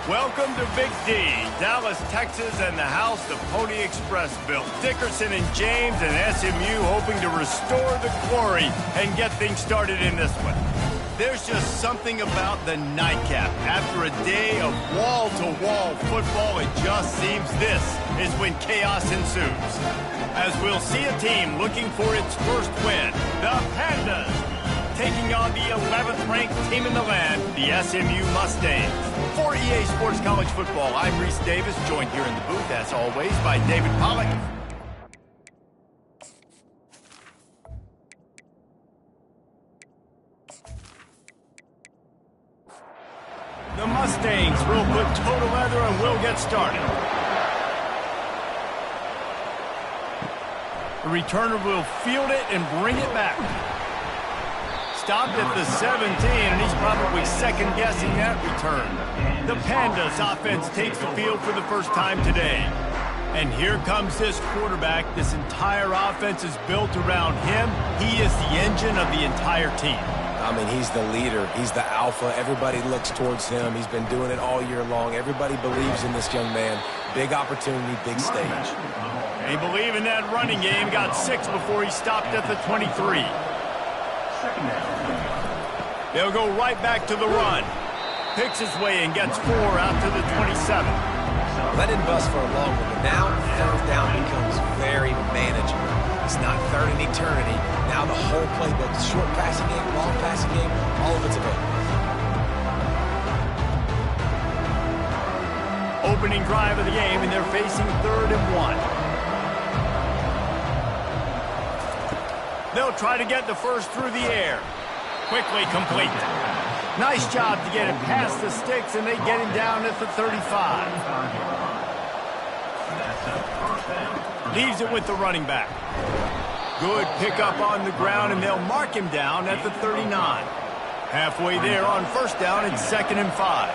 Welcome to Big D, Dallas, Texas, and the house the Pony Express built. Dickerson and James and SMU hoping to restore the glory and get things started in this one. There's just something about the nightcap. After a day of wall-to-wall football, it just seems this is when chaos ensues. As we'll see a team looking for its first win, the Pandas, taking on the 11th-ranked team in the land, the SMU Mustangs. For EA Sports College Football, I'm Reese Davis, joined here in the booth, as always, by David Pollack. The Mustangs will put total leather and we'll get started. The returner will field it and bring it back. Stopped at the 17, and he's probably second-guessing that return. The Pandas offense takes the field for the first time today. And here comes this quarterback. This entire offense is built around him. He is the engine of the entire team. I mean, he's the leader. He's the alpha. Everybody looks towards him. He's been doing it all year long. Everybody believes in this young man. Big opportunity, big stage. They believe in that running game. Got 6 before he stopped at the 23. They'll go right back to the run. Picks his way and gets 4 out to the 27. Let him bust for a long one, but now third down becomes very manageable. It's not third in eternity. Now the whole playbook, short passing game, long passing game, all of it's available. Opening drive of the game, and they're facing 3rd and 1. They'll try to get the first through the air. Quickly complete. Nice job to get it past the sticks, and they get him down at the 35. Leaves it with the running back. Good pickup on the ground, and they'll mark him down at the 39. Halfway there on first down, it's 2nd and 5.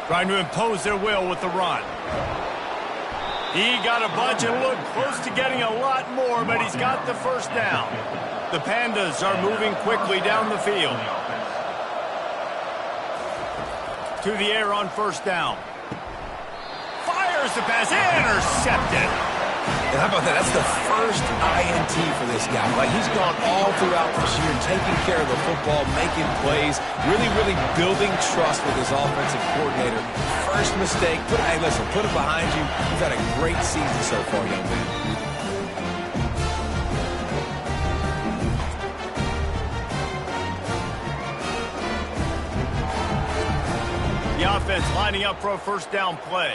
Trying to impose their will with the run. He got a bunch and looked close to getting a lot more, but he's got the first down. The Pandas are moving quickly down the field. To the air on first down. Fires the pass, intercepted. And how about that? That's the first INT for this guy. Like, he's gone all throughout this year, taking care of the football, making plays, really building trust with his offensive coordinator. First mistake, hey, listen, put it behind you. You've had a great season so far, young man. The offense lining up for a first down play.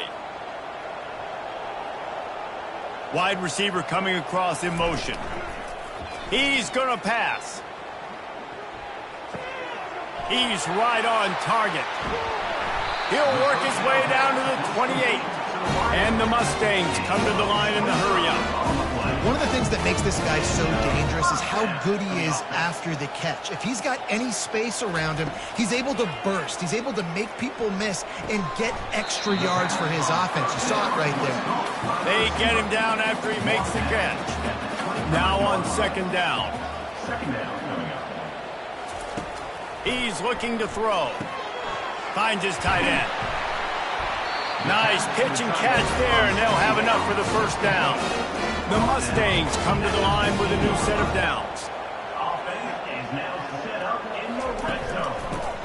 Wide receiver coming across in motion. He's going to pass. He's right on target. He'll work his way down to the 28. And the Mustangs come to the line in the hurry-up. One of the things that makes this guy so dangerous is how good he is after the catch. If he's got any space around him, he's able to burst. He's able to make people miss and get extra yards for his offense. You saw it right there. They get him down after he makes the catch. Now on 2nd down. He's looking to throw. Finds his tight end. Nice pitch and catch there, and they'll have enough for the first down. The Mustangs come to the line with a new set of downs.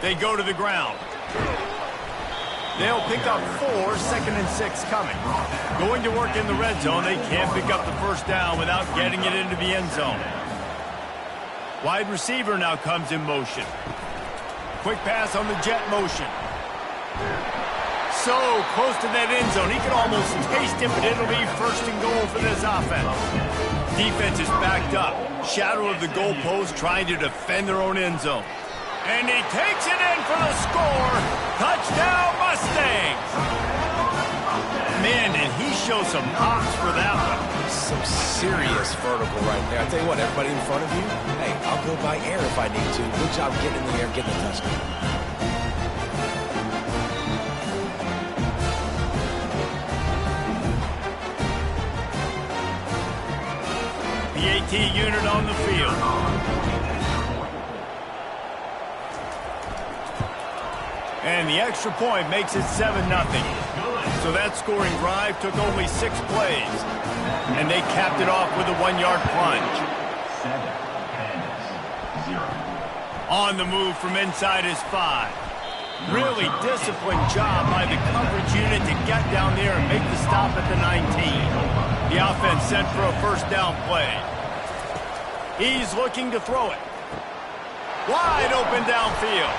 They go to the ground. They'll pick up 4, 2nd and 6 coming. Going to work in the red zone, they can't pick up the first down without getting it into the end zone. Wide receiver now comes in motion. Quick pass on the jet motion. So close to that end zone, he can almost taste it, but it'll be 1st and goal for this offense. Defense is backed up. Shadow of the goalpost trying to defend their own end zone. And he takes it in for the score. Touchdown, Mustangs! Man, did he show some pops for that one. Some serious vertical right there. I tell you what, everybody in front of you, hey, I'll go by air if I need to. Good job getting in the air, getting the touchdown. The AT unit on the field. And the extra point makes it 7-0. So that scoring drive took only 6 plays. And they capped it off with a 1-yard plunge. 7-0. On the move from inside his 5. Really disciplined job by the coverage unit to get down there and make the stop at the 19. The offense set for a first down play. He's looking to throw it. Wide open downfield.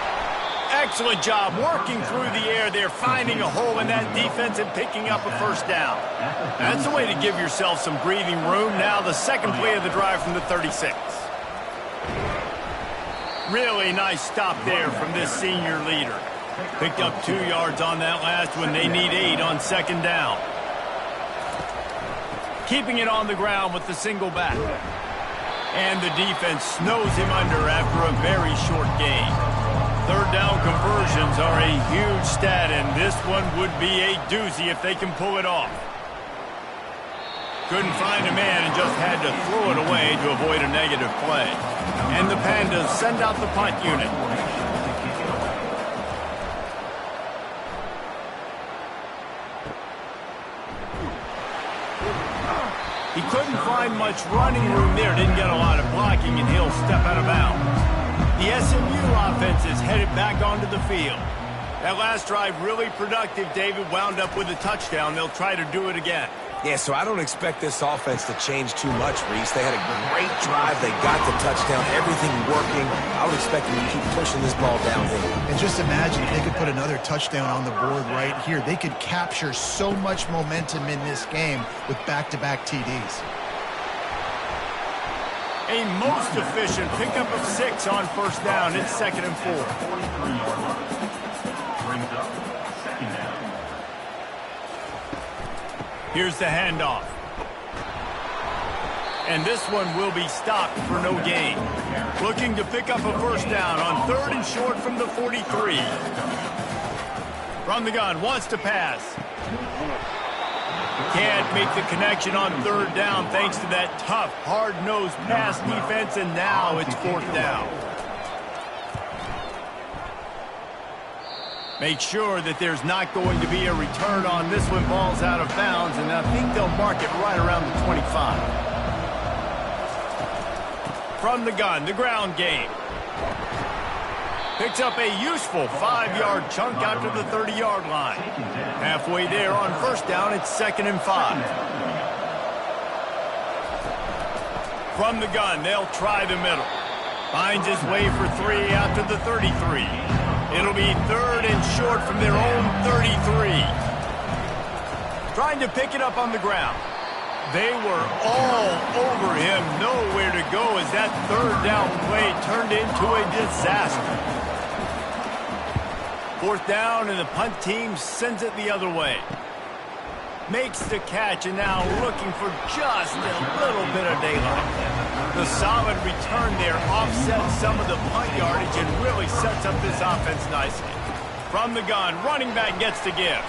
Excellent job working through the air there, finding a hole in that defense and picking up a first down. That's the way to give yourself some breathing room. Now the second play of the drive from the 36. Really nice stop there from this senior leader. Picked up 2 yards on that last one. They need 8 on second down. Keeping it on the ground with the single back. And the defense snows him under after a very short gain. Third down conversions are a huge stat, and this one would be a doozy if they can pull it off. Couldn't find a man and just had to throw it away to avoid a negative play. And the Pandas send out the punt unit. He couldn't find much running room there. Didn't get a lot of blocking, and he'll step out of bounds. The SMU offense is headed back onto the field. That last drive really productive. David wound up with a touchdown. They'll try to do it again. Yeah, so I don't expect this offense to change too much, Reese. They had a great drive. They got the touchdown. Everything working. I would expect them to keep pushing this ball downhill. And just imagine if they could put another touchdown on the board right here. They could capture so much momentum in this game with back-to-back TDs. A most efficient pickup of 6 on first down. It's 2nd and 4. 43-yard line. Brings up second down. Here's the handoff. And this one will be stopped for no gain. Looking to pick up a first down on 3rd and short from the 43. From the gun, wants to pass. Can't make the connection on 3rd down thanks to that tough, hard-nosed pass defense, and now it's 4th down. Make sure that there's not going to be a return on this one. Ball's out of bounds, and I think they'll mark it right around the 25. From the gun, the ground game. Picks up a useful 5-yard chunk out to the 30-yard line. Halfway there on first down, it's 2nd and 5. From the gun, they'll try the middle. Finds his way for 3 out to the 33. It'll be 3rd and short from their own 33. Trying to pick it up on the ground. They were all over him, nowhere to go as that 3rd down play turned into a disaster. 4th down, and the punt team sends it the other way. Makes the catch, and now looking for just a little bit of daylight. The solid return there offsets some of the punt yardage and really sets up this offense nicely. From the gun, running back gets to give.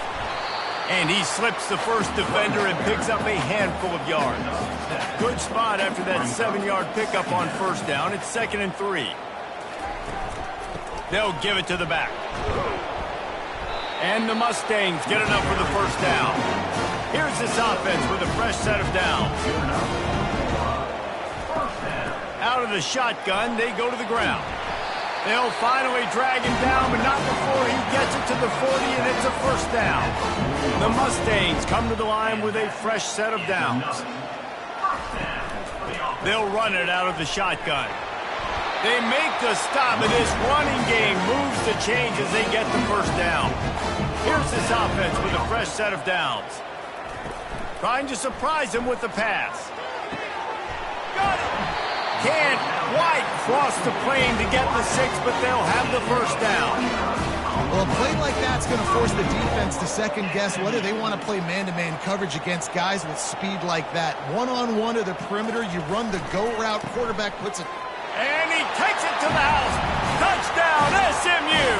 And he slips the first defender and picks up a handful of yards. Good spot after that 7-yard pickup on first down. It's 2nd and 3. They'll give it to the back. And the Mustangs get enough for the first down. Here's this offense with a fresh set of downs. Out of the shotgun, they go to the ground. They'll finally drag him down, but not before he gets it to the 40, and it's a first down. The Mustangs come to the line with a fresh set of downs. They'll run it out of the shotgun. They make the stop, and this running game moves the change as they get the first down. Here's this offense with a fresh set of downs. Trying to surprise him with the pass. Got it. Can't quite cross the plane to get the 6, but they'll have the first down. Well, a play like that's going to force the defense to second-guess whether they want to play man-to-man coverage against guys with speed like that. One-on-one to the perimeter, you run the go route, quarterback puts it. And he takes it to the house. Touchdown, SMU!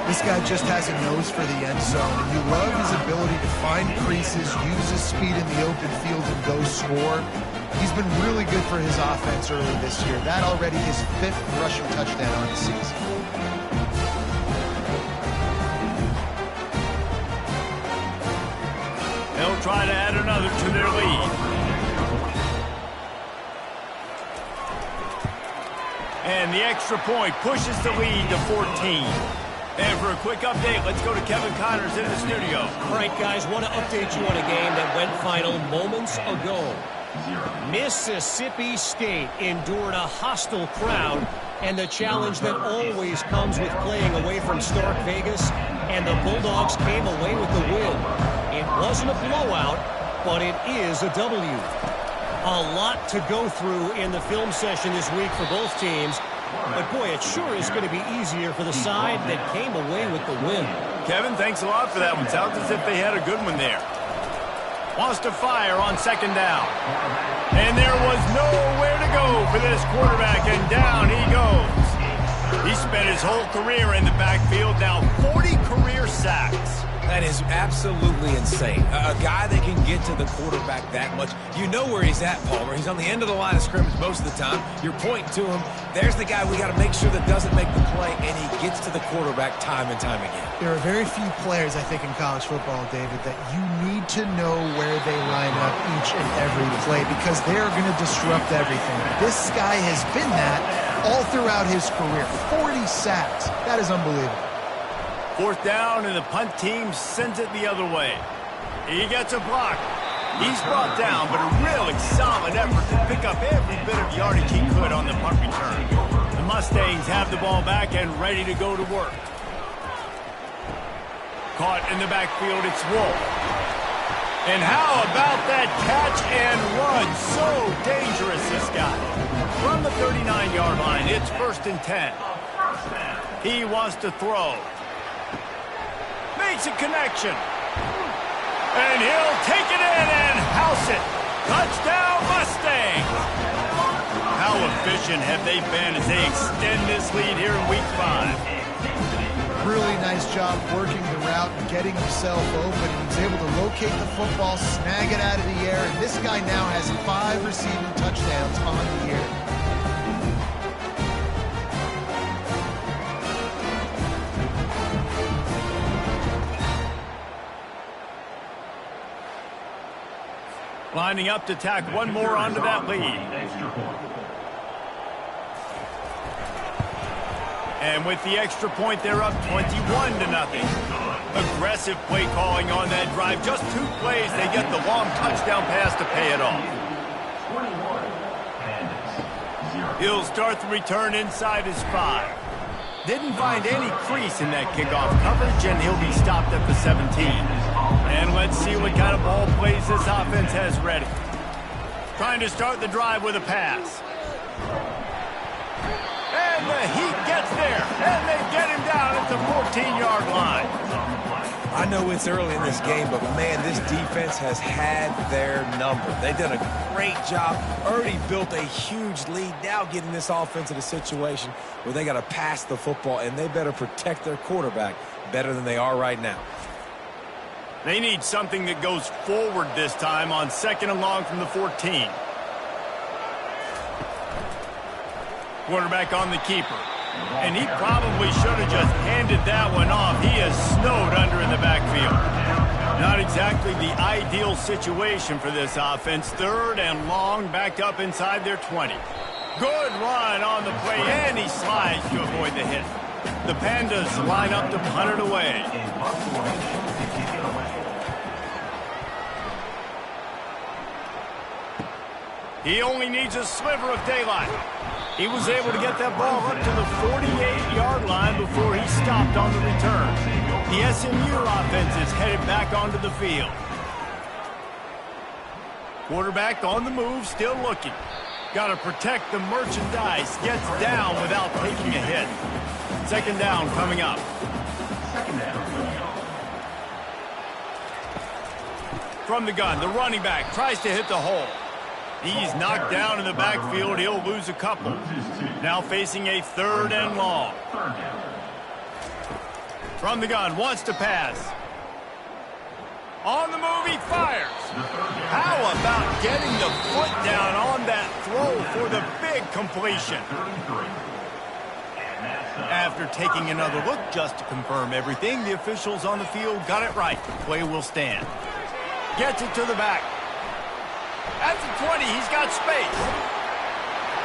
This guy just has a nose for the end zone, and you love his ability to find creases, use his speed in the open field, and go score. He's been really good for his offense early this year. That already his 5th rushing touchdown on the season. They'll try to add another to their lead. And the extra point pushes the lead to 14. And for a quick update, let's go to Kevin Connors in the studio. All right, guys, want to update you on a game that went final moments ago. Mississippi State endured a hostile crowd and the challenge that always comes with playing away from Stark Vegas, and the Bulldogs came away with the win. It wasn't a blowout, but it is a W. A lot to go through in the film session this week for both teams, but boy, it sure is going to be easier for the side that came away with the win. Kevin, thanks a lot for that one. Sounds as if they had a good one there. Wants to fire on second down. And there was nowhere to go for this quarterback, and down he goes. He spent his whole career in the backfield, now 40 career sacks. That is absolutely insane. A guy that can get to the quarterback that much. You know where he's at, Palmer. He's on the end of the line of scrimmage most of the time. You're pointing to him. There's the guy we got to make sure that doesn't make the play, and he gets to the quarterback time and time again. There are very few players, I think, in college football, David, that you need to know where they line up each and every play because they're going to disrupt everything. This guy has been that all throughout his career. 40 sacks. That is unbelievable. Fourth down, and the punt team sends it the other way. He gets a block. He's brought down, but a really solid effort to pick up every bit of yardage he could on the punt return. The Mustangs have the ball back and ready to go to work. Caught in the backfield, it's Wolf. And how about that catch and run? So dangerous, this guy. From the 39-yard line, it's 1st and 10. He wants to throw. Makes a connection. And he'll take it in and house it. Touchdown, Mustang. How efficient have they been as they extend this lead here in Week 5? Really nice job working the route and getting himself open. He was able to locate the football, snag it out of the air, and this guy now has 5 receiving touchdowns on the year. Lining up to tack one more onto that lead. And with the extra point, they're up 21-0. Aggressive play calling on that drive. Just 2 plays, they get the long touchdown pass to pay it off. He'll start the return inside his 5. Didn't find any crease in that kickoff coverage, and he'll be stopped at the 17. And let's see what kind of ball plays this offense has ready. Trying to start the drive with a pass. And the Heat gets there, and they get him down at the 14-yard line. I know it's early in this game, but man, this defense has had their number. They've done a great job, already built a huge lead, now getting this offense in a situation where they got to pass the football, and they better protect their quarterback better than they are right now. They need something that goes forward this time on 2nd and long from the 14. Quarterback on the keeper. And he probably should have just handed that one off. He is snowed under in the backfield. Not exactly the ideal situation for this offense. 3rd and long, back up inside their 20. Good run on the play, and he slides to avoid the hit. The Pandas line up to punt it away. He only needs a sliver of daylight. He was able to get that ball up to the 48-yard line before he stopped on the return. The SMU offense is headed back onto the field. Quarterback on the move, still looking. Got to protect the merchandise. Gets down without taking a hit. 2nd down coming up. From the gun, the running back tries to hit the hole. He's knocked down in the backfield. He'll lose a couple. Now facing a 3rd and long. From the gun, wants to pass. On the move, he fires. How about getting the foot down on that throw for the big completion? After taking another look just to confirm everything, the officials on the field got it right. Play will stand. Gets it to the back. At the 20, he's got space.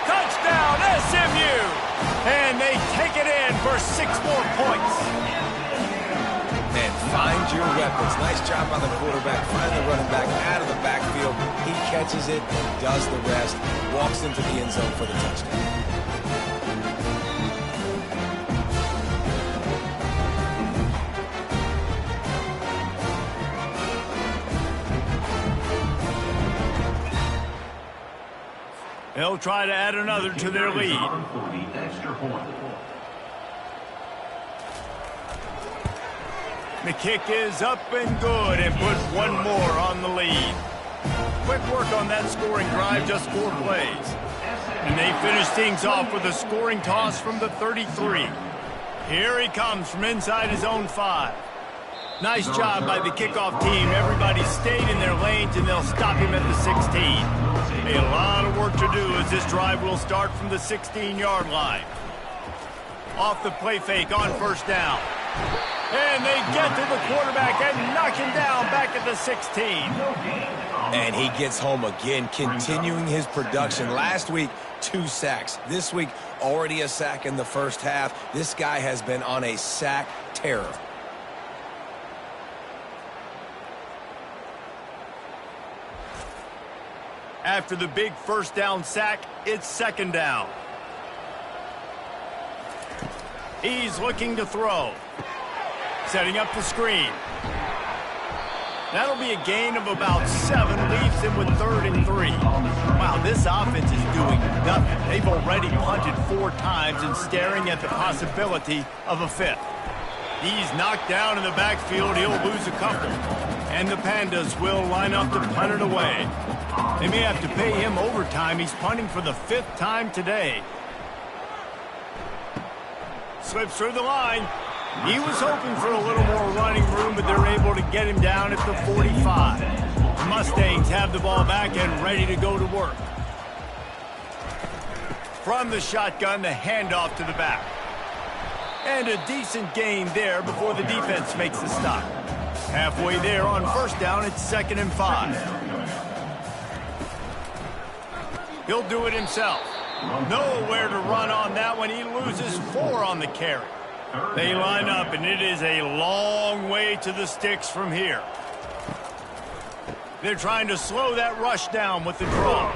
Touchdown, SMU! And they take it in for 6 more points. And find your weapons. Nice job by the quarterback. Find the running back out of the backfield. He catches it and does the rest. Walks into the end zone for the touchdown. They'll try to add another to their lead. The kick is up and good and puts one more on the lead. Quick work on that scoring drive, just 4 plays. And they finish things off with a scoring toss from the 33. Here he comes from inside his own 5. Nice job by the kickoff team. Everybody stayed in their lanes, and they'll stop him at the 16. A lot of work to do as this drive will start from the 16-yard line. Off the play fake on first down. And they get to the quarterback and knock him down back at the 16. And he gets home again, continuing his production. Last week, 2 sacks. This week, already a sack in the first half. This guy has been on a sack terror. After the big first down sack, it's second down. He's looking to throw. Setting up the screen. That'll be a gain of about 7, leaves him with 3rd and 3. Wow, this offense is doing nothing. They've already punted 4 times and staring at the possibility of a 5th. He's knocked down in the backfield. He'll lose a couple. And the Pandas will line up to punt it away. They may have to pay him overtime. He's punting for the 5th time today. Slips through the line. He was hoping for a little more running room, but they're able to get him down at the 45. The Mustangs have the ball back and ready to go to work. From the shotgun, the handoff to the back. And a decent gain there before the defense makes the stop. Halfway there on first down, it's 2nd and 5. He'll do it himself. Nowhere to run on that one. He loses 4 on the carry. They line up, and it is a long way to the sticks from here. They're trying to slow that rush down with the draw.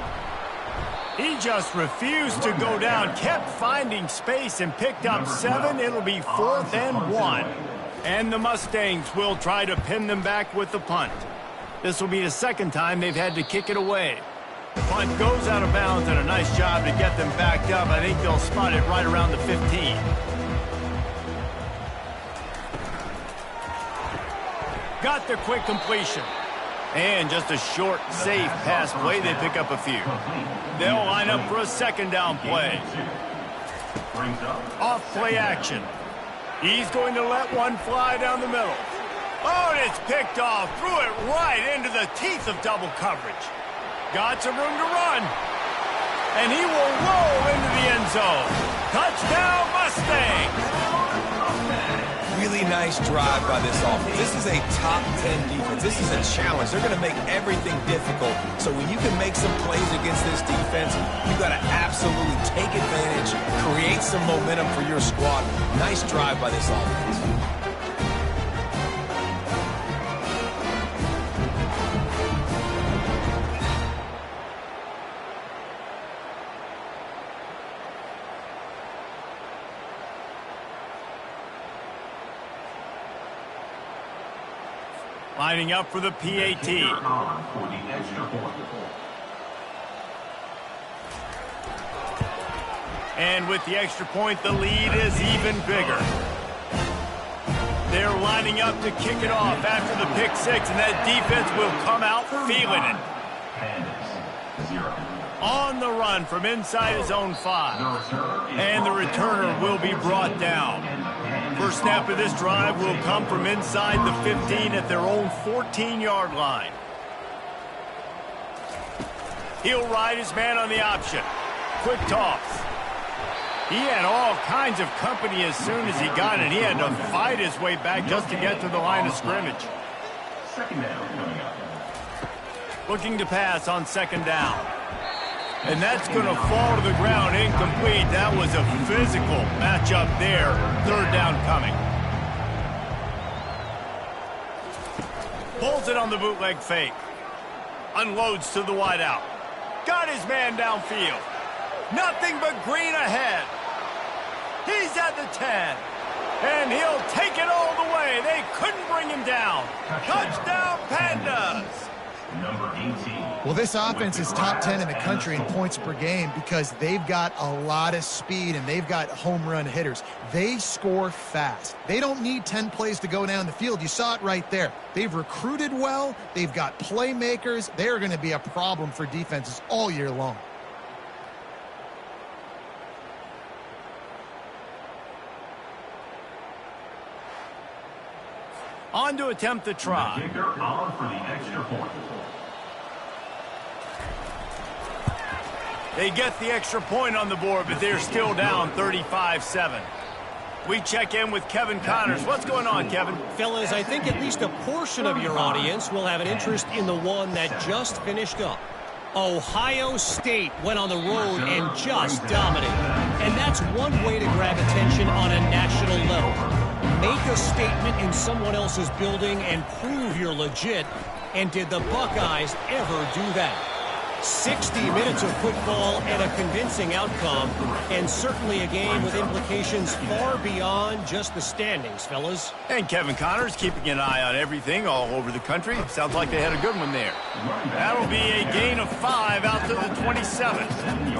He just refused to go down, kept finding space, and picked up 7. It'll be 4th and 1. And the Mustangs will try to pin them back with the punt. This will be the 2nd time they've had to kick it away. The punt goes out of bounds, and a nice job to get them backed up. I think they'll spot it right around the 15. Got the quick completion. And just a short, safe pass play. They pick up a few. They'll line up for a 2nd down play. Off play action. He's going to let one fly down the middle. Oh, and it's picked off. Threw it right into the teeth of double coverage. Got some room to run. And he will roll into the end zone. Touchdown, Mustangs! Really nice drive by this offense. This is a top 10 defense. This is a challenge. They're going to make everything difficult. So when you can make some plays against this defense, you've got to absolutely take advantage, create some momentum for your squad. Nice drive by this offense. Lining up for the PAT. And with the extra point, the lead is even bigger. They're lining up to kick it off after the pick 6, and that defense will come out feeling it. On the run from inside his own 5. And the returner will be brought down. First snap of this drive will come from inside the 15 at their own 14-yard line. He'll ride his man on the option. Quick toss. He had all kinds of company as soon as he got it. He had to fight his way back just to get to the line of scrimmage. 2nd down coming up. Looking to pass on second down. And that's going to fall to the ground incomplete. That was a physical matchup there. Third down coming. Pulls it on the bootleg fake. Unloads to the wideout. Got his man downfield. Nothing but green ahead. He's at the 10. And he'll take it all the way. They couldn't bring him down. Touchdown, Pandas. Number 18. Well, this offense is top 10 in the country in points per game because they've got a lot of speed and they've got home run hitters. They score fast. They don't need 10 plays to go down the field. You saw it right there. They've recruited well. They've got playmakers. They're going to be a problem for defenses all year long. On to attempt the try. The kicker on for the extra point. They get the extra point on the board, but they're still down 35-7. We check in with Kevin Connors. What's going on, Kevin? Fellas, I think at least a portion of your audience will have an interest in the one that just finished up. Ohio State went on the road and just dominated. And that's one way to grab attention on a national level. Make a statement in someone else's building and prove you're legit. And did the Buckeyes ever do that? 60 minutes of football and a convincing outcome, and certainly a game with implications far beyond just the standings, fellas. And Kevin Connors keeping an eye on everything all over the country. Sounds like they had a good one there. That'll be a gain of 5 out to the 27.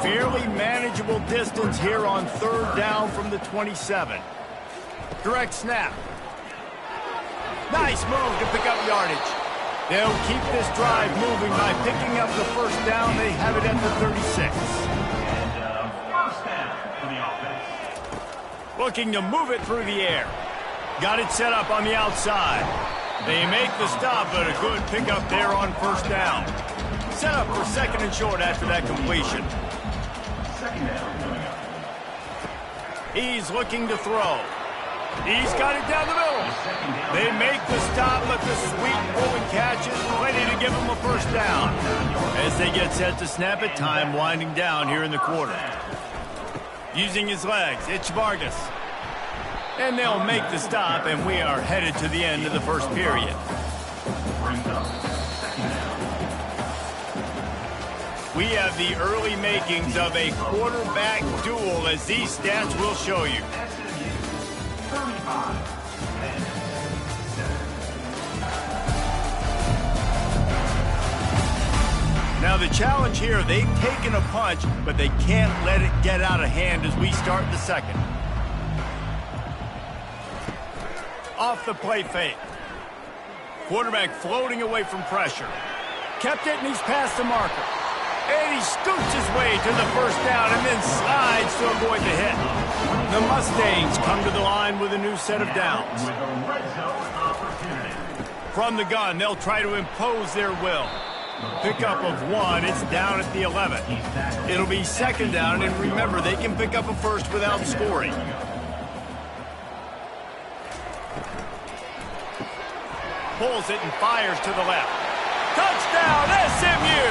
Fairly manageable distance here on third down from the 27. Direct snap. Nice move to pick up yardage. They'll keep this drive moving by picking up the first down. They have it at the 36. And first down for the offense. Looking to move it through the air. Got it set up on the outside. They make the stop, but a good pickup there on first down. Set up for second and short after that completion. Second down coming up. He's looking to throw. He's got it down the middle. They make the stop, but the sweet rolling catch is plenty to give them a first down. As they get set to snap it, time winding down here in the quarter. Using his legs, it's Vargas. And they'll make the stop, and we are headed to the end of the first period. Brings up second down. We have the early makings of a quarterback duel, as these stats will show you. 35. Now the challenge here, they've taken a punch, but they can't let it get out of hand as we start the second. Off the play fake. Quarterback floating away from pressure. Kept it and he's past the marker. And he scoots his way to the first down and then slides to avoid the hit. The Mustangs come to the line with a new set of downs. With a red zone opportunity. From the gun, they'll try to impose their will. Pickup of 1, it's down at the 11. It'll be second down, and remember, they can pick up a first without scoring. Pulls it and fires to the left. Touchdown, SMU!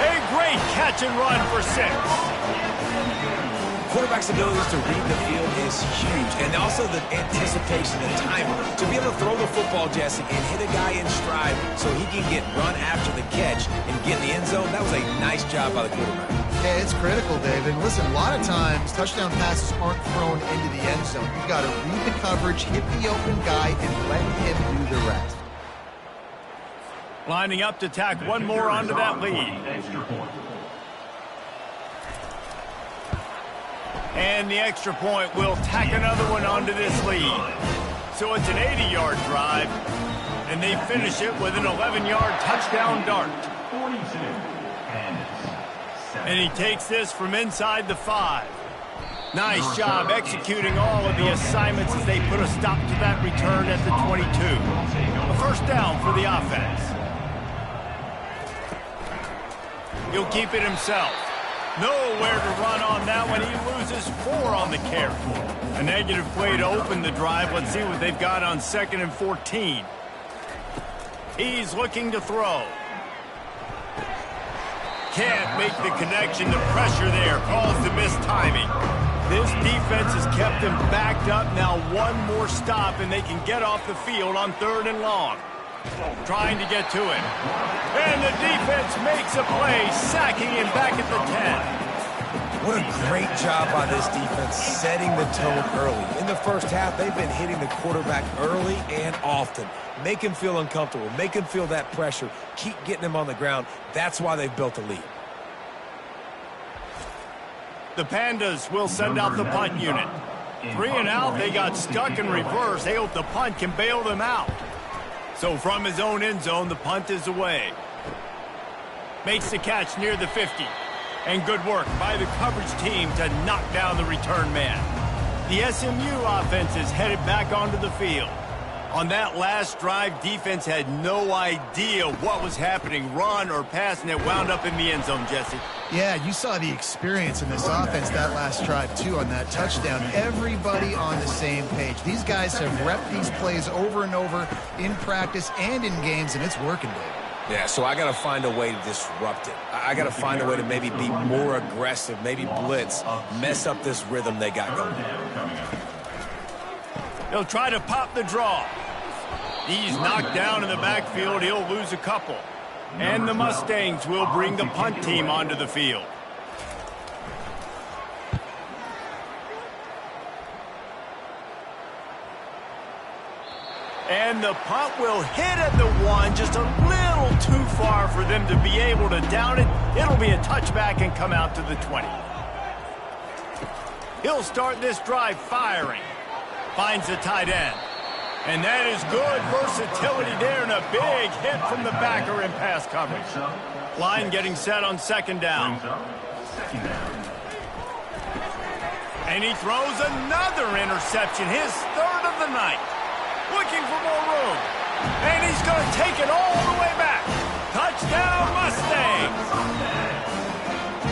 A great catch and run for 6. Quarterback's abilities to read the field is huge, and also the anticipation and timing. To be able to throw the football, Jesse, and hit a guy in stride so he can get run after the catch and get in the end zone, that was a nice job by the quarterback. Yeah, it's critical, Dave. And listen, a lot of times, touchdown passes aren't thrown into the end zone. You've got to read the coverage, hit the open guy, and let him do the rest. Lining up to tack one more onto that lead. Extra point. And the extra point will tack another one onto this lead. So it's an 80-yard drive, and they finish it with an 11-yard touchdown dart. 42. And he takes this from inside the 5. Nice job executing all of the assignments as they put a stop to that return at the 22. A first down for the offense. He'll keep it himself. Nowhere to run on that one. He loses 4 on the carry. A negative play to open the drive. Let's see what they've got on 2nd and 14. He's looking to throw. can't make the connection. The pressure there caused the missed timing. This defense has kept them backed up. Now one more stop, and they can get off the field on 3rd and long. Trying to get to him. And the defense makes a play, sacking him back at the 10. What a great job by this defense, setting the tone early. In the first half, they've been hitting the quarterback early and often. Make him feel uncomfortable. Make him feel that pressure. Keep getting him on the ground. That's why they've built a lead. The Pandas will send out the punt unit. 3 and out, they got stuck in reverse. They hope the punt can bail them out. So from his own end zone, the punt is away. Makes the catch near the 50. And good work by the coverage team to knock down the return man. The SMU offense is headed back onto the field. On that last drive, defense had no idea what was happening, run or pass, and it wound up in the end zone, Jesse. Yeah, you saw the experience in this offense that last drive, too, on that touchdown. Everybody on the same page. These guys have repped these plays over and over in practice and in games, and it's working, Dave. Yeah, so I got to find a way to disrupt it. I got to find a way to maybe be more aggressive, maybe blitz, mess up this rhythm they got going. He'll try to pop the draw. He's knocked down in the backfield. He'll lose a couple. And the Mustangs will bring the punt team onto the field. And the punt will hit at the 1, just a little too far for them to be able to down it. It'll be a touchback and come out to the 20. He'll start this drive firing. Finds the tight end. And that is good versatility there, and a big hit from the backer in pass coverage. Line getting set on 2nd down. And he throws another interception, his 3rd of the night. Looking for more room. And he's going to take it all the way back. Touchdown, Mustangs.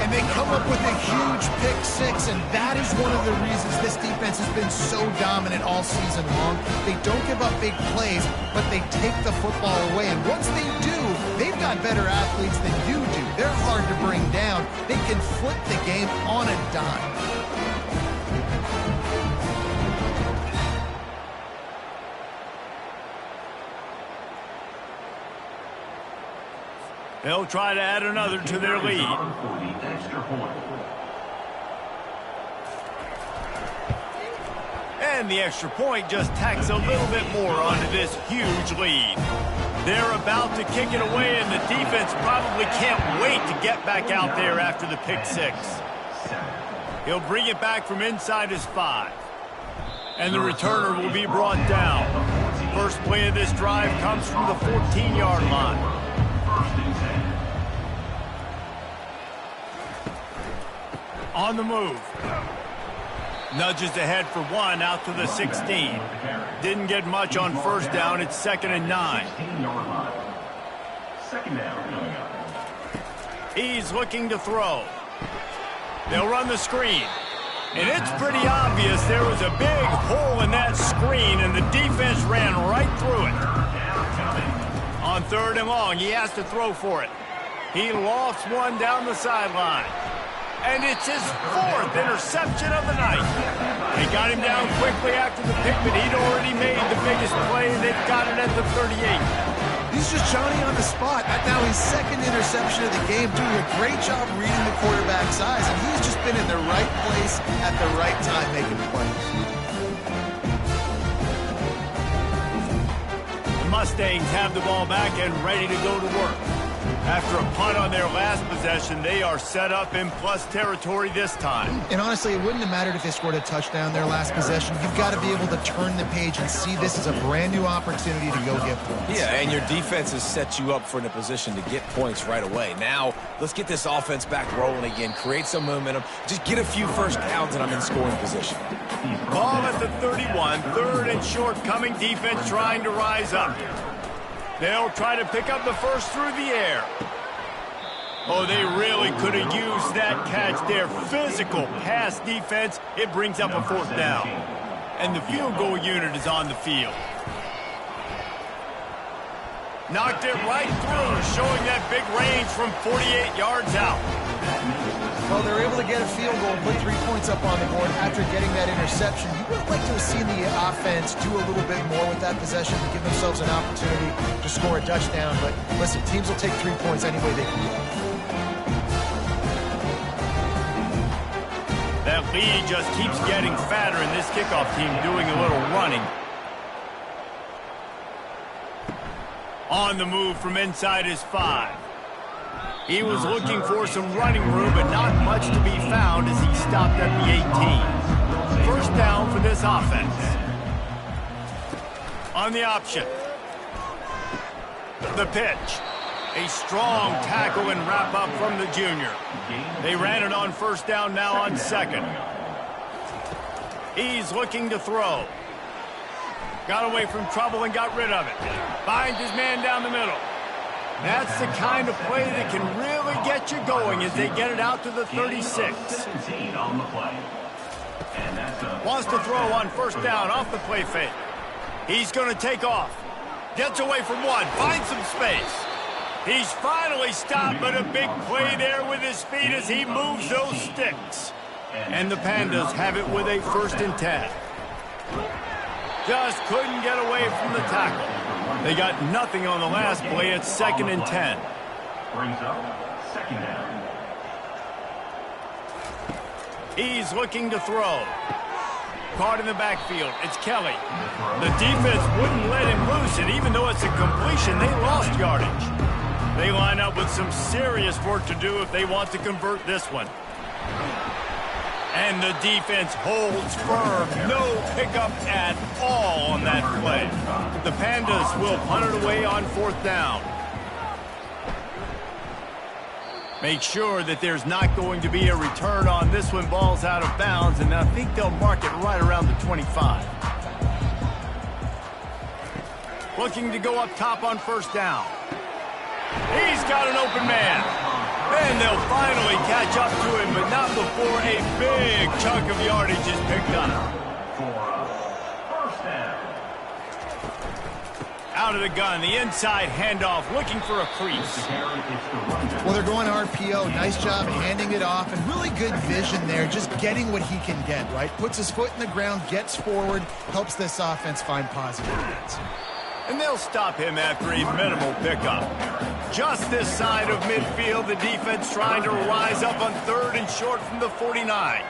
And they come up with a huge pick-6, and that is one of the reasons this defense has been so dominant all season long. They don't give up big plays, but they take the football away. And once they do, they've got better athletes than you do. They're hard to bring down. They can flip the game on a dime. They'll try to add another to their lead. And the extra point just tacks a little bit more onto this huge lead. They're about to kick it away, and the defense probably can't wait to get back out there after the pick-6. He'll bring it back from inside his 5. And the returner will be brought down. First play of this drive comes from the 14-yard line. On the move. Nudges ahead for 1 out to the 16. Didn't get much on 1st down. It's 2nd and 9. He's looking to throw. They'll run the screen. And it's pretty obvious there was a big hole in that screen, and the defense ran right through it. On 3rd and long, he has to throw for it. He lofts one down the sideline. And it's his 4th interception of the night. They got him down quickly after the pick, but he'd already made the biggest play, and they've got it at the 38. He's just Johnny on the spot. Now his 2nd interception of the game, doing a great job reading the quarterback's eyes, and he's just been in the right place at the right time making plays. The Mustangs have the ball back and ready to go to work. After a punt on their last possession, they are set up in plus territory this time. And honestly, it wouldn't have mattered if they scored a touchdown their last possession. You've got to be able to turn the page and see this as a brand new opportunity to go get points. Yeah, and your defense has set you up for in a position to get points right away. Now, let's get this offense back rolling again, create some momentum, just get a few first downs, and I'm in scoring position. Ball at the 31, 3rd and short, coming defense trying to rise up. They'll try to pick up the first through the air. Oh, they really could have used that catch there. Physical pass defense. It brings up a 4th down. And the field goal unit is on the field. Knocked it right through, showing that big range from 48 yards out. Well, they're able to get a field goal, put 3 points up on the board after getting that interception. You would have liked to have seen the offense do a little bit more with that possession to give themselves an opportunity to score a touchdown. But listen, teams will take 3 points any way they can get. That lead just keeps getting fatter, and this kickoff team doing a little running. On the move from inside his 5. He was looking for some running room, but not much to be found as he stopped at the 18. First down for this offense. On the option. The pitch. A strong tackle and wrap up from the junior. They ran it on first down, now on second. He's looking to throw. Got away from trouble and got rid of it. Finds his man down the middle. That's the kind of play that can really get you going as they get it out to the 36. Wants to throw on first down off the play fake. He's going to take off. Gets away from one. Finds some space. He's finally stopped, but a big play there with his feet as he moves those sticks. And the Pandas have it with a 1st and 10. Just couldn't get away from the tackle. They got nothing on the last play. It's 2nd and 10. Brings up 2nd down. He's looking to throw. Caught in the backfield. It's Kelly. The defense wouldn't let him loose, and even though it's a completion, they lost yardage. They line up with some serious work to do if they want to convert this one. And the defense holds firm. No pickup at all on that play. The Pandas will punt it away on 4th down. Make sure that there's not going to be a return on this one. Ball's out of bounds, and I think they'll mark it right around the 25. Looking to go up top on first down. He's got an open man. Then they'll finally catch up to him, but not before a big chunk of yardage is picked up. First down. Out of the gun, the inside handoff, looking for a crease. Well, they're going RPO. Nice job handing it off, and really good vision there, just getting what he can get, right? Puts his foot in the ground, gets forward, helps this offense find positive hits. And they'll stop him after a minimal pickup. Just this side of midfield, the defense trying to rise up on 3rd and short from the 49.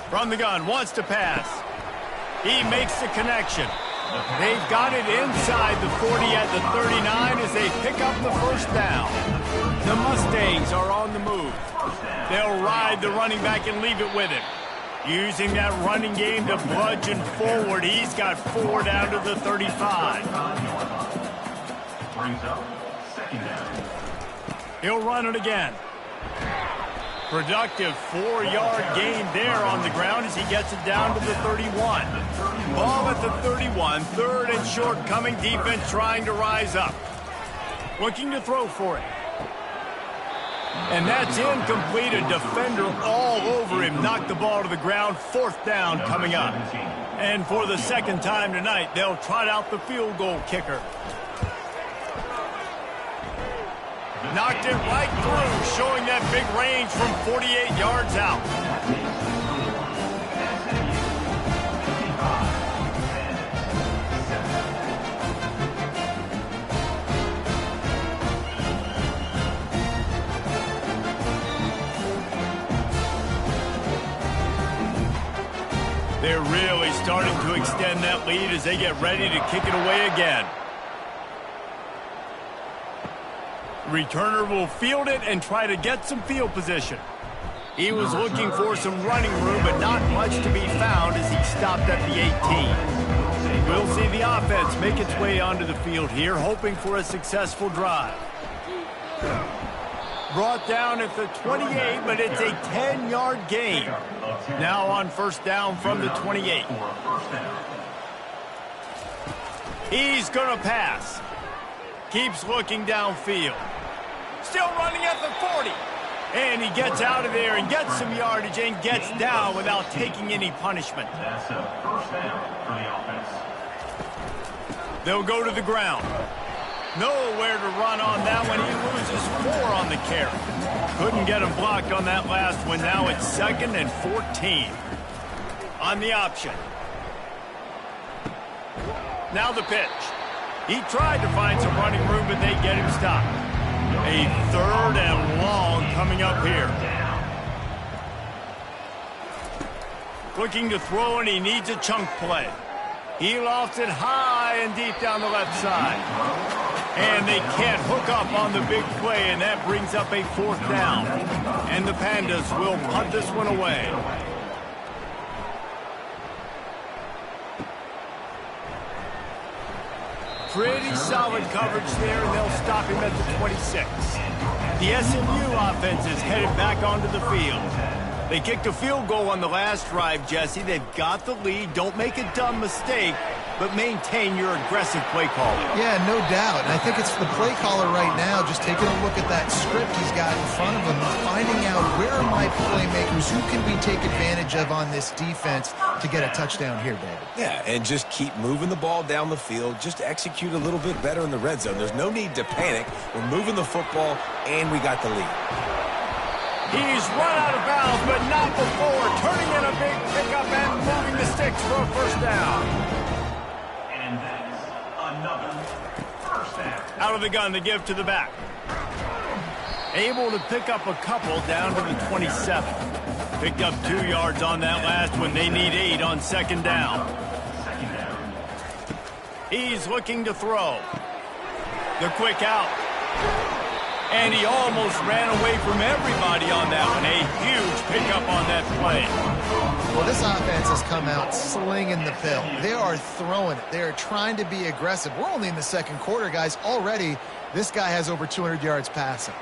From the gun, wants to pass. He makes the connection. They've got it inside the 40 at the 39 as they pick up the first down. The Mustangs are on the move. They'll ride the running back and leave it with him. Using that running game to bludgeon forward. He's got 4 down to the 35. Brings up 2nd down. He'll run it again. Productive 4-yard gain there on the ground as he gets it down to the 31. Ball at the 31, 3rd and short coming. Defense trying to rise up. Looking to throw for it. And that's incomplete. A defender all over him. Knocked the ball to the ground. 4th down coming up. And for the 2nd time tonight, they'll trot out the field goal kicker. Knocked it right through, showing that big range from 48 yards out. They're really starting to extend that lead as they get ready to kick it away again. Returner will field it and try to get some field position. He was looking for some running room, but not much to be found as he stopped at the 18. We'll see the offense make its way onto the field here, hoping for a successful drive. Brought down at the 28, but it's a 10-yard gain. Now on first down from the 28. He's going to pass. Keeps looking downfield. Still running at the 40. And he gets out of there and gets some yardage and gets down without taking any punishment. That's a first down for the offense. They'll go to the ground. Nowhere to run on that one. He loses 4 on the carry. Couldn't get him blocked on that last one. Now it's 2nd and 14. On the option. Now the pitch. He tried to find some running room, but they get him stopped. A 3rd and long coming up here. Looking to throw, and he needs a chunk play. He lofts it high and deep down the left side. And they can't hook up on the big play, and that brings up a 4th down. And the Pandas will punt this one away. Pretty solid coverage there, and they'll stop him at the 26. The SMU offense is headed back onto the field. They kicked a field goal on the last drive, Jesse. They've got the lead. Don't make a dumb mistake, but maintain your aggressive play calling. Yeah, no doubt. And I think it's the play caller right now just taking a look at that script he's got in front of him and finding out where are my playmakers, who can we take advantage of on this defense to get a touchdown here, David. Yeah, and just keep moving the ball down the field. Just execute a little bit better in the red zone. There's no need to panic. We're moving the football, and we got the lead. He's run out of bounds, but not before. Turning in a big pickup and moving the sticks for a 1st down. And that's another 1st down. Out of the gun, the give to the back. Able to pick up a couple down to the 27. Picked up 2 yards on that last one. They need 8 on 2nd down. He's looking to throw. The quick out. And he almost ran away from everybody on that one. A huge pickup on that play. Well, this offense has come out slinging the pill. They are throwing it. They are trying to be aggressive. We're only in the 2nd quarter, guys. Already, this guy has over 200 yards passing.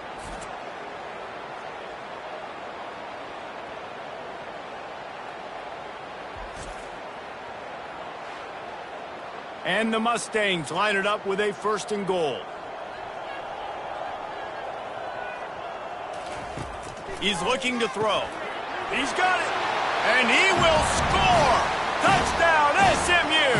And the Mustangs line it up with a 1st and goal. He's looking to throw. He's got it. And he will score. Touchdown, SMU.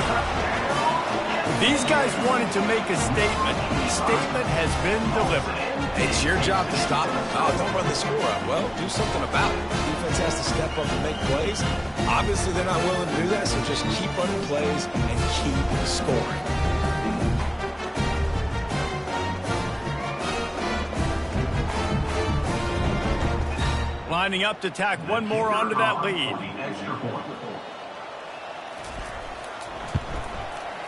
These guys wanted to make a statement. The statement has been delivered. It's your job to stop them. Oh, don't run the score up. Well, do something about it. The defense has to step up and make plays. Obviously, they're not willing to do that, so just keep running plays and keep scoring. Lining up to tack one more onto that lead.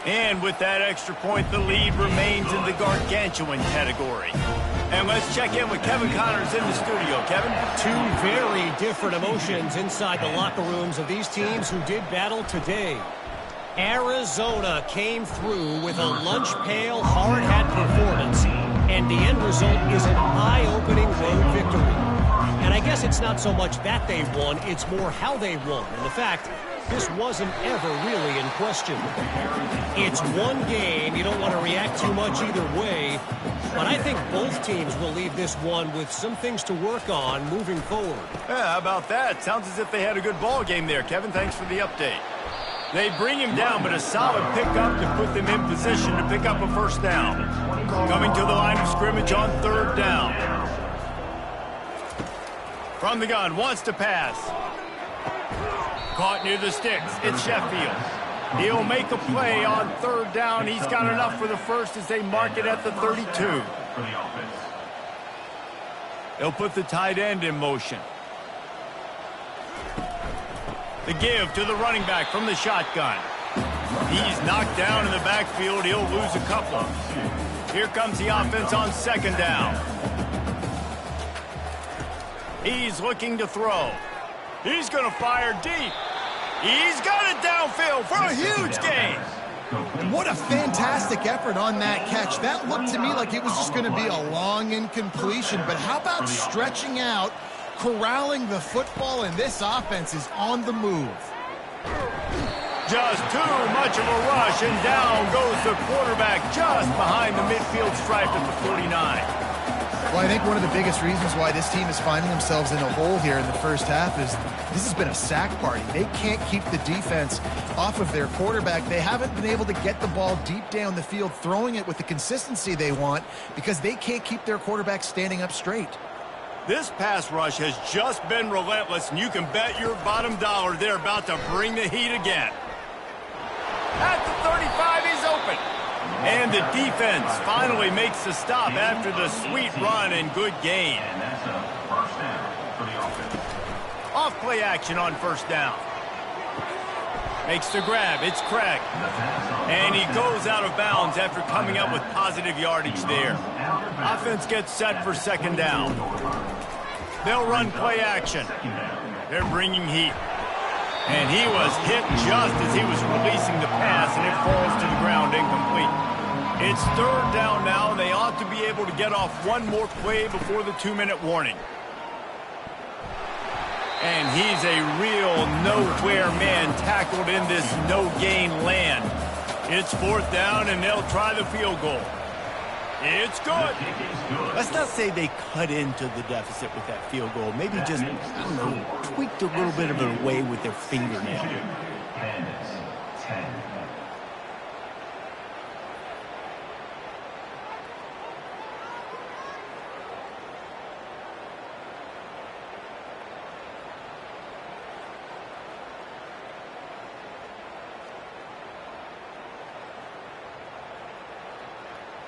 And with that extra point, the lead remains in the gargantuan category. And let's check in with Kevin Connors in the studio. Kevin? 2 very different emotions inside the locker rooms of these teams who did battle today. Arizona came through with a lunch pail, hard hat performance, and the end result is an eye-opening road victory. And I guess it's not so much that they won, it's more how they won. And the fact, this wasn't ever really in question. It's one game, you don't want to react too much either way, but I think both teams will leave this one with some things to work on moving forward. Yeah, how about that? Sounds as if they had a good ball game there. Kevin, thanks for the update. They bring him down, but a solid pickup to put them in position to pick up a 1st down. Coming to the line of scrimmage on 3rd down. From the gun, wants to pass. Caught near the sticks. It's Sheffield. He'll make a play on 3rd down. He's got enough for the 1st as they mark it at the 32. They'll put the tight end in motion. The give to the running back from the shotgun. He's knocked down in the backfield. He'll lose a couple. Here comes the offense on 2nd down. He's looking to throw. He's going to fire deep. He's got it downfield for a huge gain. What a fantastic effort on that catch. That looked to me like it was just going to be a long incompletion, but how about stretching out, corralling the football, and this offense is on the move. Just too much of a rush, and down goes the quarterback just behind the midfield stripe at the 49. Well, I think one of the biggest reasons why this team is finding themselves in a hole here in the first half is this has been a sack party. They can't keep the defense off of their quarterback. They haven't been able to get the ball deep down the field, throwing it with the consistency they want because they can't keep their quarterback standing up straight. This pass rush has just been relentless, and you can bet your bottom dollar they're about to bring the heat again. At the 35, he's open. And the defense finally makes the stop after the sweet run and good gain. And that's a first down for the offense. Off play action on first down. Makes the grab. It's Craig. And he goes out of bounds after coming up with positive yardage there. Offense gets set for second down. They'll run play action. They're bringing heat. And he was hit just as he was releasing the pass, and it falls to the ground incomplete. It's third down now, and they ought to be able to get off one more play before the 2-minute warning. And he's a real nowhere man tackled in this no-gain land. It's fourth down, and they'll try the field goal. It's good. Let's not say they cut into the deficit with that field goal. Maybe just, I don't know, tweaked a little bit of it away with their fingernail. And it's 10.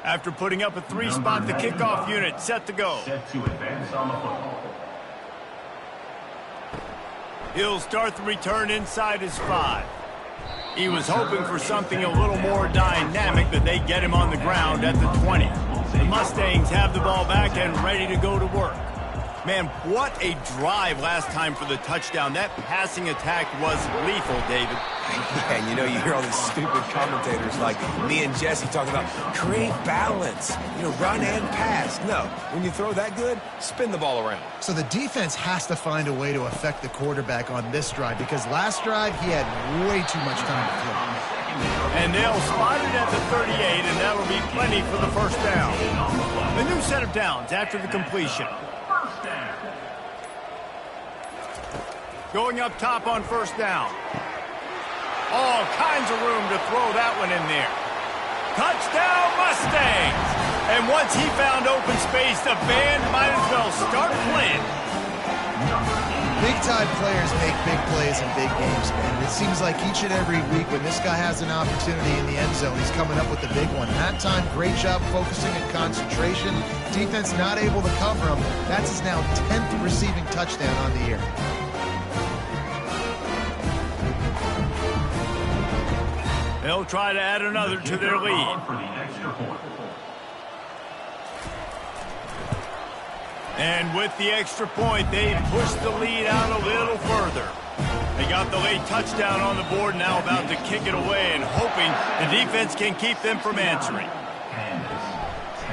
After putting up a 3-spot, the kickoff unit set to go. Set to advance on the football. He'll start the return inside his 5. He was hoping for something a little more dynamic, but they get him on the ground at the 20. The Mustangs have the ball back and ready to go to work. Man, what a drive last time for the touchdown. That passing attack was lethal, David. Yeah, and you know, you hear all these stupid commentators like me and Jesse talking about create balance, you know, run and pass. No, when you throw that good, spin the ball around. So the defense has to find a way to affect the quarterback on this drive because last drive he had way too much time to throw. And they'll spot it at the 38, and that'll be plenty for the first down. The new set of downs after the completion. Going up top on first down. All kinds of room to throw that one in there. Touchdown, Mustangs! And once he found open space, the band might as well start playing. Big-time players make big plays in big games, and it seems like each and every week when this guy has an opportunity in the end zone, he's coming up with the big one. That time, great job focusing and concentration. Defense not able to cover him. That's his now 10th receiving touchdown on the year. They'll try to add another to their lead. And with the extra point, they push the lead out a little further. They got the late touchdown on the board, now about to kick it away and hoping the defense can keep them from answering.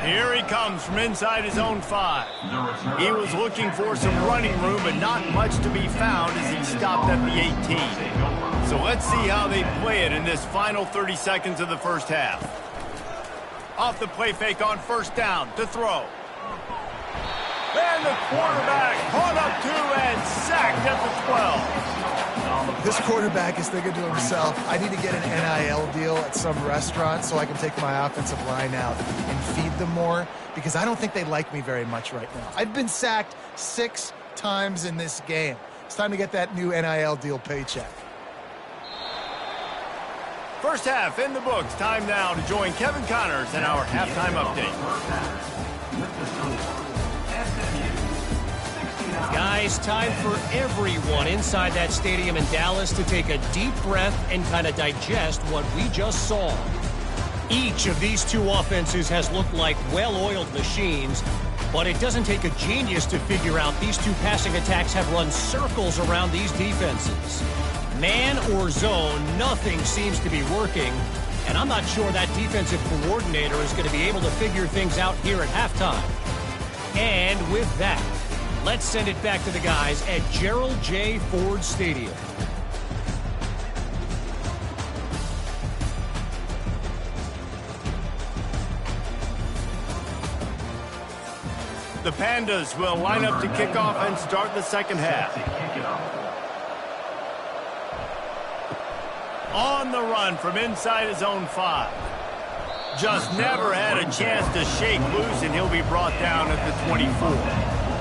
Here he comes from inside his own 5. He was looking for some running room, but not much to be found as he stopped at the 18. So let's see how they play it in this final 30 seconds of the first half. Off the play fake on first down to throw. And the quarterback caught up to and sacked at the 12. This quarterback is thinking to himself, I need to get an NIL deal at some restaurant so I can take my offensive line out and feed them more because I don't think they like me very much right now. I've been sacked 6 times in this game. It's time to get that new NIL deal paycheck. First half in the books. Time now to join Kevin Connors in our halftime update. Guys, time for everyone inside that stadium in Dallas to take a deep breath and kind of digest what we just saw. Each of these two offenses has looked like well-oiled machines, but it doesn't take a genius to figure out these two passing attacks have run circles around these defenses. Man or zone, nothing seems to be working, and I'm not sure that defensive coordinator is going to be able to figure things out here at halftime. And with that, let's send it back to the guys at Gerald J. Ford Stadium. The The Pandas will line up to kick off and start the second half. On the run from inside his own 5. Just never had a chance to shake loose, and he'll be brought down at the 24.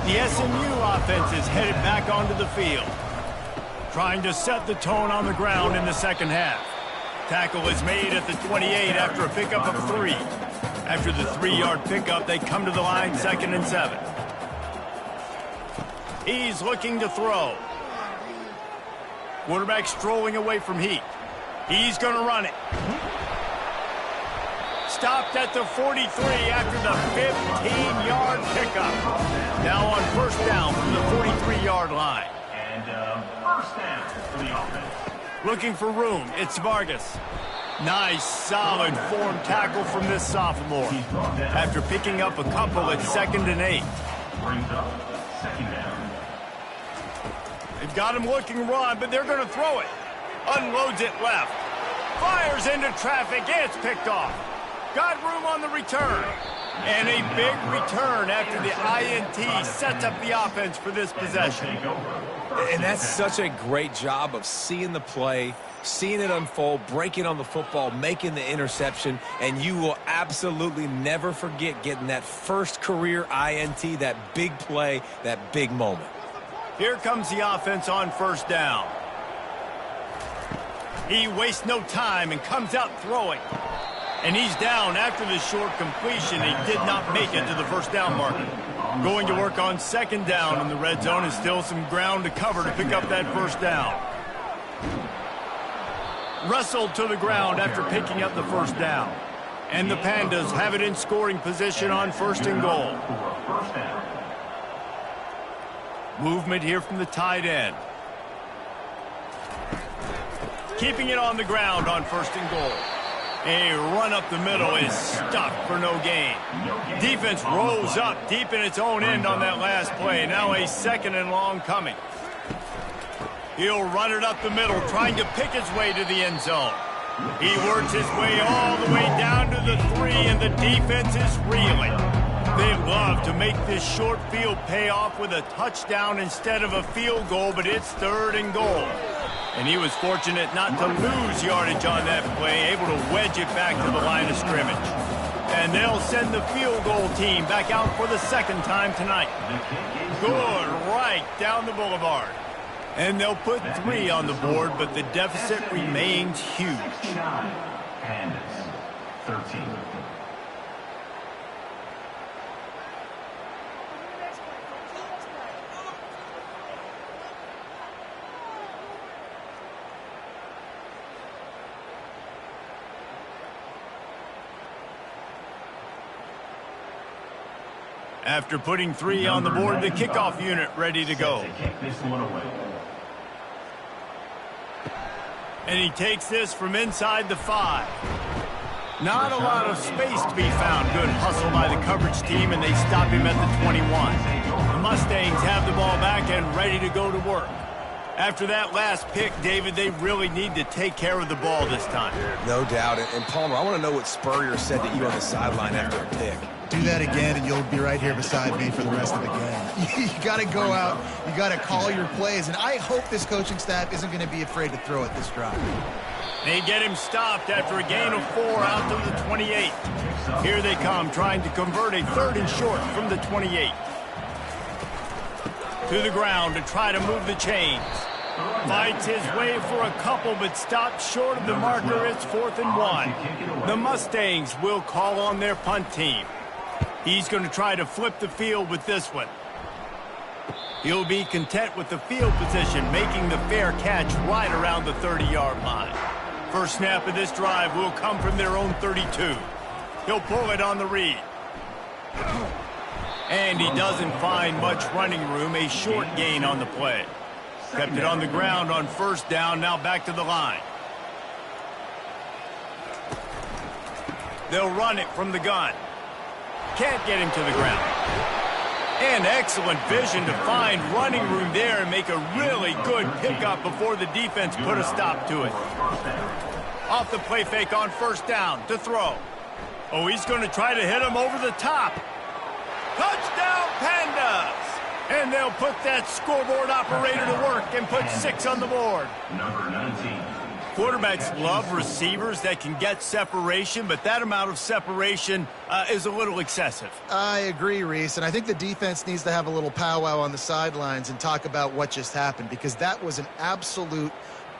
The SMU offense is headed back onto the field, trying to set the tone on the ground in the second half. Tackle is made at the 28 after a pickup of 3. After the 3-yard pickup, they come to the line, 2nd and 7. He's looking to throw. Quarterback strolling away from heat. He's going to run it. Stopped at the 43 after the 15-yard pickup. Now on first down from the 43-yard line. And first down for the offense. Looking for room, it's Vargas. Nice, solid form tackle from this sophomore. After picking up a couple at 2nd and 8. Brings up 2nd down. They've got him looking run, but they're going to throw it. Unloads it left. Fires into traffic. It's picked off. Got room on the return. And a big return after the INT sets up the offense for this possession. And that's such a great job of seeing the play, seeing it unfold, breaking on the football, making the interception, and you will absolutely never forget getting that first career INT, that big play, that big moment. Here comes the offense on first down. He wastes no time and comes out throwing. And he's down after the short completion. He did not make it to the first down marker. Going to work on 2nd down in the red zone, and still some ground to cover to pick up that first down. Wrestled to the ground after picking up the first down. And the Pandas have it in scoring position on 1st and goal. Movement here from the tight end. Keeping it on the ground on 1st and goal. A run up the middle is stopped for no gain. Defense rose up deep in its own end on that last play. Now a 2nd and long coming. He'll run it up the middle, trying to pick his way to the end zone. He works his way all the way down to the 3, and the defense is reeling. They love to make this short field pay off with a touchdown instead of a field goal, but it's 3rd and goal. And he was fortunate not to lose yardage on that play, able to wedge it back to the line of scrimmage. And they'll send the field goal team back out for the 2nd time tonight. Good, right down the boulevard. And they'll put 3 on the board, but the deficit remains huge. Pandas, 13. After putting 3 on the board, the kickoff unit ready to go. And he takes this from inside the 5. Not a lot of space to be found. Good hustle by the coverage team, and they stop him at the 21. The Mustangs have the ball back and ready to go to work. After that last pick, David, they really need to take care of the ball this time. No doubt. And Palmer, I want to know what Spurrier said to you on the sideline after a pick. Do that again, and you'll be right here beside me for the rest of the game. You got to go out. You got to call your plays, and I hope this coaching staff isn't going to be afraid to throw it this drive. They get him stopped after a gain of 4 out to the 28. Here they come, trying to convert a 3rd and short from the 28. To the ground to try to move the chains. Fights his way for a couple, but stopped short of the marker. It's 4th and 1. The Mustangs will call on their punt team. He's going to try to flip the field with this one. He'll be content with the field position, making the fair catch right around the 30-yard line. First snap of this drive will come from their own 32. He'll pull it on the read. And he doesn't find much running room, a short gain on the play. Kept it on the ground on first down, now back to the line. They'll run it from the gun. Can't get him to the ground. And excellent vision to find running room there and make a really good pickup before the defense put a stop to it. Off the play fake on first down to throw. Oh, he's going to try to hit him over the top. Touchdown, Pandas! And they'll put that scoreboard operator to work and put 6 on the board. Number 19. Quarterbacks love receivers that can get separation, but that amount of separation is a little excessive. I agree, Reese, and I think the defense needs to have a little powwow on the sidelines and talk about what just happened, because that was an absolute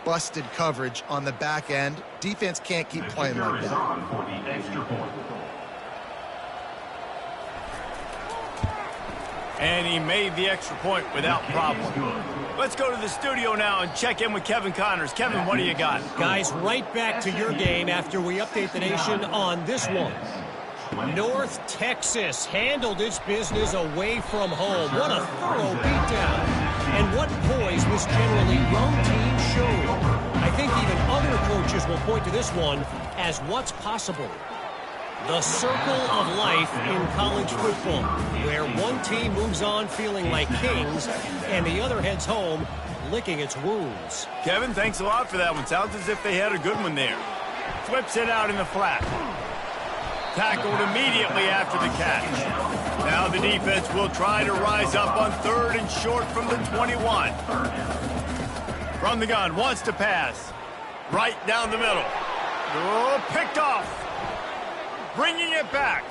busted coverage on the back end. Defense can't keep playing like that. On for the extra point. And he made the extra point without problem. Let's go to the studio now and check in with Kevin Connors. Kevin, what do you got? Guys, right back to your game after we update the nation on this one. North Texas handled its business away from home. What a thorough beatdown. And what poise this generally young team showed. I think even other coaches will point to this one as what's possible. The circle of life in college football, where one team moves on feeling like kings and the other heads home licking its wounds. Kevin, thanks a lot for that one. Sounds as if they had a good one there. Flips it out in the flat. Tackled immediately after the catch. Now the defense will try to rise up on 3rd and short from the 21. From the gun, wants to pass. Right down the middle. Oh, picked off. Bringing it back.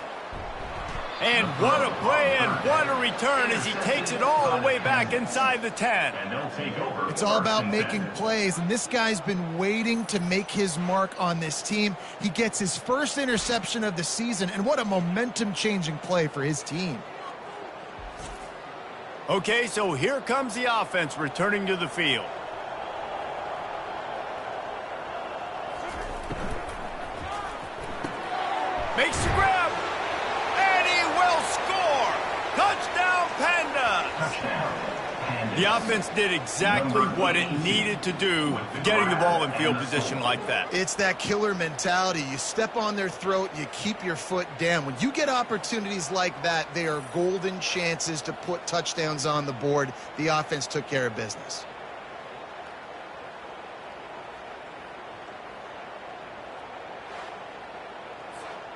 And what a play and what a return as he takes it all the way back inside the 10. It's all about making plays, and this guy's been waiting to make his mark on this team. He gets his first interception of the season, and what a momentum-changing play for his team. Okay, so here comes the offense returning to the field. Makes the grab, and he will score. Touchdown, Panda. The offense did exactly what it needed to do, getting the ball in field position like that. It's that killer mentality. You step on their throat, you keep your foot down. When you get opportunities like that, they are golden chances to put touchdowns on the board. The offense took care of business.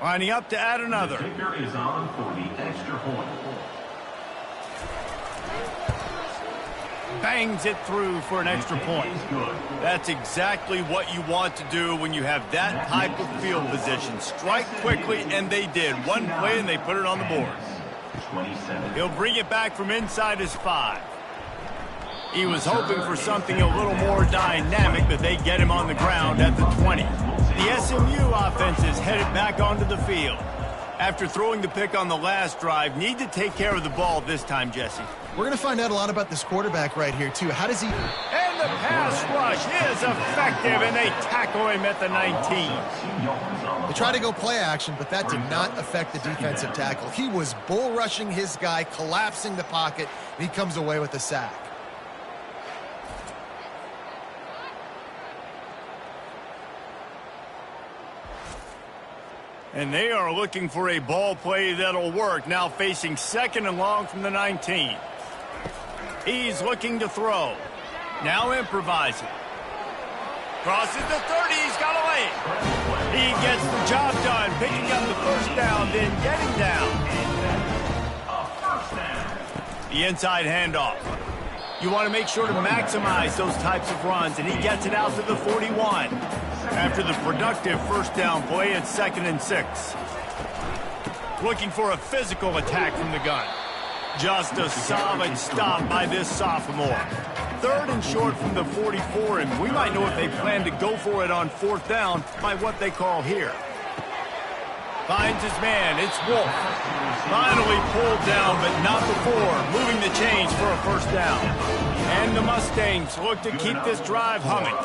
Lining up to add another. The kicker is on for the extra point. Bangs it through for an extra point. That's exactly what you want to do when you have that type of field position. Strike quickly, and they did. One play, and they put it on the board. He'll bring it back from inside his 5. He was hoping for something a little more dynamic, but they get him on the ground at the 20. The SMU offense is headed back onto the field. After throwing the pick on the last drive, need to take care of the ball this time, Jesse. We're going to find out a lot about this quarterback right here, too. How does he... And the pass rush is effective, and they tackle him at the 19. They tried to go play action, but that did not affect the defensive tackle. He was bull rushing his guy, collapsing the pocket, and he comes away with a sack. And they are looking for a ball play that'll work. Now facing 2nd and long from the 19. He's looking to throw. Now improvising. Crosses the 30. He's got a lane. He gets the job done, picking up the first down, then getting down. The inside handoff. You want to make sure to maximize those types of runs, and he gets it out to the 41. After the productive first down play, it's 2nd and 6. Looking for a physical attack from the gun. Just a solid stop by this sophomore. 3rd and short from the 44, and we might know if they plan to go for it on 4th down by what they call here. Finds his man. It's Wolf. Finally pulled down, but not before. Moving the chains for a first down. And the Mustangs look to keep this drive humming.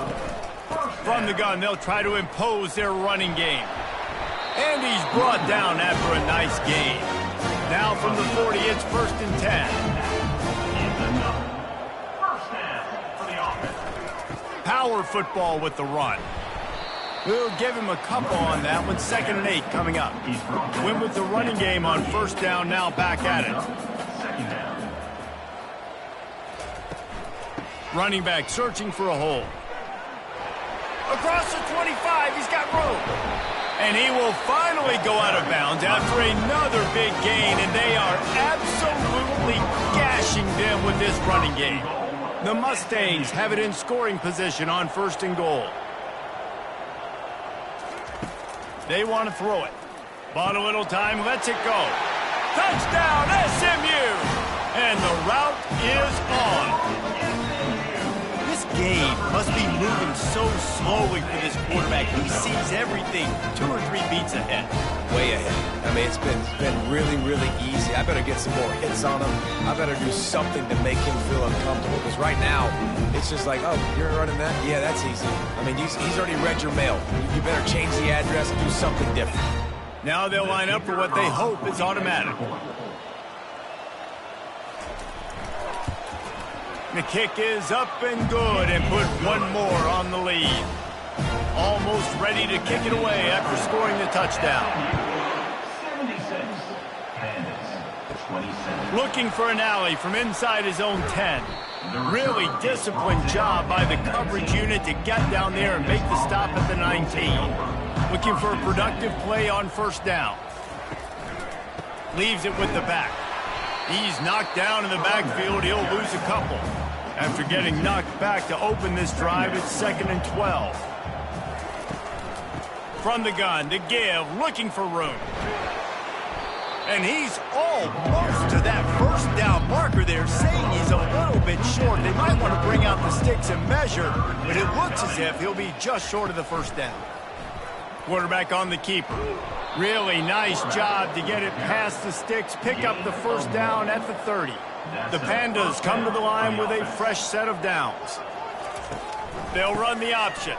From the gun, they'll try to impose their running game. And he's brought down after a nice gain. Now from the 40, it's 1st and 10. Power football with the run. We'll give him a couple on that one. 2nd and 8 coming up. Win with the running game on 1st down, now back at it. Running back searching for a hole. Across the 25, he's got room. And he will finally go out of bounds after another big gain, and they are absolutely gashing them with this running game. The Mustangs have it in scoring position on 1st and goal. They want to throw it. Bought a little time, lets it go. Touchdown, SMU! And the route is on. This game must be moving so slowly for this quarterback. He sees everything 2 or 3 beats ahead. Way ahead. I mean, it's been really, really easy. I better get some more hits on him. I better do something to make him feel uncomfortable. Because right now, it's just like, oh, you're running that? Yeah, that's easy. I mean, he's already read your mail. You better change the address and do something different. Now they'll line up for what they hope is automatic. The kick is up and good and put one more on the lead. Almost ready to kick it away after scoring the touchdown. 76. Looking for an alley from inside his own 10. Really disciplined job by the coverage unit to get down there and make the stop at the 19. Looking for a productive play on 1st down. Leaves it with the back. He's knocked down in the backfield. He'll lose a couple. After getting knocked back to open this drive, it's 2nd and 12. From the gun to give, looking for room. And he's almost to that 1st down marker there, saying he's a little bit short. They might want to bring out the sticks and measure, but it looks as if he'll be just short of the 1st down. Quarterback on the keeper. Really nice job to get it past the sticks, pick up the 1st down at the 30. The Pandas come to the line with a fresh set of downs. They'll run the option.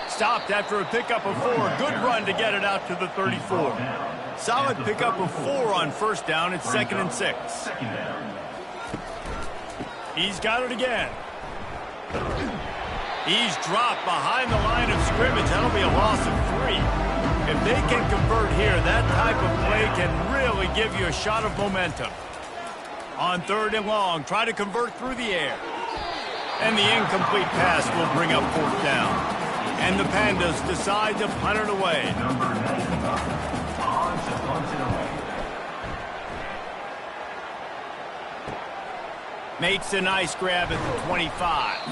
Stopped after a pickup of 4. Good run to get it out to the 34. Solid pickup of 4 on 1st down. It's 2nd and 6. He's got it again. He's dropped behind the line of scrimmage. That'll be a loss of 3. If they can convert here, that type of play can really give you a shot of momentum. On 3rd and long, try to convert through the air. And the incomplete pass will bring up 4th down. And the Pandas decide to punt it away. Makes a nice grab at the 25.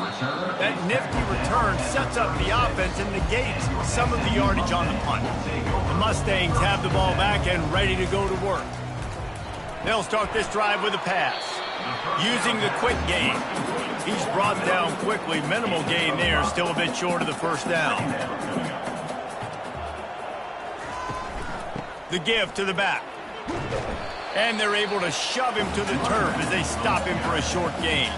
That nifty return sets up the offense and negates some of the yardage on the punt. The Mustangs have the ball back and ready to go to work. They'll start this drive with a pass. Using the quick game. He's brought down quickly. Minimal gain there. Still a bit short of the 1st down. The give to the back. And they're able to shove him to the turf as they stop him for a short gain.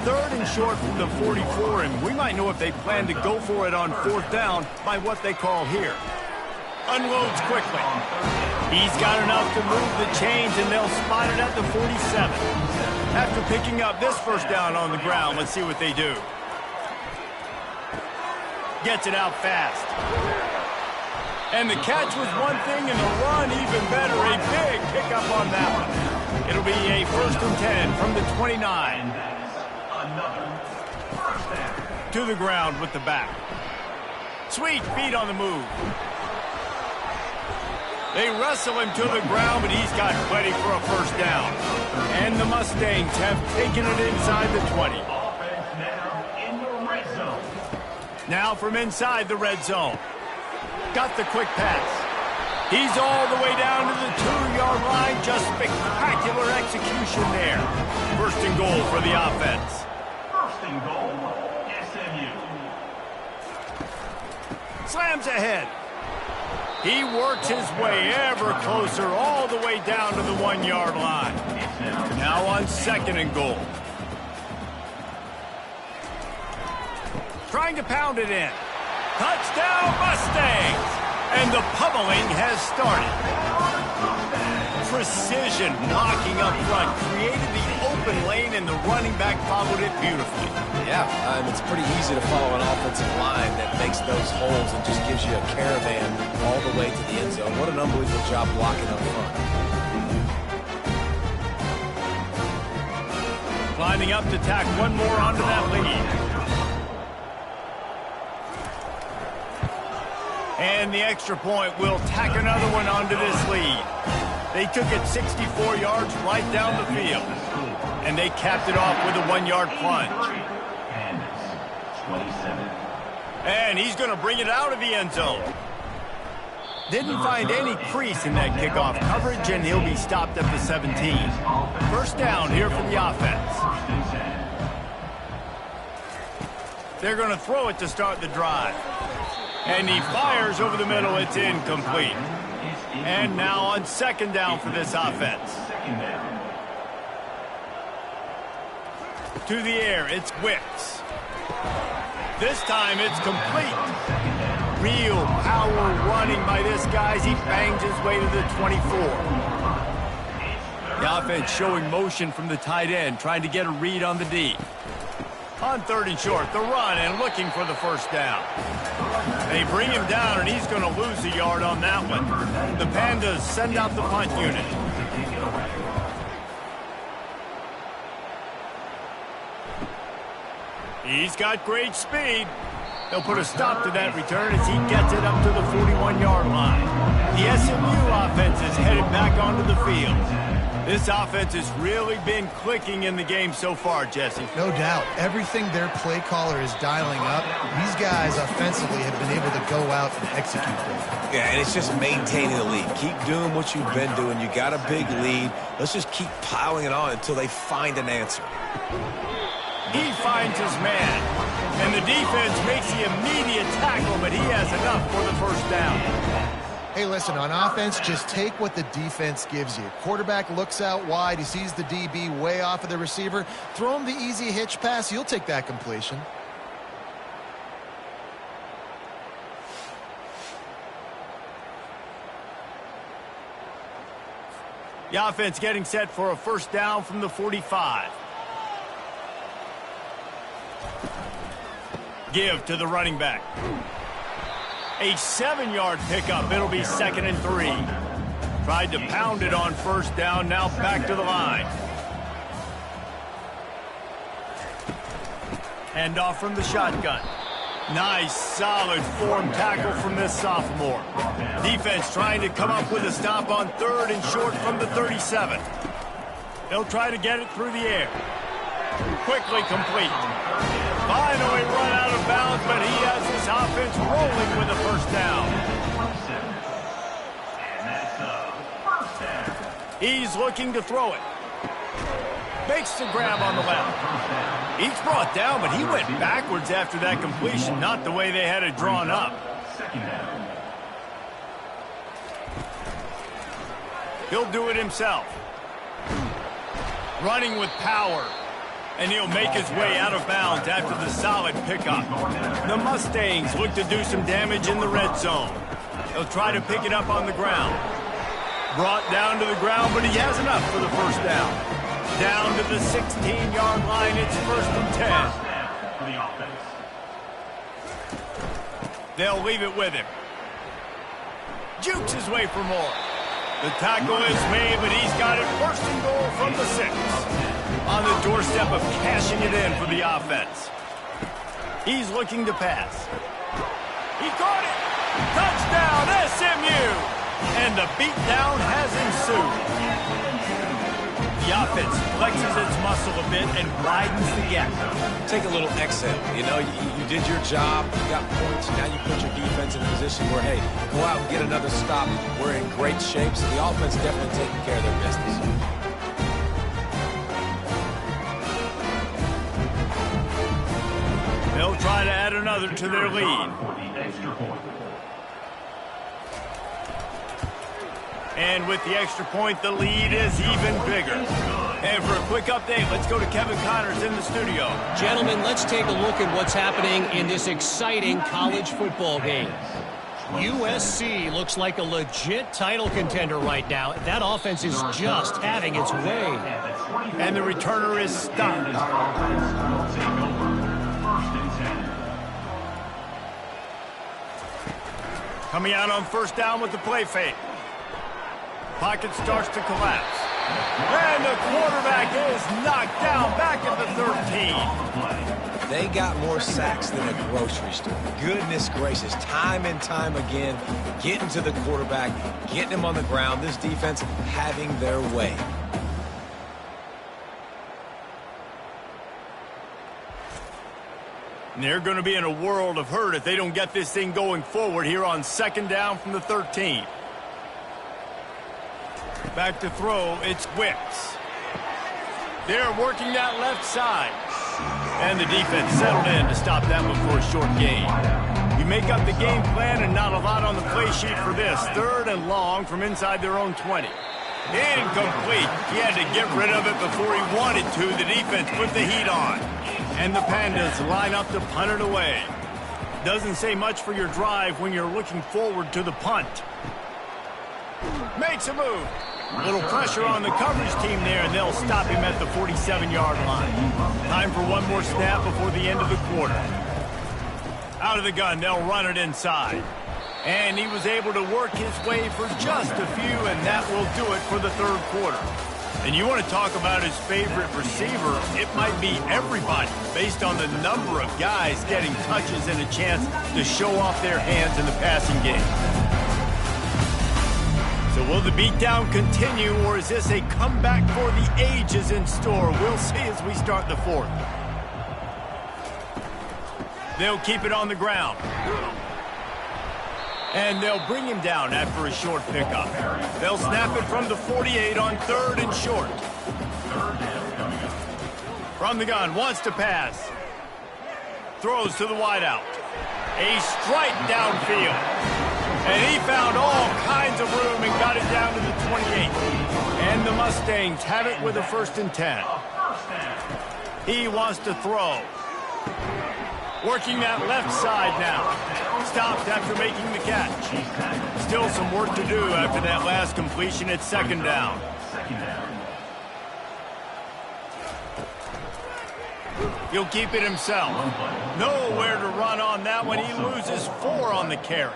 3rd and short from the 44, and we might know if they plan to go for it on 4th down by what they call here. Unloads quickly. He's got enough to move the chains, and they'll spot it at the 47. After picking up this 1st down on the ground, let's see what they do. Gets it out fast. And the catch was one thing, and the run even better. A big pickup on that one. It'll be a 1st and 10 from the 29. To the ground with the back. Sweet feet on the move. They wrestle him to the ground, but he's got plenty for a 1st down. And the Mustangs have taken it inside the 20. Now from inside the red zone. Got the quick pass. He's all the way down to the 2-yard line. Just spectacular execution there. 1st and goal for the offense. 1st and goal, SMU. Slams ahead. He works his way ever closer all the way down to the 1-yard line. Now on 2nd and goal. Trying to pound it in. Touchdown Mustangs! And the pummeling has started. Precision blocking up front created the open lane, and the running back followed it beautifully. Yeah, it's pretty easy to follow an offensive line that makes those holes and just gives you a caravan all the way to the end zone. What an unbelievable job blocking up front. Lining up to tack one more onto that lead. And the extra point will tack another one onto this lead. They took it 64 yards right down the field. And they capped it off with a 1-yard plunge. And he's going to bring it out of the end zone. Didn't find any crease in that kickoff coverage, and he'll be stopped at the 17. First down here for the offense. They're going to throw it to start the drive. And he fires over the middle. It's incomplete. And now on second down for this offense. To the air, it's Wicks. This time it's complete. Real power running by this guy as he bangs his way to the 24. The offense showing motion from the tight end, trying to get a read on the D. On 3rd and short, the run and looking for the first down. They bring him down, and he's going to lose a yard on that one. The Pandas send out the punt unit. He's got great speed. They'll put a stop to that return as he gets it up to the 41-yard line. The SMU offense is headed back onto the field. This offense has really been clicking in the game so far, Jesse. No doubt. Everything their play caller is dialing up, these guys offensively have been able to go out and execute them. Yeah, and it's just maintaining the lead. Keep doing what you've been doing. You got a big lead. Let's just keep piling it on until they find an answer. He finds his man, and the defense makes the immediate tackle, but he has enough for the first down. Hey, listen, on offense, just take what the defense gives you. Quarterback looks out wide. He sees the DB way off of the receiver. Throw him the easy hitch pass. You'll take that completion. The offense getting set for a first down from the 45. Give to the running back. A 7-yard pickup. It'll be 2nd and 3. Tried to pound it on first down. Now back to the line. Hand off from the shotgun. Nice, solid form tackle from this sophomore. Defense trying to come up with a stop on 3rd and short from the 37. They'll try to get it through the air. Quickly complete. Finally run out of bounds, but he has his offense rolling with a first down. He's looking to throw it. Makes the grab on the left. He's brought down, but he went backwards after that completion, not the way they had it drawn up. He'll do it himself. Running with power. And he'll make his way out of bounds after the solid pickup. The Mustangs look to do some damage in the red zone. He'll try to pick it up on the ground. Brought down to the ground, but he has enough for the first down. Down to the 16-yard line, it's 1st and 10. They'll leave it with him. Jukes his way for more. The tackle is made, but he's got it 1st and goal from the 6. On the doorstep of cashing it in for the offense. He's looking to pass. He caught it! Touchdown, SMU! And the beatdown has ensued. The offense flexes its muscle a bit and widens the gap. Take a little exhale. You know, you did your job. You got points. Now you put your defense in a position where, hey, go out and get another stop. We're in great shape. So the offense definitely taking care of their business. They'll try to add another to their lead. And with the extra point, the lead is even bigger. And for a quick update, let's go to Kevin Connors in the studio. Gentlemen, let's take a look at what's happening in this exciting college football game. USC looks like a legit title contender right now. That offense is just having its way. And the returner is stopped. Coming out on first down with the play fake. Pocket starts to collapse. And the quarterback is knocked down back at the 13. They got more sacks than a grocery store. Goodness gracious, time and time again, getting to the quarterback, getting him on the ground. This defense having their way. And they're going to be in a world of hurt if they don't get this thing going forward here on 2nd down from the 13. Back to throw, it's Wicks. They're working that left side. And the defense settled in to stop that one for a short gain. You make up the game plan and not a lot on the play sheet for this. 3rd and long from inside their own 20. Incomplete. He had to get rid of it before he wanted to. The defense put the heat on. And the Pandas line up to punt it away. Doesn't say much for your drive when you're looking forward to the punt. Makes a move. A little pressure on the coverage team there, and they'll stop him at the 47-yard line. Time for one more snap before the end of the quarter. Out of the gun, they'll run it inside. And he was able to work his way for just a few, and that will do it for the 3rd quarter. And you want to talk about his favorite receiver, it might be everybody, based on the number of guys getting touches and a chance to show off their hands in the passing game. So will the beatdown continue, or is this a comeback for the ages in store? We'll see as we start the 4th. They'll keep it on the ground. And they'll bring him down after a short pickup. They'll snap it from the 48 on 3rd and short. From the gun, wants to pass. Throws to the wideout. A strike downfield. And he found all kinds of room and got it down to the 28. And the Mustangs have it with a 1st and 10. He wants to throw. Working that left side now. Stopped after making the catch. Still some work to do after that last completion at 2nd down. He'll keep it himself. Nowhere to run on that one. He loses 4 on the carry.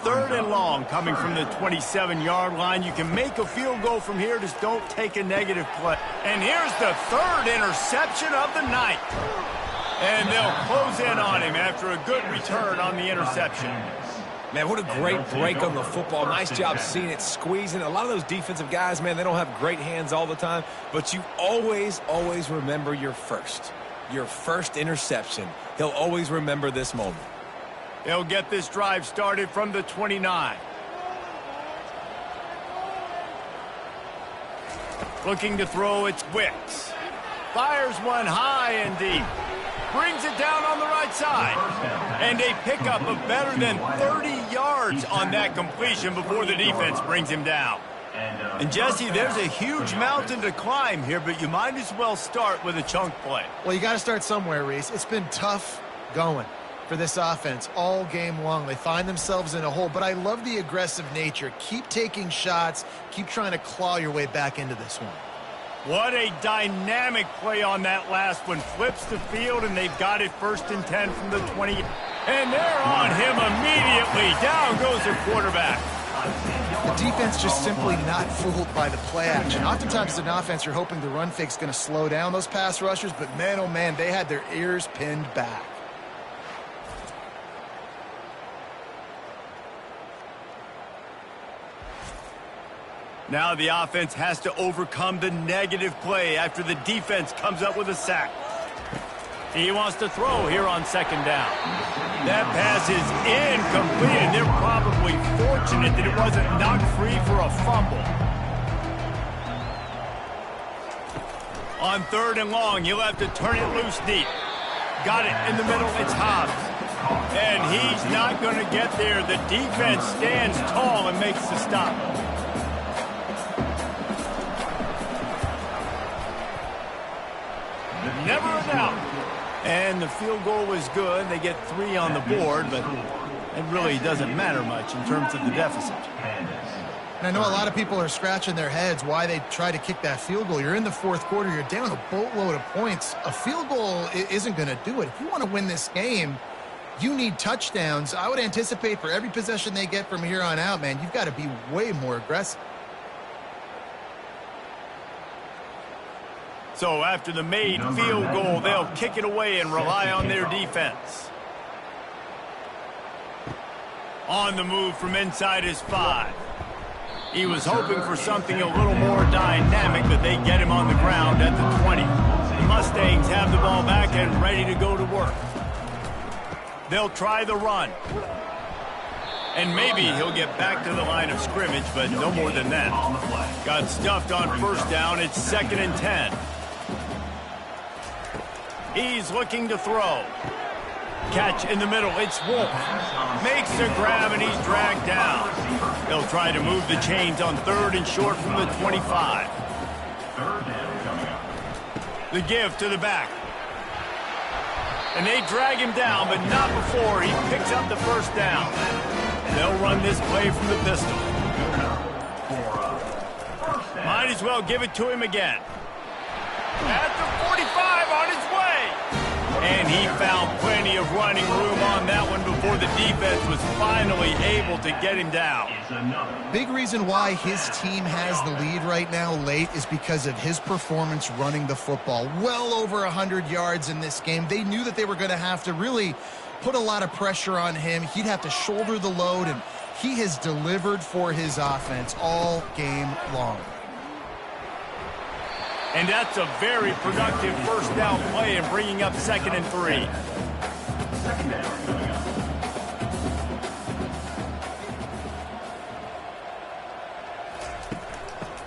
3rd and long coming from the 27-yard line. You can make a field goal from here, just don't take a negative play. And here's the 3rd interception of the night. And they'll close in on him after a good return on the interception. Man, what a great break on the football. Nice job seeing it, squeezing. A lot of those defensive guys, man, they don't have great hands all the time, but you always remember your first interception. He'll always remember this moment. They'll get this drive started from the 29. Looking to throw, it's Wicks. Fires one high and deep. Brings it down on the right side. And a pickup of better than 30 yards on that completion before the defense brings him down. And Jesse, there's a huge mountain to climb here, but you might as well start with a chunk play. Well, you got to start somewhere, Reese. It's been tough going for this offense all game long. They find themselves in a hole, but I love the aggressive nature. Keep taking shots. Keep trying to claw your way back into this one. What a dynamic play on that last one. Flips the field, and they've got it 1st and 10 from the 20. And they're on him immediately. Down goes the quarterback. The defense just simply not fooled by the play action. Oftentimes as an offense, you're hoping the run fake's going to slow down those pass rushers, but man, oh man, they had their ears pinned back. Now the offense has to overcome the negative play after the defense comes up with a sack. He wants to throw here on 2nd down. That pass is incomplete, and they're probably fortunate that it wasn't knocked free for a fumble. On 3rd and long, he'll have to turn it loose deep. Got it in the middle, it's Hobbs. And he's not going to get there. The defense stands tall and makes the stop. Never a doubt. And the field goal was good. They get 3 on the board, but it really doesn't matter much in terms of the deficit. And I know a lot of people are scratching their heads why they try to kick that field goal. You're in the 4th quarter. You're down a boatload of points. A field goal isn't going to do it. If you want to win this game, you need touchdowns. I would anticipate for every possession they get from here on out, man, you've got to be way more aggressive. So after the made field goal, they'll kick it away and rely on their defense. On the move from inside his 5. He was hoping for something a little more dynamic, but they get him on the ground at the 20. The Mustangs have the ball back and ready to go to work. They'll try the run. And maybe he'll get back to the line of scrimmage, but no more than that. Got stuffed on first down. It's 2nd and 10. He's looking to throw. Catch in the middle. It's Wolf. Makes the grab, and he's dragged down. They'll try to move the chains on 3rd and short from the 25. The give to the back. And they drag him down, but not before he picks up the first down. They'll run this play from the pistol. Might as well give it to him again. At the 45, on his way. And he found plenty of running room on that one before the defense was finally able to get him down. Big reason why his team has the lead right now late is because of his performance running the football. Well over 100 yards in this game. They knew that they were going to have to really put a lot of pressure on him. He'd have to shoulder the load, and he has delivered for his offense all game long. And that's a very productive first down play and bringing up 2nd and 3.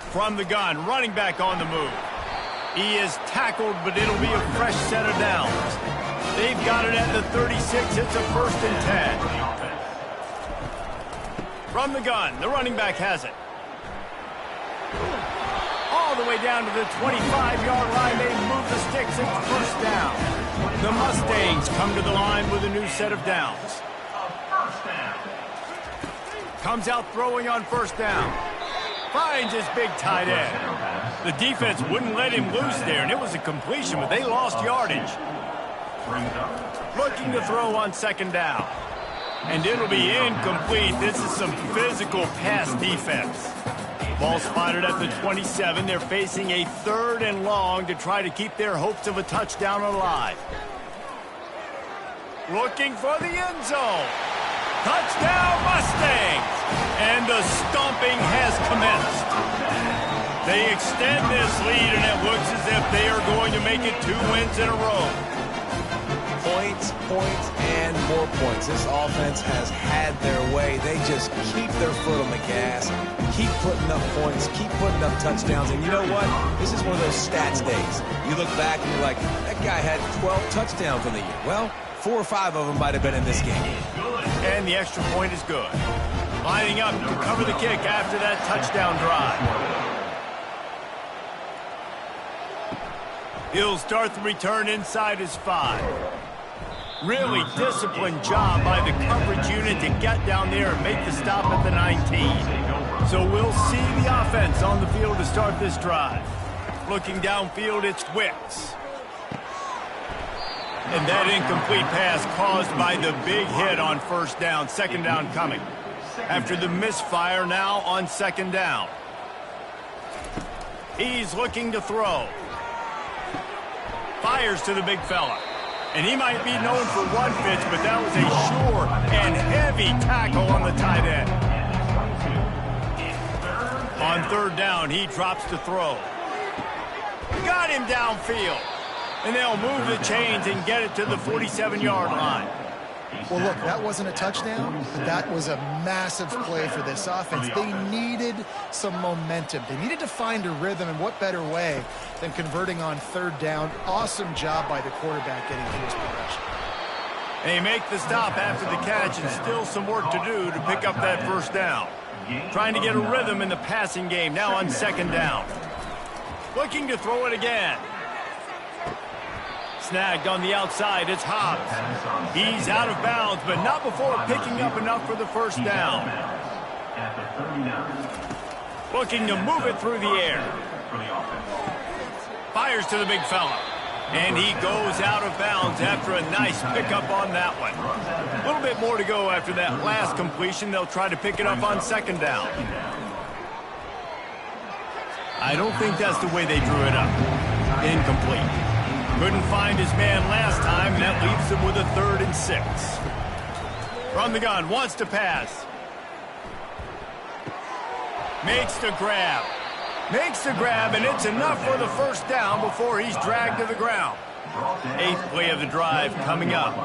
From the gun, running back on the move. He is tackled, but it'll be a fresh set of downs. They've got it at the 36. It's a 1st and 10. From the gun, the running back has it. All the way down to the 25-yard line. They move the sticks. It's 1st down. The Mustangs come to the line with a new set of downs. Comes out throwing on 1st down. Finds his big tight end. The defense wouldn't let him loose there, and it was a completion, but they lost yardage. Looking to throw on 2nd down. And it'll be incomplete. This is some physical pass defense. Ball spotted at the 27. They're facing a 3rd and long to try to keep their hopes of a touchdown alive. Looking for the end zone. Touchdown Mustangs! And the stomping has commenced. They extend this lead, and it looks as if they are going to make it 2 wins in a row. Points, points, and more points. This offense has had their way. They just keep their foot on the gas, keep putting up points, keep putting up touchdowns. And you know what? This is one of those stats days. You look back and you're like, that guy had 12 touchdowns in the year. Well, 4 or 5 of them might have been in this game. And the extra point is good. Lining up to cover the kick after that touchdown drive. He'll start the return inside his 5. Really disciplined job by the coverage unit to get down there and make the stop at the 19. So we'll see the offense on the field to start this drive. Looking downfield, it's Wicks. And that incomplete pass caused by the big hit on 1st down. 2nd down coming. After the misfire, now on 2nd down. He's looking to throw. Fires to the big fella. And he might be known for one pitch, but that was a sure and heavy tackle on the tight end. On 3rd down, he drops to throw. Got him downfield. And they'll move the chains and get it to the 47-yard line. Well, look, that wasn't a touchdown, but that was a massive play for this offense. They needed some momentum. They needed to find a rhythm, and what better way than converting on 3rd down. Awesome job by the quarterback getting through his progression. They make the stop after the catch, and still some work to do to pick up that 1st down. Trying to get a rhythm in the passing game, now on 2nd down. Looking to throw it again. Snagged on the outside, it's Hobbs. He's out of bounds, but not before picking up enough for the 1st down. Looking to move it through the air. Fires to the big fella. And he goes out of bounds after a nice pickup on that one. A little bit more to go after that last completion. They'll try to pick it up on 2nd down. I don't think that's the way they drew it up. Incomplete. Couldn't find his man last time, and that leaves him with a 3rd and 6. From the gun, wants to pass. Makes the grab. Makes the grab, and it's enough for the first down before he's dragged to the ground. 8th play of the drive coming up.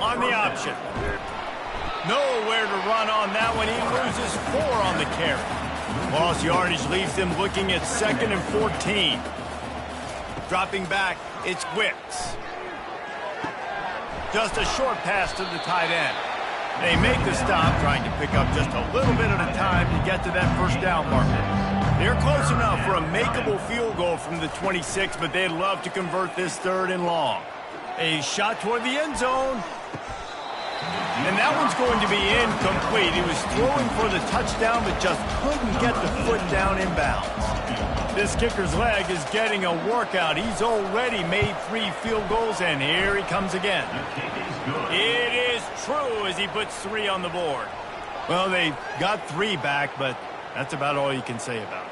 On the option. Nowhere to run on that one. He loses 4 on the carry. Lost yardage leaves him looking at 2nd and 14. Dropping back, it's Wicks. Just a short pass to the tight end. They make the stop, trying to pick up just a little bit at a time to get to that first down marker. They're close enough for a makeable field goal from the 26, but they'd love to convert this 3rd and long. A shot toward the end zone. And that one's going to be incomplete. He was throwing for the touchdown, but just couldn't get the foot down inbounds. This kicker's leg is getting a workout. He's already made 3 field goals, and here he comes again. It is true as he puts 3 on the board. Well, they got 3 back, but that's about all you can say about it.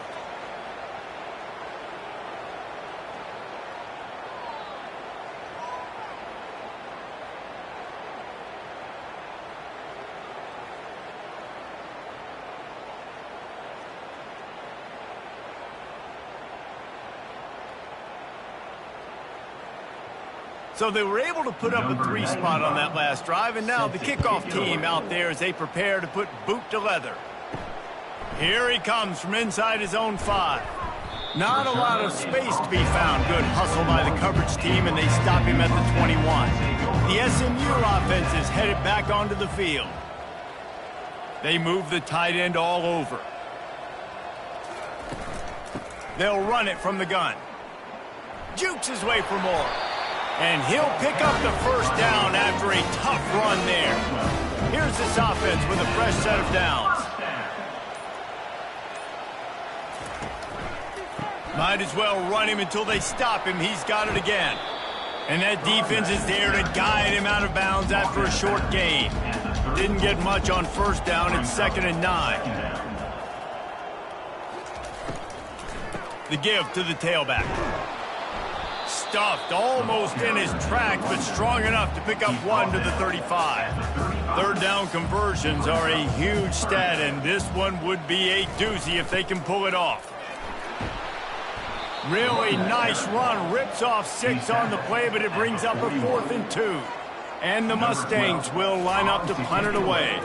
So they were able to put up a 3 spot on that last drive, and now the kickoff team out there as they prepare to put boot to leather. Here he comes from inside his own 5. Not a lot of space to be found. Good hustle by the coverage team, and they stop him at the 21. The SMU offense is headed back onto the field. They move the tight end all over. They'll run it from the gun. Jukes his way for more. And he'll pick up the first down after a tough run there. Here's this offense with a fresh set of downs. Might as well run him until they stop him. He's got it again. And that defense is there to guide him out of bounds after a short gain. Didn't get much on first down. It's 2nd and 9. The give to the tailback. Stuffed almost in his tracks, but strong enough to pick up 1 to the 35. 3rd down conversions are a huge stat, and this one would be a doozy if they can pull it off. Really nice run, rips off 6 on the play, but it brings up a 4th and 2. And the Mustangs will line up to punt it away.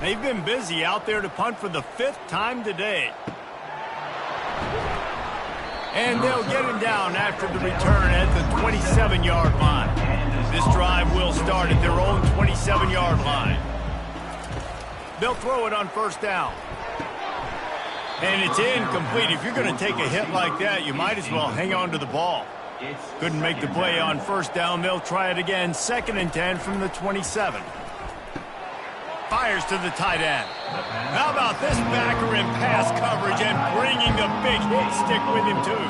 They've been busy out there to punt for the 5th time today. And they'll get him down after the return at the 27-yard line. This drive will start at their own 27-yard line. They'll throw it on first down. And it's incomplete. If you're going to take a hit like that, you might as well hang on to the ball. Couldn't make the play on first down. They'll try it again. 2nd and 10 from the 27. Fires to the tight end. How about this backer in pass coverage and bringing the big hit stick with him, too.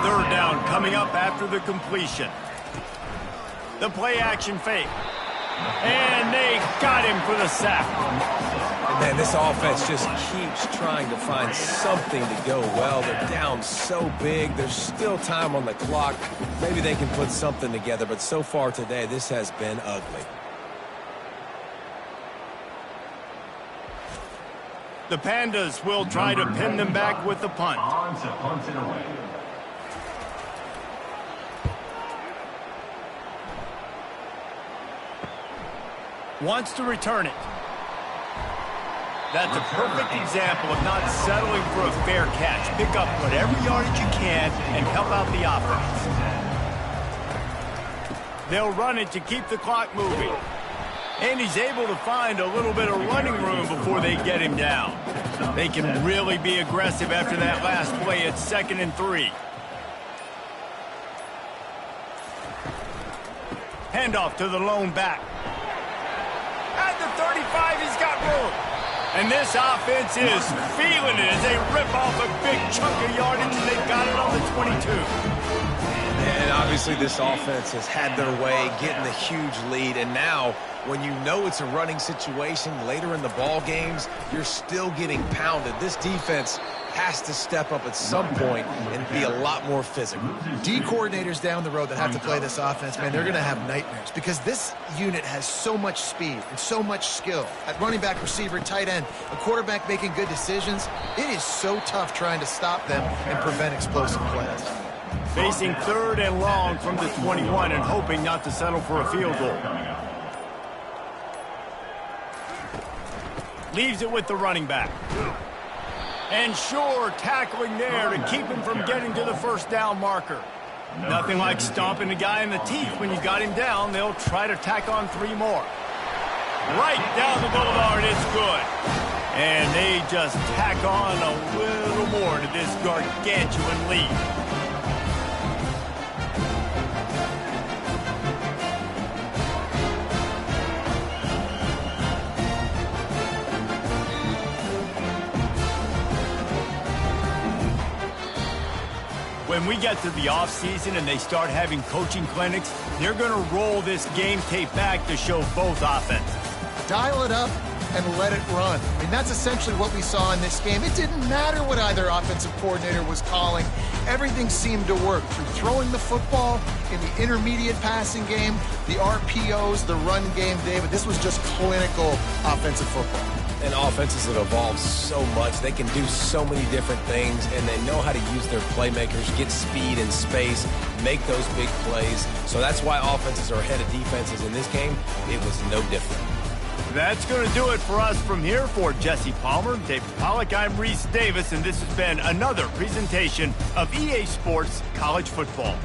3rd down coming up after the completion. The play-action fake. And they got him for the sack. And man, this offense just keeps trying to find something to go well. They're down so big. There's still time on the clock. Maybe they can put something together, but so far today, this has been ugly. The Pandas will try to pin them back with the punt. Wants to return it. That's a perfect example of not settling for a fair catch. Pick up whatever yardage you can and help out the offense. They'll run it to keep the clock moving. And he's able to find a little bit of running room before they get him down. They can really be aggressive after that last play. It's 2nd and 3. Handoff to the lone back. At the 35, he's got room. And this offense is feeling it as they rip off a big chunk of yardage, and they've got it on the 22. And obviously this offense has had their way, getting the huge lead. And now, when you know it's a running situation later in the ball games, you're still getting pounded. This defense has to step up at some point and be a lot more physical. D coordinators down the road that have to play this offense, man, they're going to have nightmares because this unit has so much speed and so much skill. At running back, receiver, tight end, a quarterback making good decisions, it is so tough trying to stop them and prevent explosive plays. Facing 3rd and long from the 21 and hoping not to settle for a field goal. Leaves it with the running back. And sure, tackling there to keep him from getting to the first down marker. Nothing like stomping a guy in the teeth when you got him down. They'll try to tack on 3 more. Right down the boulevard, it's good. And they just tack on a little more to this gargantuan lead. When we get to the offseason and they start having coaching clinics, they're going to roll this game tape back to show both offenses. Dial it up and let it run. I mean, that's essentially what we saw in this game. It didn't matter what either offensive coordinator was calling. Everything seemed to work through throwing the football in the intermediate passing game, the RPOs, the run game, David. This was just clinical offensive football. And offenses have evolved so much. They can do so many different things, and they know how to use their playmakers, get speed and space, make those big plays. So that's why offenses are ahead of defenses in this game. It was no different. That's going to do it for us from here. For Jesse Palmer, David Pollack, I'm Reese Davis, and this has been another presentation of EA Sports College Football.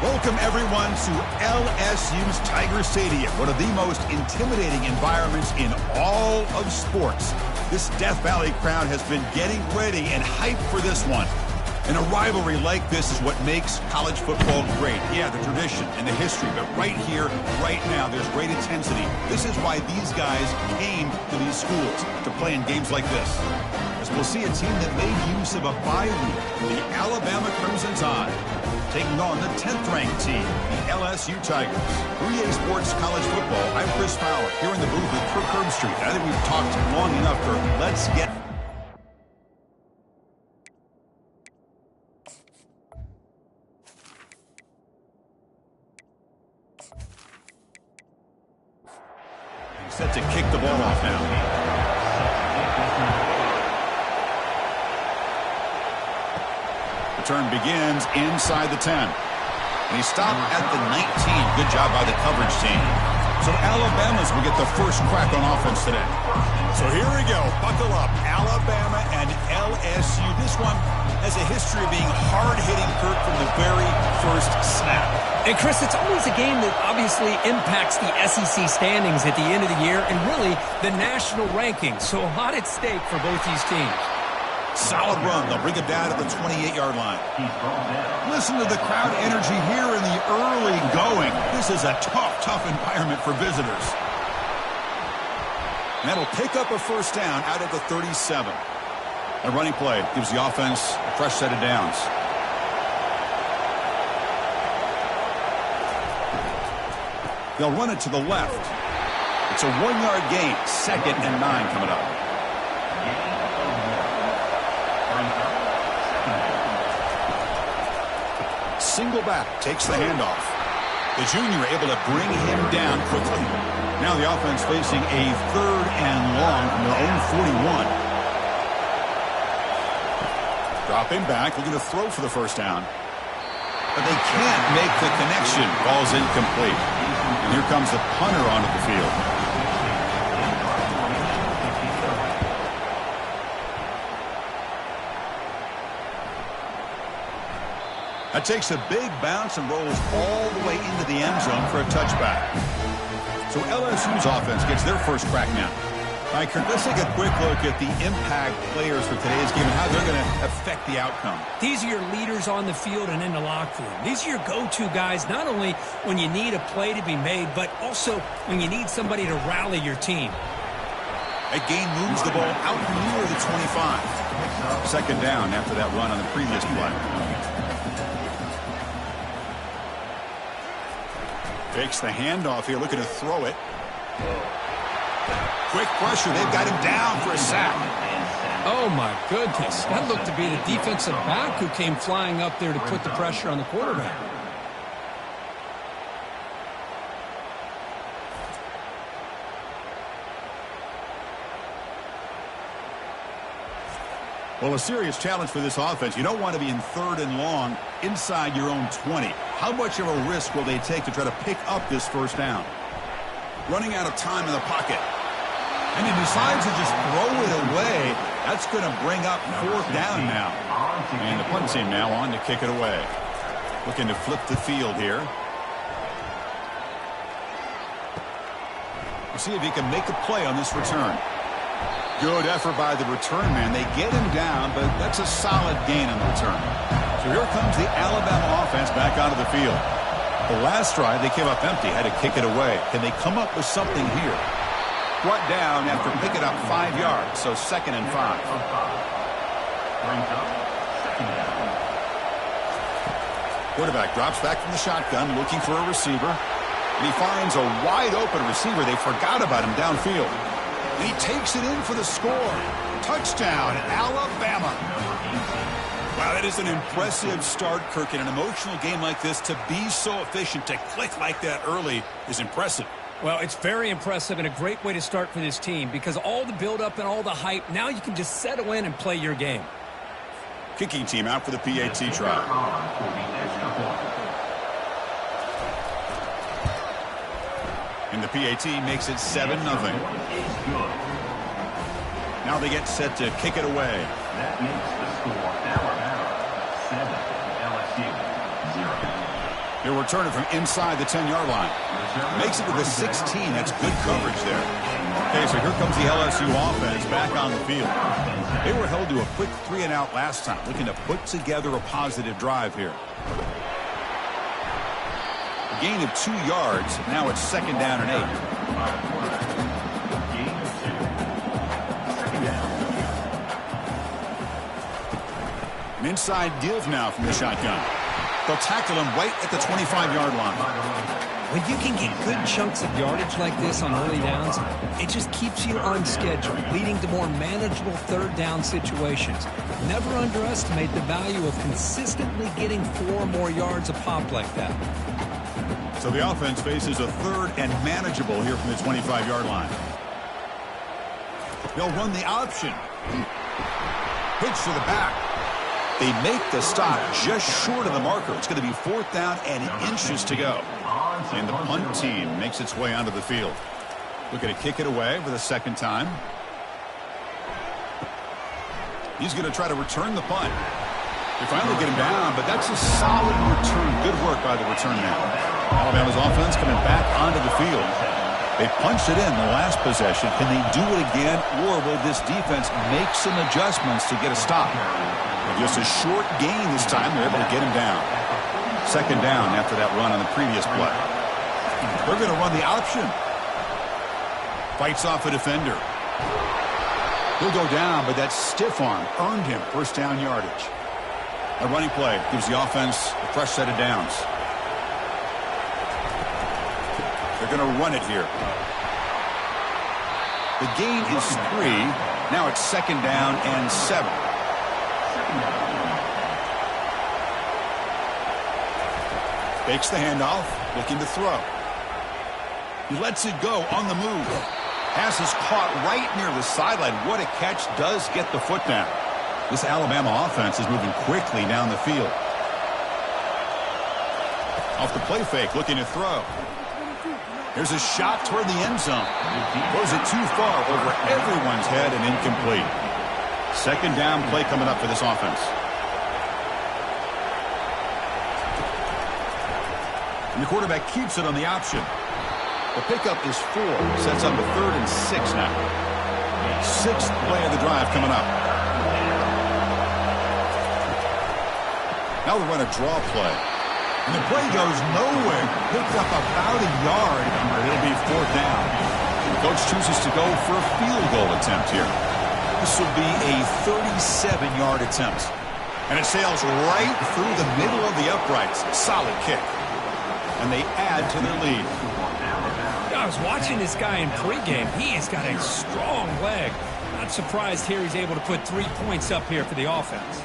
Welcome, everyone, to LSU's Tiger Stadium, one of the most intimidating environments in all of sports. This Death Valley crowd has been getting ready and hyped for this one. And a rivalry like this is what makes college football great. Yeah, the tradition and the history, but right here, right now, there's great intensity. This is why these guys came to these schools, to play in games like this. As we'll see a team that made use of a bye week, the Alabama Crimson Tide, taking on the 10th-ranked team, the LSU Tigers. 3A Sports College Football, I'm Chris Fowler, here in the booth with Kirk Herbstreit. I think we've talked long enough, Kirk. Let's get... He's set to kick the ball off now. Turn begins inside the 10. And he stopped at the 19. Good job by the coverage team. So Alabama's will get the first crack on offense today. So here we go. Buckle up. Alabama and LSU. This one has a history of being hard-hitting, Kirk, from the very first snap. And, Chris, it's always a game that obviously impacts the SEC standings at the end of the year and really the national rankings. So a lot at stake for both these teams. Solid run. They'll bring it down to the 28-yard line. Listen to the crowd energy here in the early going. This is a tough environment for visitors. And that'll pick up a first down out of the 37. A running play gives the offense a fresh set of downs. They'll run it to the left. It's a 1-yard gain. 2nd and 9 coming up. Single back, takes the handoff. The junior able to bring him down quickly. Now the offense facing a 3rd and long from their own 41. Dropping back, looking to throw for the first down. But they can't make the connection. Ball's incomplete. And here comes the punter onto the field. That takes a big bounce and rolls all the way into the end zone for a touchback. So LSU's offense gets their first crack now. All right, Kirk, let's take a quick look at the impact players for today's game and how they're going to affect the outcome. These are your leaders on the field and in the locker room. These are your go-to guys, not only when you need a play to be made, but also when you need somebody to rally your team. That gain moves the ball out near the 25. 2nd down after that run on the previous play. Takes the handoff here, looking to throw it. Quick pressure, they've got him down for a sack. Oh, my goodness. That looked to be the defensive back who came flying up there to put the pressure on the quarterback. Well, a serious challenge for this offense. You don't want to be in 3rd and long inside your own 20. How much of a risk will they take to try to pick up this first down? Running out of time in the pocket. And he decides to just throw it away. That's going to bring up 4th down now. And the punt team now on to kick it away. Looking to flip the field here. We'll see if he can make a play on this return. Good effort by the return man. They get him down, but that's a solid gain on the return. So here comes the Alabama offense back onto the field. The last drive, they came up empty, had to kick it away. Can they come up with something here? Brought down after picking up 5 yards, so 2nd and 5. Quarterback drops back from the shotgun, looking for a receiver. And he finds a wide-open receiver. They forgot about him downfield. And he takes it in for the score. Touchdown, Alabama. Wow, that is an impressive start, Kirk. In an emotional game like this, to be so efficient, to click like that early is impressive. Well, it's very impressive and a great way to start for this team because all the build-up and all the hype, now you can just settle in and play your game. Kicking team out for the PAT try. And the PAT makes it 7-0. Now they get set to kick it away. That makes the score Alabama 7, LSU 0. He'll return it from inside the 10-yard line. Makes it to the 16. That's good coverage there. Okay, so here comes the LSU offense back on the field. They were held to a quick 3-and-out last time, looking to put together a positive drive here. A gain of 2 yards. Now it's 2nd down and 8. An inside give now from the shotgun. They'll tackle him right at the 25-yard line. When you can get good chunks of yardage like this on early downs, it just keeps you on schedule, leading to more manageable 3rd down situations. Never underestimate the value of consistently getting 4 more yards a pop like that. So the offense faces a 3rd and manageable here from the 25-yard line. They'll run the option. Pitch to the back. They make the stop just short of the marker. It's going to be 4th down and inches to go. And the punt team makes its way onto the field. Looking to kick it away for the 2nd time. He's going to try to return the punt. They finally get him down, but that's a solid return. Good work by the return man. Alabama's offense coming back onto the field. They punched it in the last possession. Can they do it again, or will this defense make some adjustments to get a stop? Just a short gain this time. They're able to get him down. 2nd down after that run on the previous play. They're going to run the option. Fights off a defender. He'll go down, but that stiff arm earned him 1st down yardage. A running play gives the offense a fresh set of downs. They're going to run it here. The gain is 3. Now it's 2nd down and 7. Fakes the handoff, looking to throw. He lets it go on the move. Pass is caught right near the sideline. What a catch. Does get the foot down. This Alabama offense is moving quickly down the field. Off the play fake, looking to throw. There's a shot toward the end zone. Throws it too far over everyone's head and incomplete. 2nd down play coming up for this offense. And the quarterback keeps it on the option. The pickup is 4. Sets up a 3rd and 6 now. 6th play of the drive coming up. Now they run a draw play. And the play goes nowhere. Picked up about a yard, but it'll be 4th down. The coach chooses to go for a field goal attempt here. This will be a 37-yard attempt. And it sails right through the middle of the uprights. Solid kick. And they add to their lead. I was watching this guy in pregame. He has got a strong leg. Not surprised here he's able to put 3 points up here for the offense.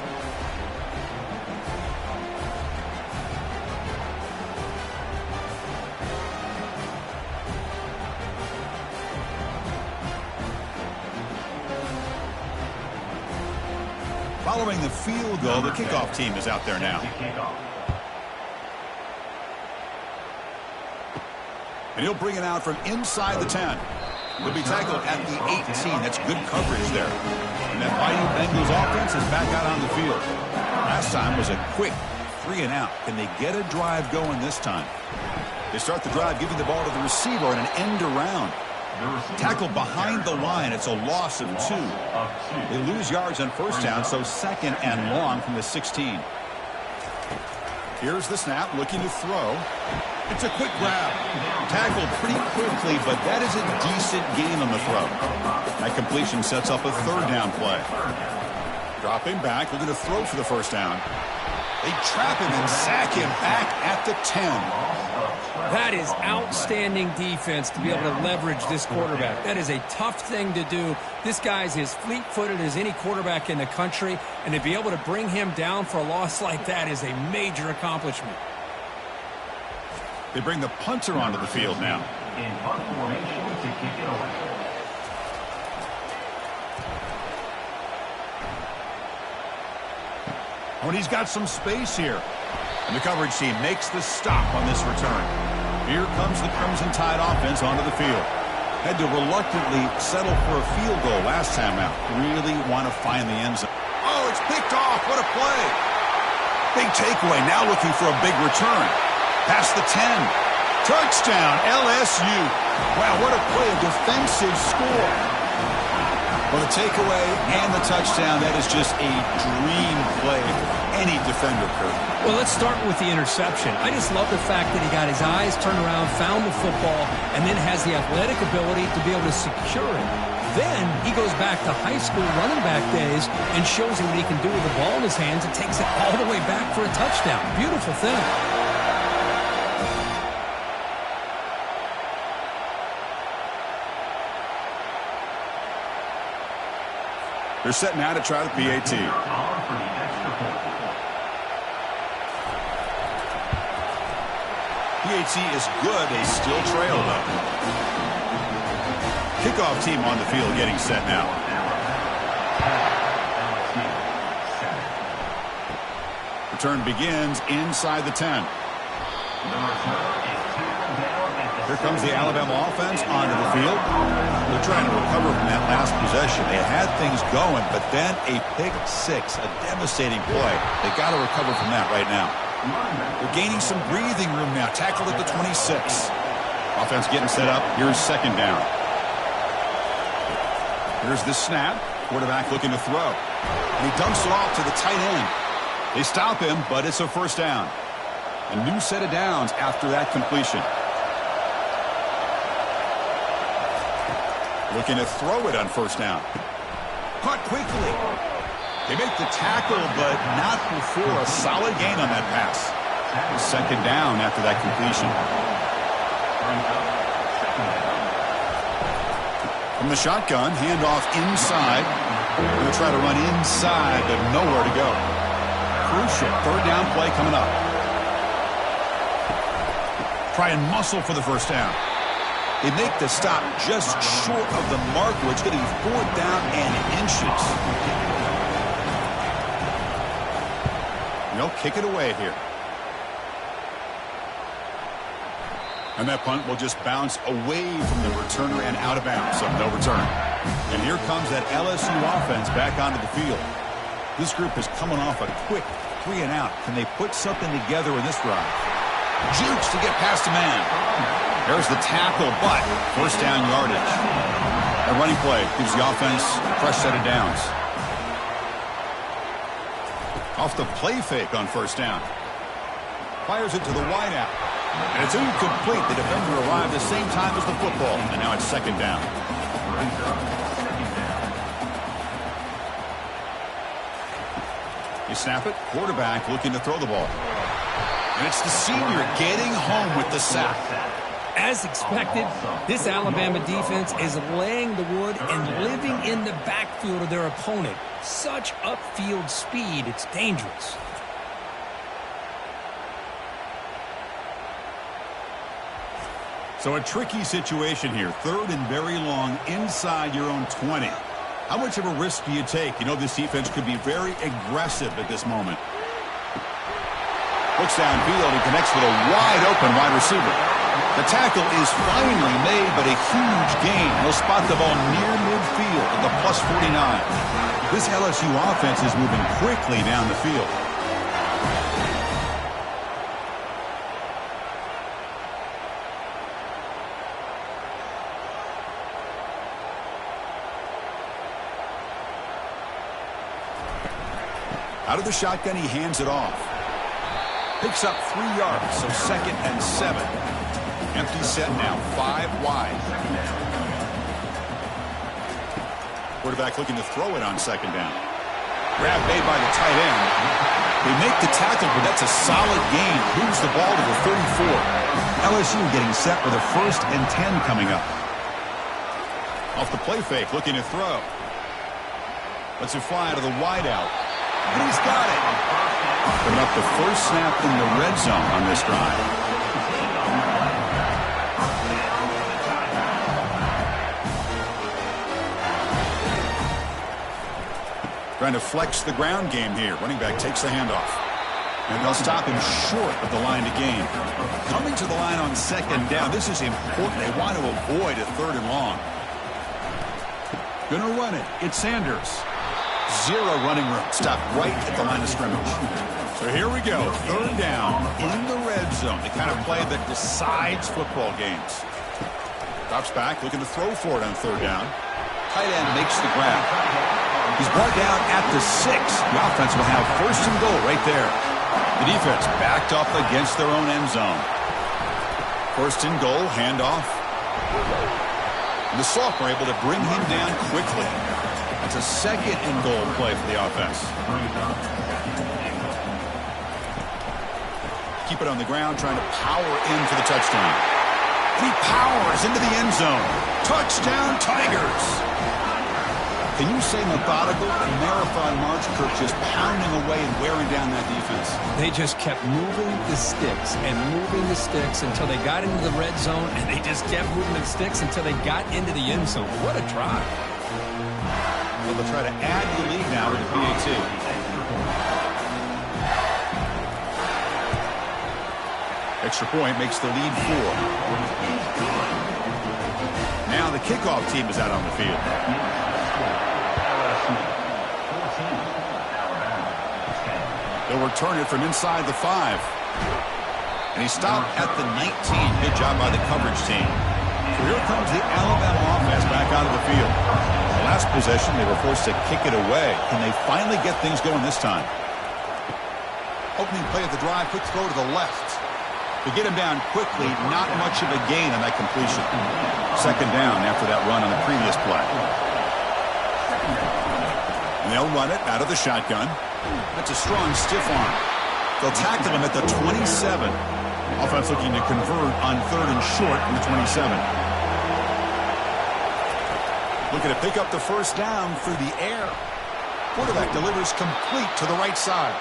Following the field goal, the kickoff team is out there now. And he'll bring it out from inside the 10. He'll be tackled at the 18. That's good coverage there. And that Bayou Bengals offense is back out on the field. Last time was a quick 3-and-out. Can they get a drive going this time? They start the drive giving the ball to the receiver and an end around. Tackled behind the line. It's a loss of 2. They lose yards on 1st down, so 2nd and long from the 16. Here's the snap, looking to throw. It's a quick grab. Tackled pretty quickly, but that is a decent gain on the throw. That completion sets up a 3rd down play. Dropping back, looking to throw for the 1st down. They trap him and sack him back at the 10. That is outstanding defense to be able to leverage this quarterback. That is a tough thing to do. This guy's as fleet-footed as any quarterback in the country, and to be able to bring him down for a loss like that is a major accomplishment. They bring the punter onto the field now. In punt formation to kick it away. Oh, and he's got some space here. And the coverage team makes the stop on this return. Here comes the Crimson Tide offense onto the field. Had to reluctantly settle for a field goal last time out. Really want to find the end zone. Oh, it's picked off. What a play. Big takeaway. Now looking for a big return. Past the 10. Touchdown, LSU. Wow, what a play, a defensive score. Well, the takeaway and the touchdown, that is just a dream play for any defender, Kurt. Well, let's start with the interception. I just love the fact that he got his eyes turned around, found the football, and then has the athletic ability to be able to secure it. Then he goes back to high school running back days and shows him what he can do with the ball in his hands and takes it all the way back for a touchdown. Beautiful thing. They're set now to try the PAT. PAT is good. They still trail, though. Kickoff team on the field getting set now. Return begins inside the 10. Here comes the Alabama offense onto the field. They're trying to recover from that last possession. They had things going, but then a pick six, a devastating play. They got to recover from that right now. They're gaining some breathing room now. Tackled at the 26. Offense getting set up. Here's second down. Here's the snap. Quarterback looking to throw. And he dumps it off to the tight end. They stop him, but it's a first down. A new set of downs after that completion. Looking to throw it on first down. Caught quickly. They make the tackle, but not before a solid gain on that pass. Second down after that completion. From the shotgun, handoff inside. Going to try to run inside, but nowhere to go. Crucial third down play coming up. Try and muscle for the first down. They make the stop just short of the marker. It's getting fourth down and inches. They'll kick it away here. And that punt will just bounce away from the returner and out of bounds, so no return. And here comes that LSU offense back onto the field. This group is coming off a quick 3 and out. Can they put something together in this drive? Jukes to get past a man. There's the tackle, but first down yardage. A running play gives the offense a fresh set of downs. Off the play fake on first down. Fires it to the wideout. And it's incomplete. The defender arrived the same time as the football. And now it's second down. You snap it. Quarterback looking to throw the ball. And it's the senior getting home with the sack. As expected, this Alabama defense is laying the wood and living in the backfield of their opponent. Such upfield speed, it's dangerous. So a tricky situation here. Third and very long inside your own 20. How much of a risk do you take? You know this defense could be very aggressive at this moment. Looks downfield and connects with a wide-open wide receiver. The tackle is finally made, but a huge gain. He'll spot the ball near midfield at the plus 49. This LSU offense is moving quickly down the field. Out of the shotgun, he hands it off. Picks up 3 yards, so second and 7. Empty set now, 5 wide. Quarterback looking to throw it on second down. Grab made by the tight end. They make the tackle, but that's a solid gain. Moves the ball to the 34. LSU getting set with a first and 10 coming up. Off the play fake, looking to throw. Lets it fly out of the wideout. And he's got it. Putting up the first snap in the red zone on this drive. Trying to flex the ground game here. Running back takes the handoff. And they'll stop him short of the line to gain. Coming to the line on second down. This is important. They want to avoid a third and long. Gonna run it. It's Sanders. Zero running room. Stopped right at the line of scrimmage. So here we go, third down in the red zone. The kind of play that decides football games. Drops back, looking to throw for it on third down. Tight end makes the grab. He's brought down at the 6. The offense will have first and goal right there. The defense backed up against their own end zone. First and goal, handoff. And the sophomore able to bring him down quickly. It's a second and goal play for the offense. Keep it on the ground, trying to power in for the touchdown. He powers into the end zone. Touchdown, Tigers! Can you say methodical? A marathon march, Kirk, just pounding away and wearing down that defense. They just kept moving the sticks and moving the sticks until they got into the red zone, and they just kept moving the sticks until they got into the end zone. What a drive. Well, they'll try to add to the lead now with the PAT. Extra point makes the lead 4. Now the kickoff team is out on the field. They'll return it from inside the 5. And he stopped at the 19. Good job by the coverage team. So here comes the Alabama offense back out of the field. The last possession, they were forced to kick it away. Can they finally get things going this time? Opening play of the drive, quick throw to the left. To get him down quickly, not much of a gain on that completion. Second down after that run on the previous play. And they'll run it out of the shotgun. That's a strong stiff arm. They'll tackle him at the 27. Offense looking to convert on third and short from the 27. Looking to pick up the first down through the air. Quarterback delivers complete to the right side.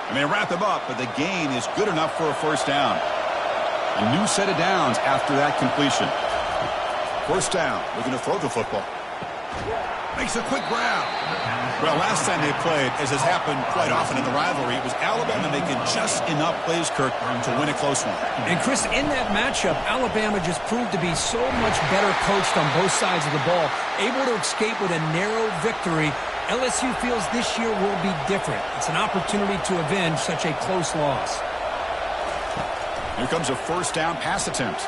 And they wrap him up, but the gain is good enough for a first down. A new set of downs after that completion. First down, looking to throw the football. Makes a quick grab. Well, last time they played, as has happened quite often in the rivalry, it was Alabama making just enough plays, Kirk, to win a close one. And, Chris, in that matchup, Alabama just proved to be so much better coached on both sides of the ball, able to escape with a narrow victory. LSU feels this year will be different. It's an opportunity to avenge such a close loss. Here comes a first down pass attempt.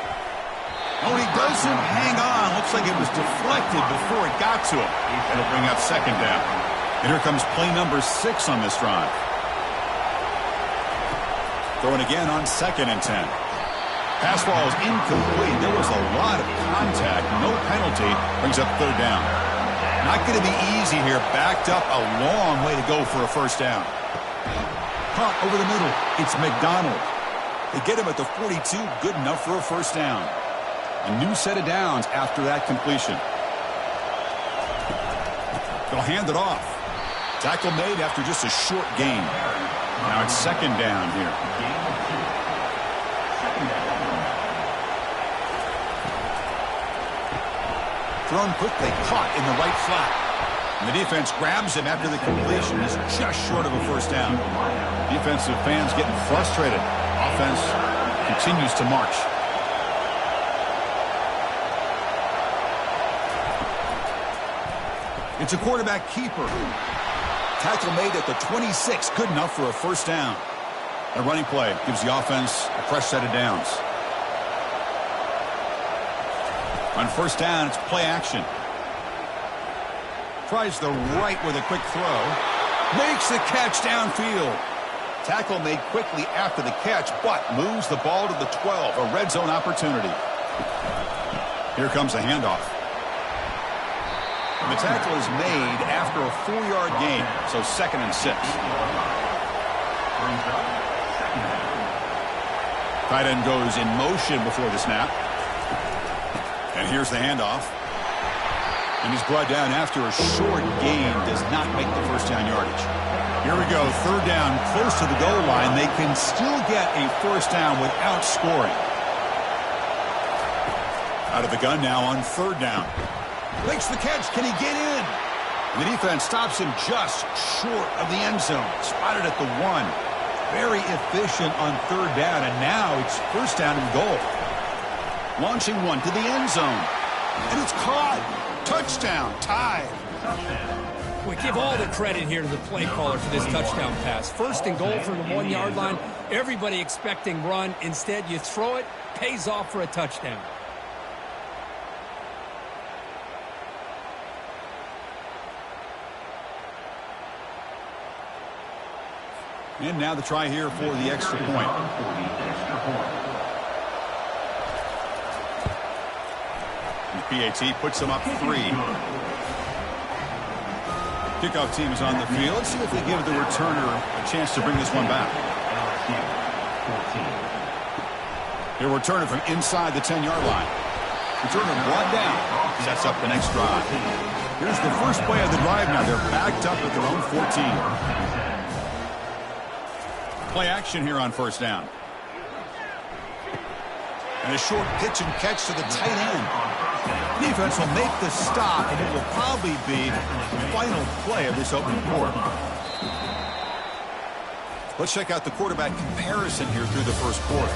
Oh, he doesn't hang on. Looks like it was deflected before it got to him. That'll bring up second down. And here comes play number 6 on this drive. Throwing again on second and 10. Pass ball is incomplete. There was a lot of contact. No penalty. Brings up third down. Not going to be easy here. Backed up a long way to go for a first down. Punt over the middle. It's McDonald. They get him at the 42. Good enough for a first down. A new set of downs after that completion. They'll hand it off. Tackle made after just a short gain. Now it's second down here. Thrown quickly, caught in the right flat. And the defense grabs him after the completion. He's just short of a first down. Defensive fans getting frustrated. Offense continues to march. It's a quarterback keeper. Tackle made at the 26. Good enough for a first down. A running play gives the offense a fresh set of downs. On first down, it's play action. Tries the right with a quick throw. Makes the catch downfield. Tackle made quickly after the catch, but moves the ball to the 12. A red zone opportunity. Here comes a handoff. And the tackle is made after a 4-yard gain, so second and 6. Tight end goes in motion before the snap. And here's the handoff. And he's brought down after a short gain. Does not make the first down yardage. Here we go. Third down, close to the goal line. They can still get a first down without scoring. Out of the gun now on third down. Makes the catch. Can he get in? And the defense stops him just short of the end zone. Spotted at the 1. Very efficient on third down. And now it's first down and goal. Launching one to the end zone. And it's caught. Touchdown. Tied. But give all the credit here to the play caller for this touchdown pass. First and goal from the 1-yard line. Everybody expecting run. Instead, you throw it, pays off for a touchdown. And now the try here for the extra point. The PAT puts them up 3. Kickoff team is on the field. Let's see if they give the returner a chance to bring this one back. He'll return it from inside the 10-yard line. Returner brought down. Sets up the next drive. Here's the first play of the drive now. They're backed up at their own 14. Play action here on first down. And a short pitch and catch to the tight end. Defense will make the stop, and it will probably be the final play of this opening quarter. Let's check out the quarterback comparison here through the first quarter.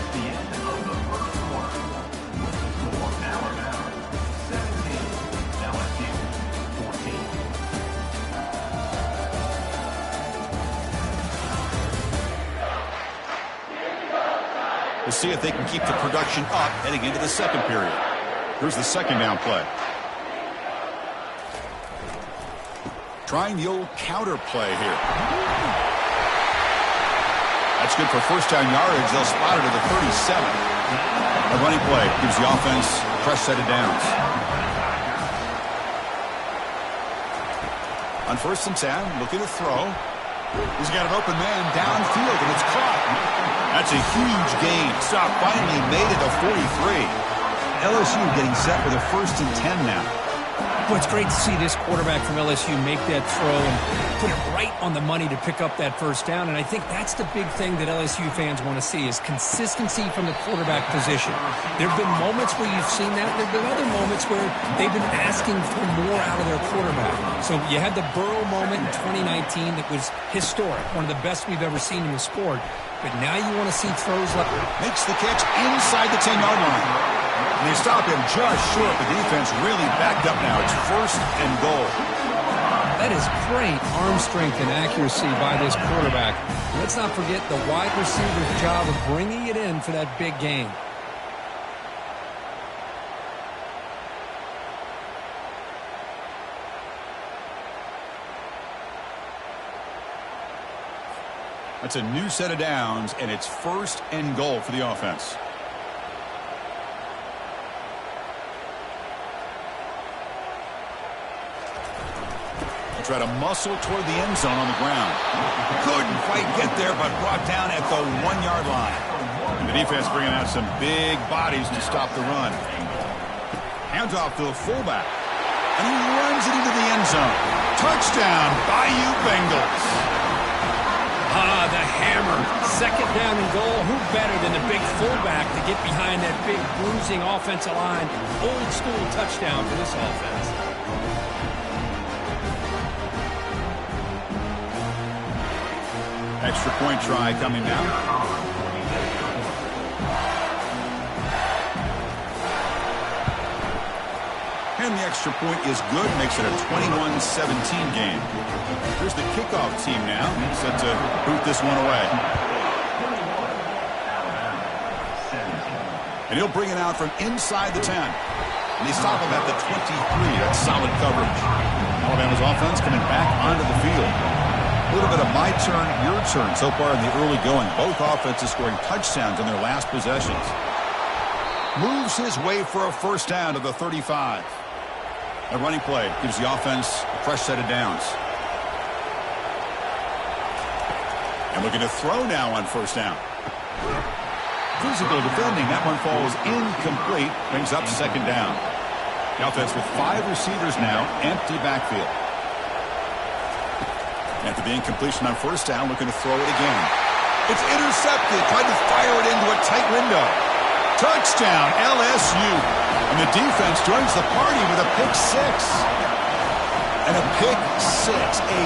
We'll see if they can keep the production up heading into the second period. Here's the second down play. Trying the old counter play here. That's good for first down yardage. They'll spot it at the 37. A running play gives the offense a fresh set of downs. On first and 10, looking to throw. He's got an open man downfield, and it's caught. That's a huge gain. Stop finally made it to 43. LSU getting set with a first and 10 now. Well, it's great to see this quarterback from LSU make that throw and put it right on the money to pick up that first down. And I think that's the big thing that LSU fans want to see is consistency from the quarterback position. There have been moments where you've seen that. There have been other moments where they've been asking for more out of their quarterback. So you had the Burrow moment in 2019 that was historic, one of the best we've ever seen in the sport. But now you want to see throws like... Makes the catch inside the 10-yard line. And they stop him just short. The defense really backed up now. It's first and goal. That is great arm strength and accuracy by this quarterback. Let's not forget the wide receiver's job of bringing it in for that big gain. That's a new set of downs, and it's first and goal for the offense. Try to muscle toward the end zone on the ground. Couldn't quite get there, but brought down at the 1-yard line. And the defense bringing out some big bodies to stop the run. Hands off to the fullback. And he runs it into the end zone. Touchdown, Bayou Bengals. Ah, the hammer. Second down and goal. Who better than the big fullback to get behind that big bruising offensive line? Old school touchdown for this offense. Extra point try coming now. And the extra point is good. Makes it a 21-17 game. Here's the kickoff team now. Set to boot this one away. And he'll bring it out from inside the 10. And they stop him at the 23. That's solid coverage. Alabama's offense coming back onto the field. A little bit of my turn, your turn so far in the early going. Both offenses scoring touchdowns in their last possessions. Moves his way for a first down to the 35. A running play gives the offense a fresh set of downs. And looking to throw now on first down. Physical defending. That one falls incomplete. Brings up second down. The offense with 5 receivers now. Empty backfield. After the incompletion on first down, looking to throw it again. It's intercepted. Tried to fire it into a tight window. Touchdown, LSU. And the defense joins the party with a pick 6. And a pick 6. A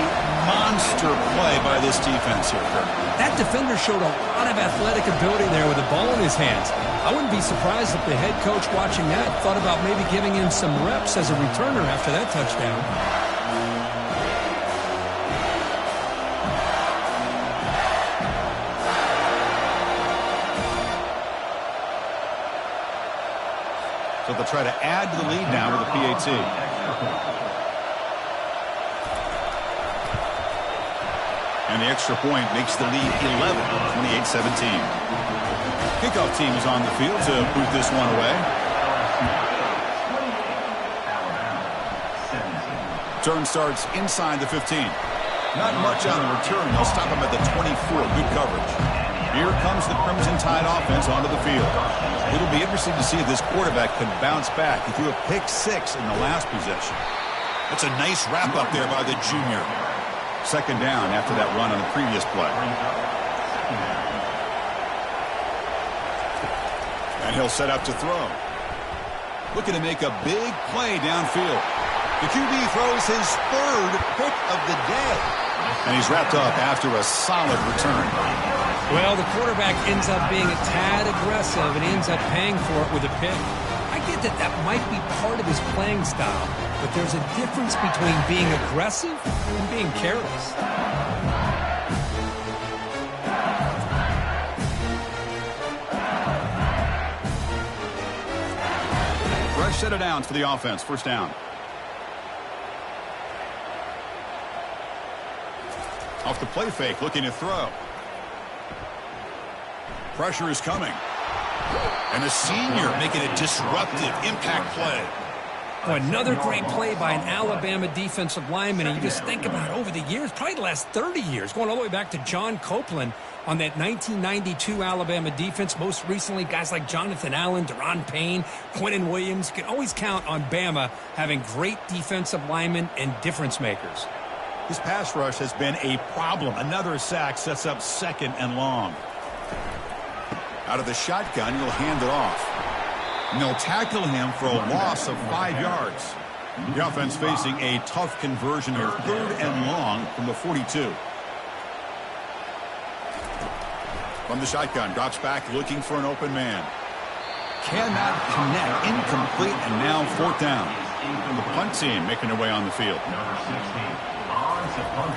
monster play by this defense here, Kirk. That defender showed a lot of athletic ability there with the ball in his hands. I wouldn't be surprised if the head coach watching that thought about maybe giving him some reps as a returner after that touchdown. but they'll try to add to the lead now with a PAT. And the extra point makes the lead 11, 28-17. Kickoff team is on the field to boot this one away. Turn starts inside the 15. Not much on the return. They'll stop him at the 24. Good coverage. Here comes the Crimson Tide offense onto the field. It'll be interesting to see if this quarterback can bounce back. He threw a pick-6 in the last possession. That's a nice wrap-up there by the junior. Second down after that run on the previous play. And he'll set up to throw. Looking to make a big play downfield. The QB throws his third pick of the day. And he's wrapped up after a solid return. Well, the quarterback ends up being a tad aggressive and ends up paying for it with a pick. I get that that might be part of his playing style, but there's a difference between being aggressive and being careless. Fresh set of downs for the offense. First down. Off the play fake, looking to throw. Pressure is coming. And the senior making a disruptive impact play. Oh, another great play by an Alabama defensive lineman. And you just think about over the years, probably the last 30 years, going all the way back to John Copeland on that 1992 Alabama defense. Most recently, guys like Jonathan Allen, Deron Payne, Quentin Williams. You can always count on Bama having great defensive linemen and difference makers. His pass rush has been a problem. Another sack sets up second and long. Out of the shotgun, he'll hand it off. And they'll tackle him for a loss of 5 yards. The offense facing a tough conversion here. Third and long from the 42. From the shotgun, drops back looking for an open man. Cannot connect. Incomplete, and now fourth down. The punt team making their way on the field. Number 16, on to punt.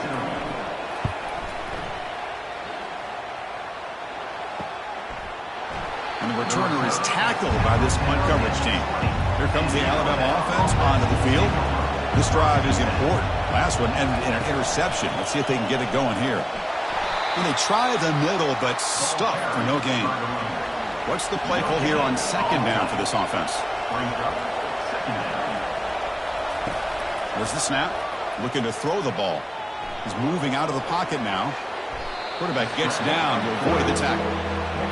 And the returner is tackled by this punt coverage team. Here comes the Alabama offense onto the field. This drive is important. Last one ended in an interception. Let's see if they can get it going here. And they try the middle, but stuck for no gain. What's the play call here on second down for this offense? There's the snap. Looking to throw the ball. He's moving out of the pocket now. Quarterback gets down to avoid the tackle.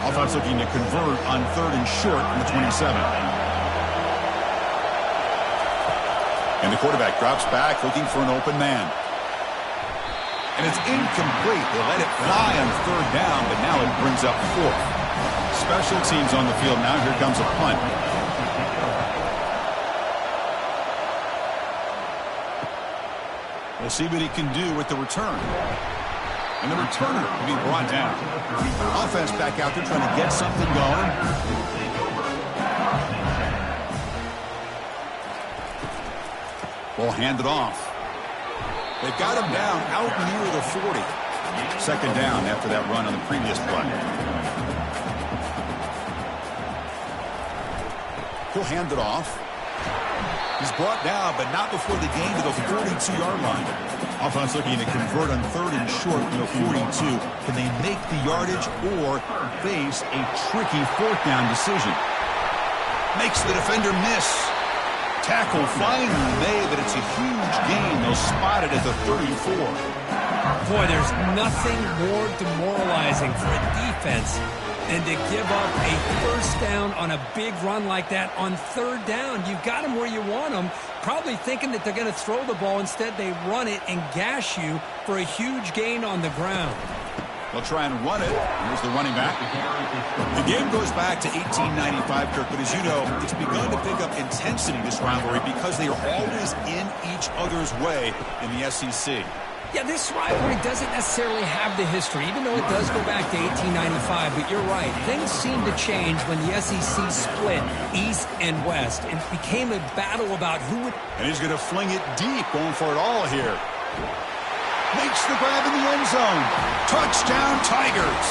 Offense looking to convert on third and short from the 27. And the quarterback drops back looking for an open man. And it's incomplete. They let it fly on third down, but now it brings up fourth. Special teams on the field now. Here comes a punt. We'll see what he can do with the return. And the returner will be brought down. Offense back out there trying to get something going. We'll hand it off. They've got him down out near the 40. Second down after that run on the previous play. He'll hand it off. He's brought down, but not before the gain to the 42-yard line. Offense looking to convert on third and short from the 42. Can they make the yardage or face a tricky fourth down decision? Makes the defender miss. Tackle finally made, but it's a huge gain. They'll spot it at the 34. Boy, there's nothing more demoralizing for a defense than to give up a first down on a big run like that on third down. You've got them where you want them, probably thinking that they're going to throw the ball. Instead, they run it and gash you for a huge gain on the ground. They'll try and run it. Here's the running back. The game goes back to 1895, Kirk, but as you know, it's begun to pick up intensity, this rivalry, because they are always in each other's way in the SEC. Yeah, this rivalry doesn't necessarily have the history, even though it does go back to 1895. But you're right. Things seem to change when the SEC split east and west. It became a battle about who would... And he's going to fling it deep, going for it all here. Makes the grab in the end zone. Touchdown, Tigers.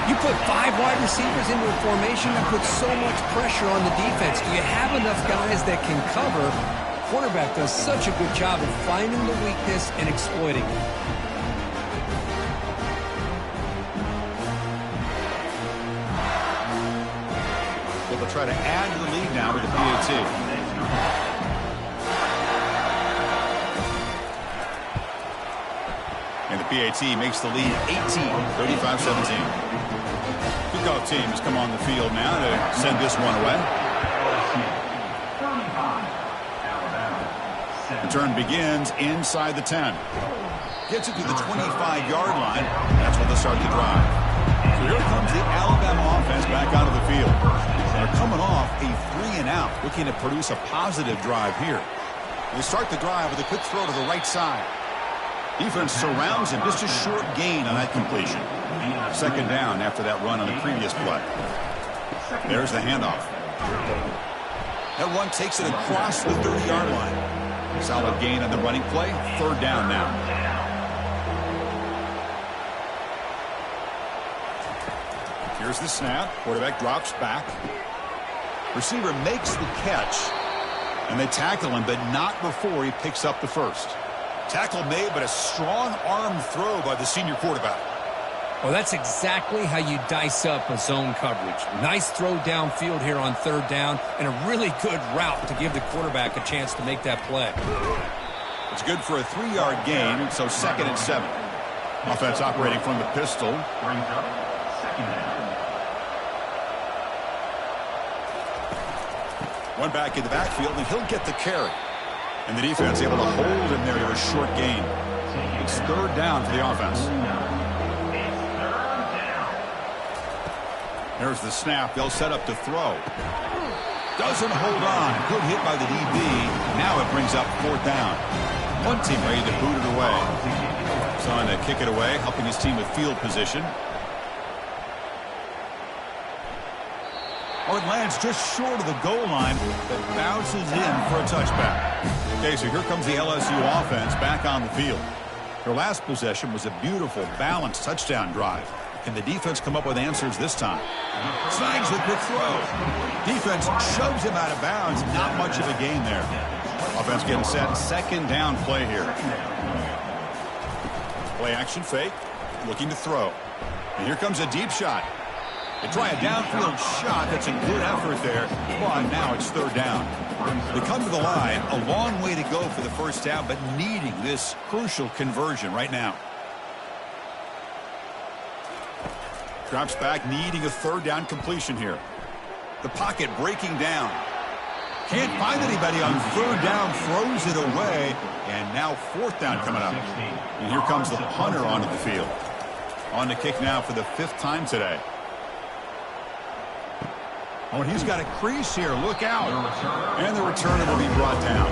You put 5 wide receivers into a formation that puts so much pressure on the defense. Do you have enough guys that can cover? Quarterback does such a good job of finding the weakness and exploiting it. They'll try to add to the lead now with the PAT. And the PAT makes the lead 18, 35-17. Kickoff team has come on the field now to send this one away. Return begins inside the 10. Gets it to the 25-yard line. That's when they start the drive. So here comes the Alabama offense back out of the field. They're coming off a 3-and-out, looking to produce a positive drive here. They start the drive with a quick throw to the right side. Defense surrounds him, just a short gain on that completion. Second down after that run on the previous play. There's the handoff. That one takes it across the 30-yard line. Solid gain on the running play. Third down now. Here's the snap. Quarterback drops back. Receiver makes the catch. And they tackle him, but not before he picks up the first. Tackle made, but a strong arm throw by the senior quarterback. Well, that's exactly how you dice up a zone coverage. Nice throw downfield here on third down, and a really good route to give the quarterback a chance to make that play. It's good for a 3-yard gain, so 2nd and 7. Offense operating from the pistol. Brings up 2nd down. One back in the backfield, and he'll get the carry. And the defense able to hold him there to a short gain. It's third down for the offense. There's the snap. They'll set up to throw. Doesn't hold on. Good hit by the DB. Now it brings up fourth down. One team ready to boot it away. He's on to kick it away, helping his team with field position. Oh, it lands just short of the goal line, but bounces in for a touchback. Okay, so here comes the LSU offense back on the field. Their last possession was a beautiful, balanced touchdown drive. Can the defense come up with answers this time? Snags the quick throw. Defense shoves him out of bounds. Not much of a gain there. Offense getting set. Second down play here. Play action fake. Looking to throw. And here comes a deep shot. They try a downfield shot. That's a good effort there. But now it's third down. They come to the line. A long way to go for the first down, but needing this crucial conversion right now. Drops back, needing a third down completion here. The pocket breaking down. Can't find anybody on third down, throws it away, and now fourth down coming up. And here comes the punter onto the field. On the kick now for the 5th time today. Oh, and he's got a crease here. Look out. And the returner will be brought down.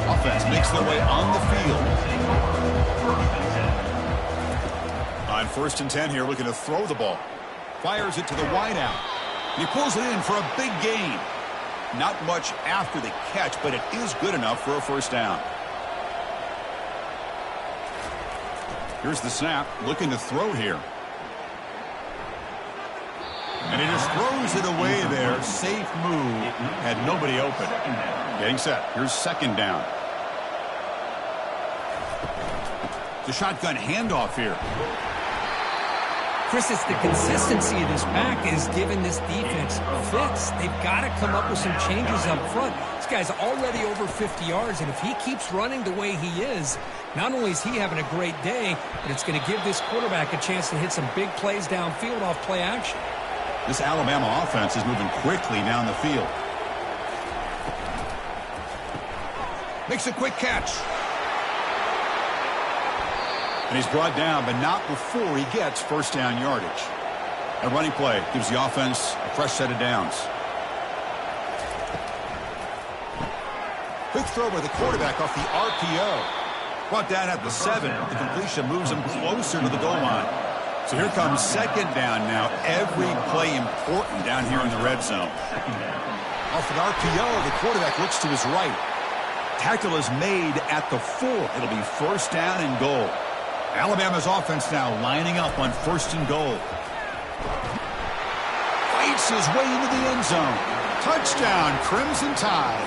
Offense makes their way on the field. On 1st and 10 here, looking to throw the ball. Fires it to the wideout. He pulls it in for a big gain. Not much after the catch, but it is good enough for a first down. Here's the snap, looking to throw here. And he just throws it away there. Safe move. Had nobody open. Getting set. Here's second down. The shotgun handoff here. Chris, it's the consistency of this pack is giving this defense fits. They've got to come up with some changes up front. This guy's already over 50 yards, and if he keeps running the way he is, not only is he having a great day, but it's going to give this quarterback a chance to hit some big plays downfield off play action. This Alabama offense is moving quickly down the field. Makes a quick catch. And he's brought down, but not before he gets first down yardage. A running play gives the offense a fresh set of downs. Quick throw by the quarterback off the RPO. Brought down at the 7. The completion moves him closer to the goal line. So here comes second down now. Every play important down here in the red zone. Off an RPO, the quarterback looks to his right. Tackle is made at the 4. It'll be first down and goal. Alabama's offense now lining up on 1st and goal. makes his way into the end zone. Touchdown, Crimson Tide.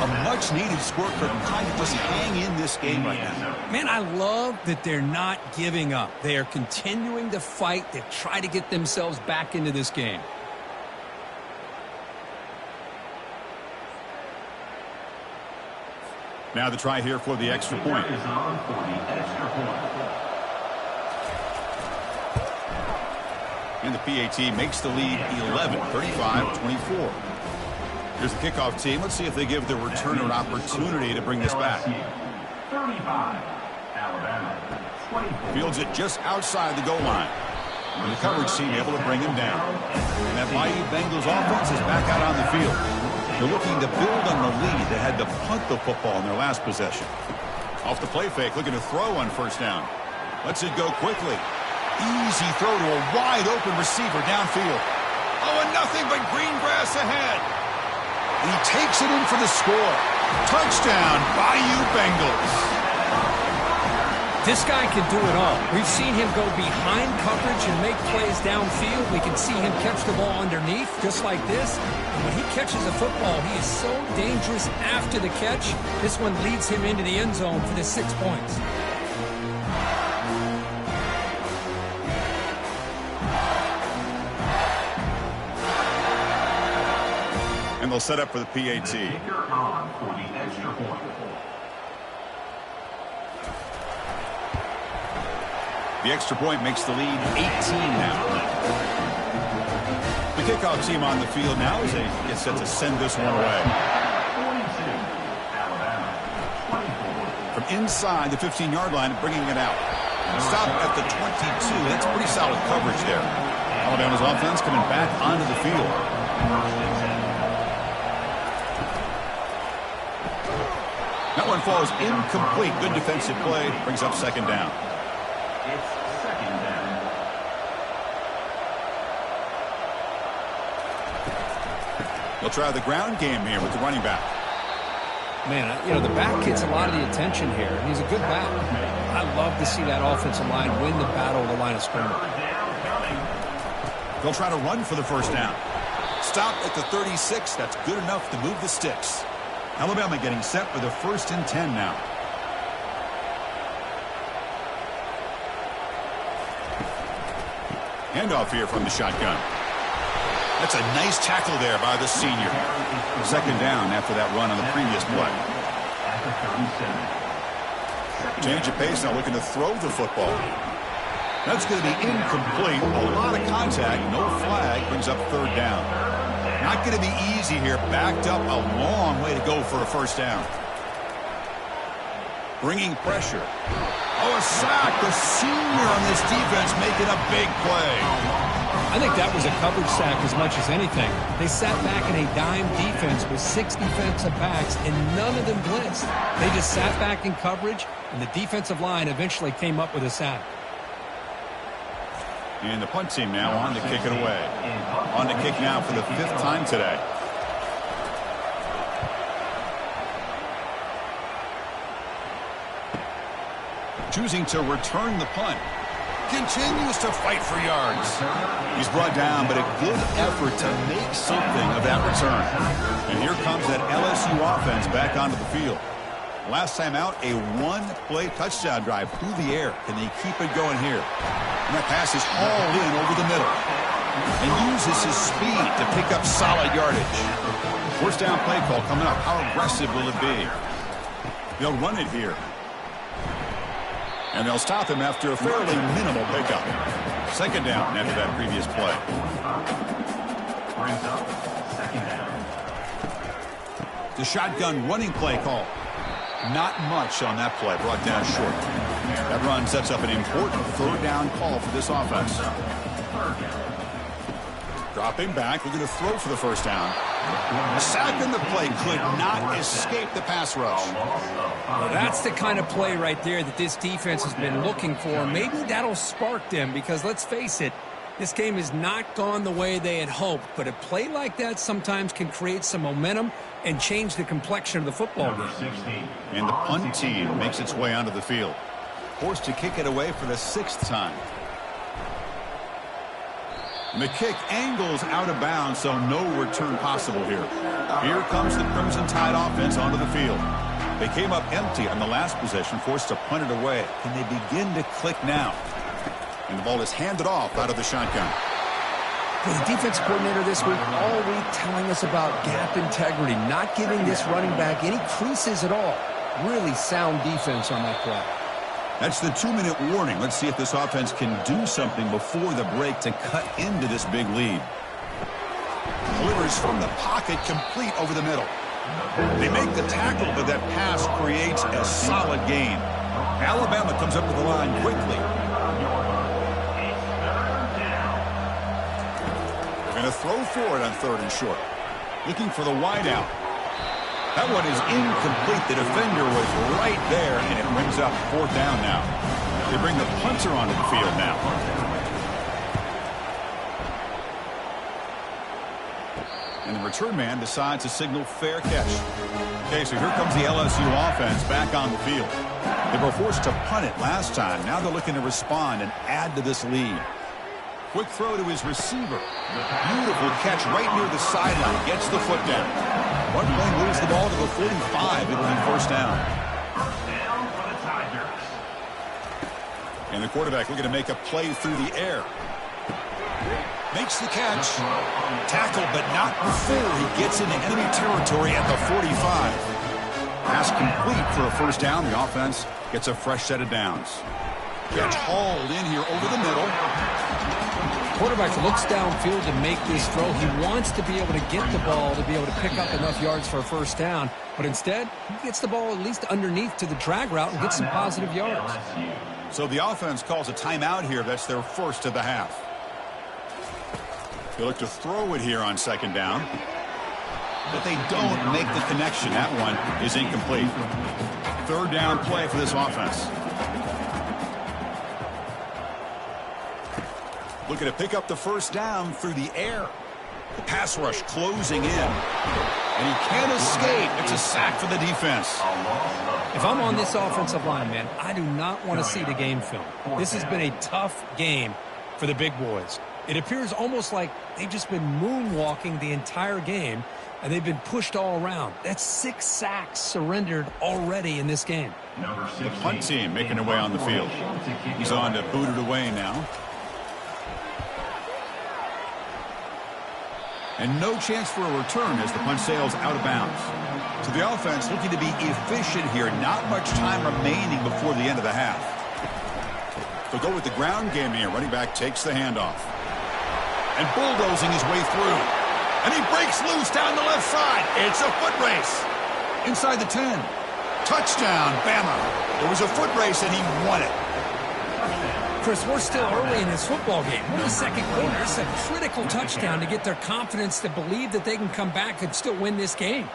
A much-needed score for them trying to just hang in this game right now. Man, I love that they're not giving up. They are continuing to fight to try to get themselves back into this game. Now the try here for the extra point. And the PAT makes the lead 11, 35-24. Here's the kickoff team. Let's see if they give the returner an opportunity to bring this back. 35, Alabama. 24. Fields it just outside the goal line. And the coverage team able to bring him down. And that Bayou Bengals offense is back out on the field. They're looking to build on the lead. They had to punt the football in their last possession. Off the play fake, looking to throw on first down. Lets it go quickly. Easy throw to a wide open receiver downfield. Oh, and nothing but green grass ahead. And he takes it in for the score. Touchdown, Bayou Bengals. This guy can do it all. We've seen him go behind coverage and make plays downfield. We can see him catch the ball underneath, just like this. And when he catches a football, he is so dangerous after the catch. This one leads him into the end zone for the 6 points. And they'll set up for the PAT. Kicker on for the extra point. The extra point makes the lead 18 now. The kickoff team on the field now as they get set to send this one away. 42, Alabama. 24. From inside the 15-yard line, bringing it out. Stop at the 22. That's pretty solid coverage there. Alabama's offense coming back onto the field. That one falls incomplete. Good defensive play. Brings up second down. It's second down. They'll try the ground game here with the running back. Man, you know, the back gets a lot of the attention here. He's a good back. I love to see that offensive line win the battle of the line of scrimmage. They'll try to run for the first down. Stop at the 36. That's good enough to move the sticks. Alabama getting set for the 1st and 10 now. Handoff here from the shotgun. That's a nice tackle there by the senior. Second down after that run on the previous play. Change of pace, now looking to throw the football. That's going to be incomplete. A lot of contact, no flag, brings up third down. Not going to be easy here. Backed up a long way to go for a first down. Bringing pressure. Oh, a sack. The senior on this defense making a big play. I think that was a coverage sack as much as anything. They sat back in a dime defense with 6 defensive backs, and none of them blitzed. They just sat back in coverage, and the defensive line eventually came up with a sack. And the punt team now on to kick it away. On to kick now for the 5th time today. Choosing to return the punt. Continues to fight for yards. He's brought down, but a good effort to make something of that return. And here comes that LSU offense back onto the field. Last time out, a one-play touchdown drive through the air. Can they keep it going here? And that pass is all in over the middle. And uses his speed to pick up solid yardage. First down play call coming up. How aggressive will it be? They'll run it here. And they'll stop him after a fairly minimal pickup. Second down after that previous play. Brings up second down. The shotgun running play call. Not much on that play, brought down short. That run sets up an important third down call for this offense. Dropping back, looking to throw for the first down. A sack in the play could not escape the pass rush. Well, that's the kind of play right there that this defense has been looking for. Maybe that'll spark them because, let's face it, this game has not gone the way they had hoped. But a play like that sometimes can create some momentum and change the complexion of the football game. And the punt team makes its way onto the field. Forced to kick it away for the 6th time. And the kick angles out of bounds, so no return possible here. Here comes the Crimson Tide offense onto the field. They came up empty on the last possession, forced to punt it away. Can they begin to click now? And the ball is handed off out of the shotgun. The defense coordinator this week all week telling us about gap integrity, not giving this running back any creases at all. Really sound defense on that play. That's the 2-minute warning. Let's see if this offense can do something before the break to cut into this big lead. Delivers from the pocket, complete over the middle. They make the tackle, but that pass creates a solid gain. Alabama comes up to the line quickly. They're going to throw for it on 3rd and short. Looking for the wideout. That one is incomplete. The defender was right there, and it brings up 4th down now. They bring the punter onto the field now. And the return man decides to signal fair catch. Okay, so here comes the LSU offense back on the field. They were forced to punt it last time. Now they're looking to respond and add to this lead. Quick throw to his receiver. Beautiful catch right near the sideline. Gets the foot down. One play moves the ball to the 45. It'll be 1st down. And the quarterback looking to make a play through the air. Makes the catch. Tackle, but not before he gets into enemy territory at the 45. Pass complete for a 1st down. The offense gets a fresh set of downs. Gets hauled in here over the middle. Quarterback looks downfield to make this throw. He wants to be able to get the ball to be able to pick up enough yards for a 1st down. But instead, he gets the ball at least underneath to the drag route and gets some positive yards. So the offense calls a timeout here. That's their 1st of the half. They look to throw it here on 2nd down. But they don't make the connection. That one is incomplete. 3rd down play for this offense. Looking to pick up the 1st down through the air. The pass rush closing in. And he can't escape. It's a sack for the defense. If I'm on this offensive line, man, I do not want to see the game film. This has been a tough game for the big boys. It appears almost like they've just been moonwalking the entire game, and they've been pushed all around. That's 6 sacks surrendered already in this game. The punt team making their way on the field. He's on to boot it away now. And no chance for a return as the punt sails out of bounds. So the offense looking to be efficient here. Not much time remaining before the end of the half. They'll go with the ground game here. Running back takes the handoff. And bulldozing his way through. And he breaks loose down the left side. It's a foot race. Inside the 10. Touchdown, Bama. There was a foot race and he won it. Chris, we're still early in this football game. We're in the 2nd quarter. It's a critical touchdown to get their confidence to believe that they can come back and still win this game.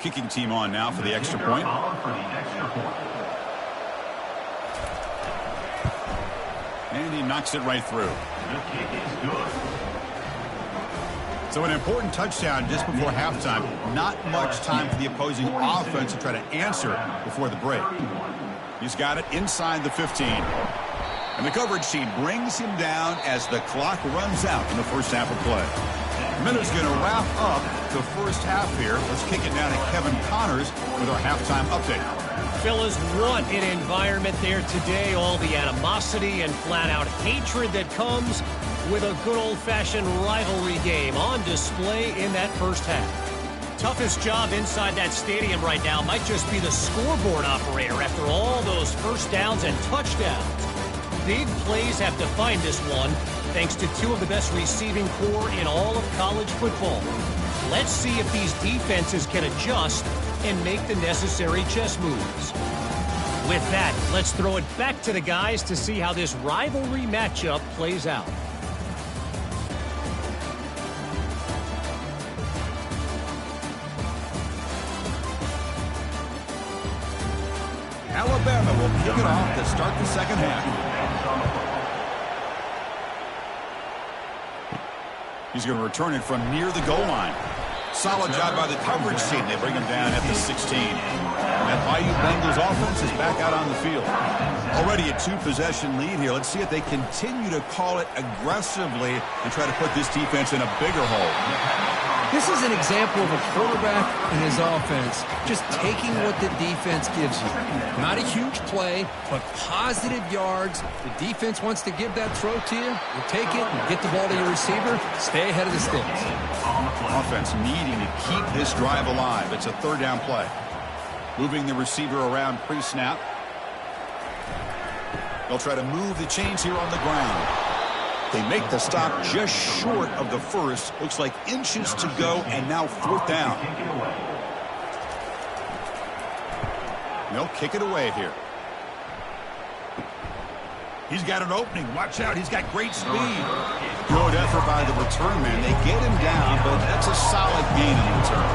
Kicking team on now for the extra point. And he knocks it right through. So an important touchdown just before halftime. Not much time for the opposing offense to try to answer before the break. He's got it inside the 15. And the coverage team brings him down as the clock runs out in the 1st half of play. Miller's going to wrap up the 1st half here. Let's kick it down to Kevin Connors with our halftime update. Fellas, what an environment there today. All the animosity and flat-out hatred that comes with a good old-fashioned rivalry game on display in that 1st half. Toughest job inside that stadium right now might just be the scoreboard operator after all those 1st downs and touchdowns. Big plays have defined this one, thanks to 2 of the best receiving corps in all of college football. Let's see if these defenses can adjust and make the necessary chess moves. With that, let's throw it back to the guys to see how this rivalry matchup plays out. Alabama will kick it off to start the second half. He's going to return it from near the goal line. Solid job by the coverage team. They bring him down at the 16. That Bayou Bengals offense is back out on the field. Already a two-possession lead here. Let's see if they continue to call it aggressively and try to put this defense in a bigger hole. This is an example of a quarterback and his offense just taking what the defense gives you. Not a huge play, but positive yards. The defense wants to give that throw to you. You take it and get the ball to your receiver. Stay ahead of the sticks. Offense needing to keep this drive alive. It's a third down play. Moving the receiver around pre-snap. They'll try to move the chains here on the ground. They make the stop just short of the first. Looks like inches to go, and now fourth down. They'll kick it away here. He's got an opening. Watch out. He's got great speed. Good effort by the return man. They get him down, but that's a solid gain in return.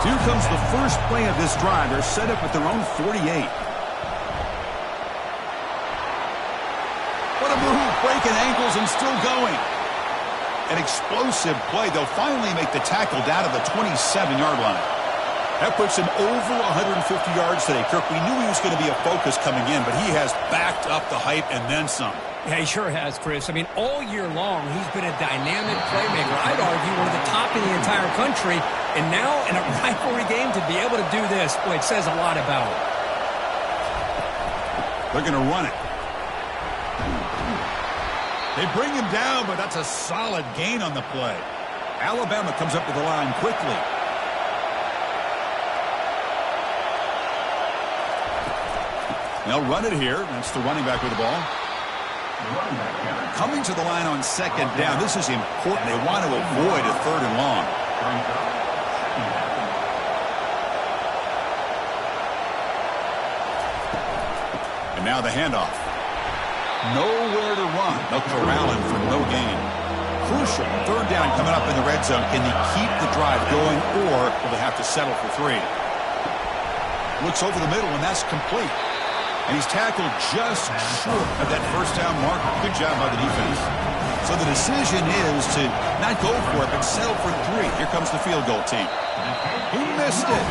Here comes the first play of this drive. They're set up at their own 48. What a move, breaking ankles and still going. An explosive play. They'll finally make the tackle down to the 27-yard line. That puts him over 150 yards today. Kirk, we knew he was going to be a focus coming in, but he has backed up the hype and then some. Yeah, he sure has, Chris. I mean, all year long, he's been a dynamic playmaker. I'd argue one of the top in the entire country. And now, in a rivalry game, to be able to do this, boy, it says a lot about him. They're going to run it. They bring him down, but that's a solid gain on the play. Alabama comes up to the line quickly. They'll run it here. That's the running back with the ball. Coming to the line on second down. This is important. They want to avoid a third and long. And now the handoff. Nowhere to run. They'll corral him for no gain. Crucial. Third down coming up in the red zone. Can they keep the drive going, or will they have to settle for three? Looks over the middle, and that's complete. And he's tackled just short of that first down marker. Good job by the defense. So the decision is to not go for it, but settle for three. Here comes the field goal team. He missed it.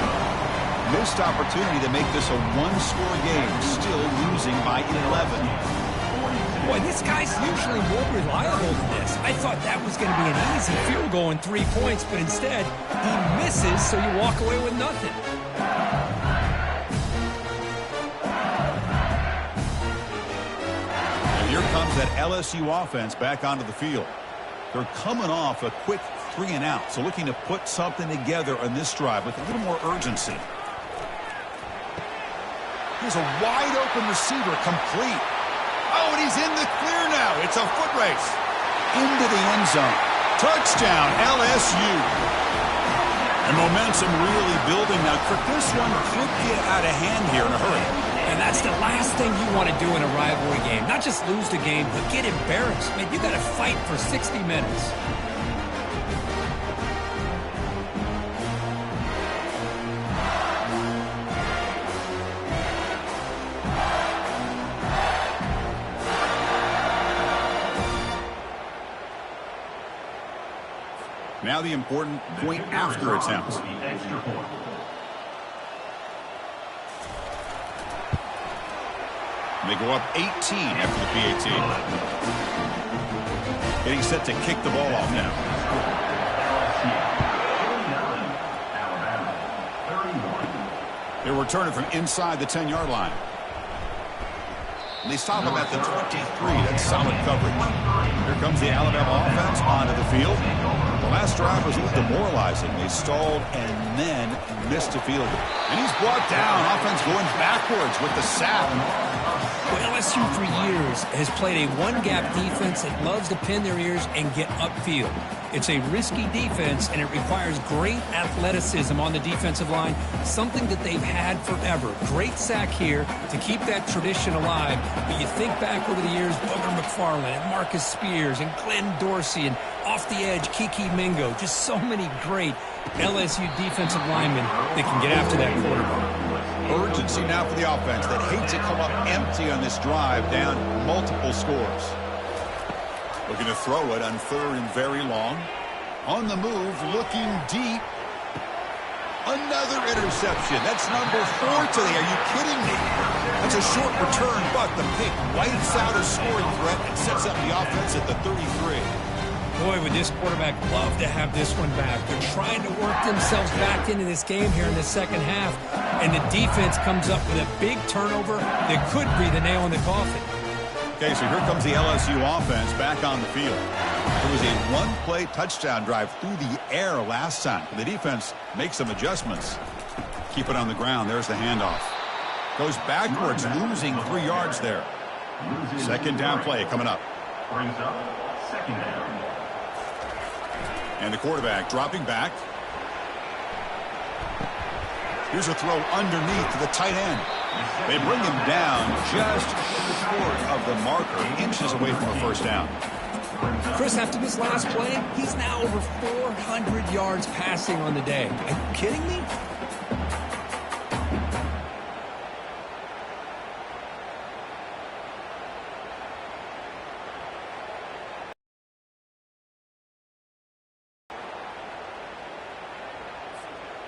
Missed opportunity to make this a one-score game. Still losing by 11. Boy, this guy's usually more reliable than this. I thought that was going to be an easy field goal and 3 points, but instead, he misses, so you walk away with nothing. Here comes that LSU offense back onto the field. They're coming off a quick 3-and-out, so looking to put something together on this drive with a little more urgency. Here's a wide-open receiver, complete. Oh, and he's in the clear now. It's a foot race. Into the end zone. Touchdown, LSU. And momentum really building now. This one could get out of hand here in a hurry. And that's the last thing you want to do in a rivalry game. Not just lose the game, but get embarrassed. Man, you got to fight for 60 minutes. Now the important point after attempt. They go up 18 after the PAT. Getting set to kick the ball off now. They're returning from inside the 10-yard line. And they stop him at the 23. That's solid coverage. Here comes the Alabama offense onto the field. The last drive was a little demoralizing. They stalled and then missed a field goal. And he's brought down. Offense going backwards with the sack. Well, LSU for years has played a one-gap defense that loves to pin their ears and get upfield. It's a risky defense, and it requires great athleticism on the defensive line, something that they've had forever. Great sack here to keep that tradition alive. But you think back over the years, Booger McFarland and Marcus Spears and Glenn Dorsey and off the edge, Kiki Mingo. Just so many great LSU defensive linemen that can get after that quarterback. Urgency now for the offense that hates to come up empty on this drive, down multiple scores. Looking to throw it on 3rd and very long. On the move, looking deep. Another interception. That's number 4 today. Are you kidding me? That's a short return, but the pick wipes out a scoring threat and sets up the offense at the 33. Boy, would this quarterback love to have this one back. They're trying to work themselves back into this game here in the second half, and the defense comes up with a big turnover that could be the nail in the coffin. Okay, so here comes the LSU offense back on the field. It was a one-play touchdown drive through the air last time. The defense makes some adjustments. Keep it on the ground. There's the handoff. Goes backwards, losing 3 yards there. Second down play coming up. Brings up second down. And the quarterback dropping back. Here's a throw underneath to the tight end. They bring him down just short of the marker, inches away from a first down. Chris, after this last play, he's now over 400 yards passing on the day. Are you kidding me?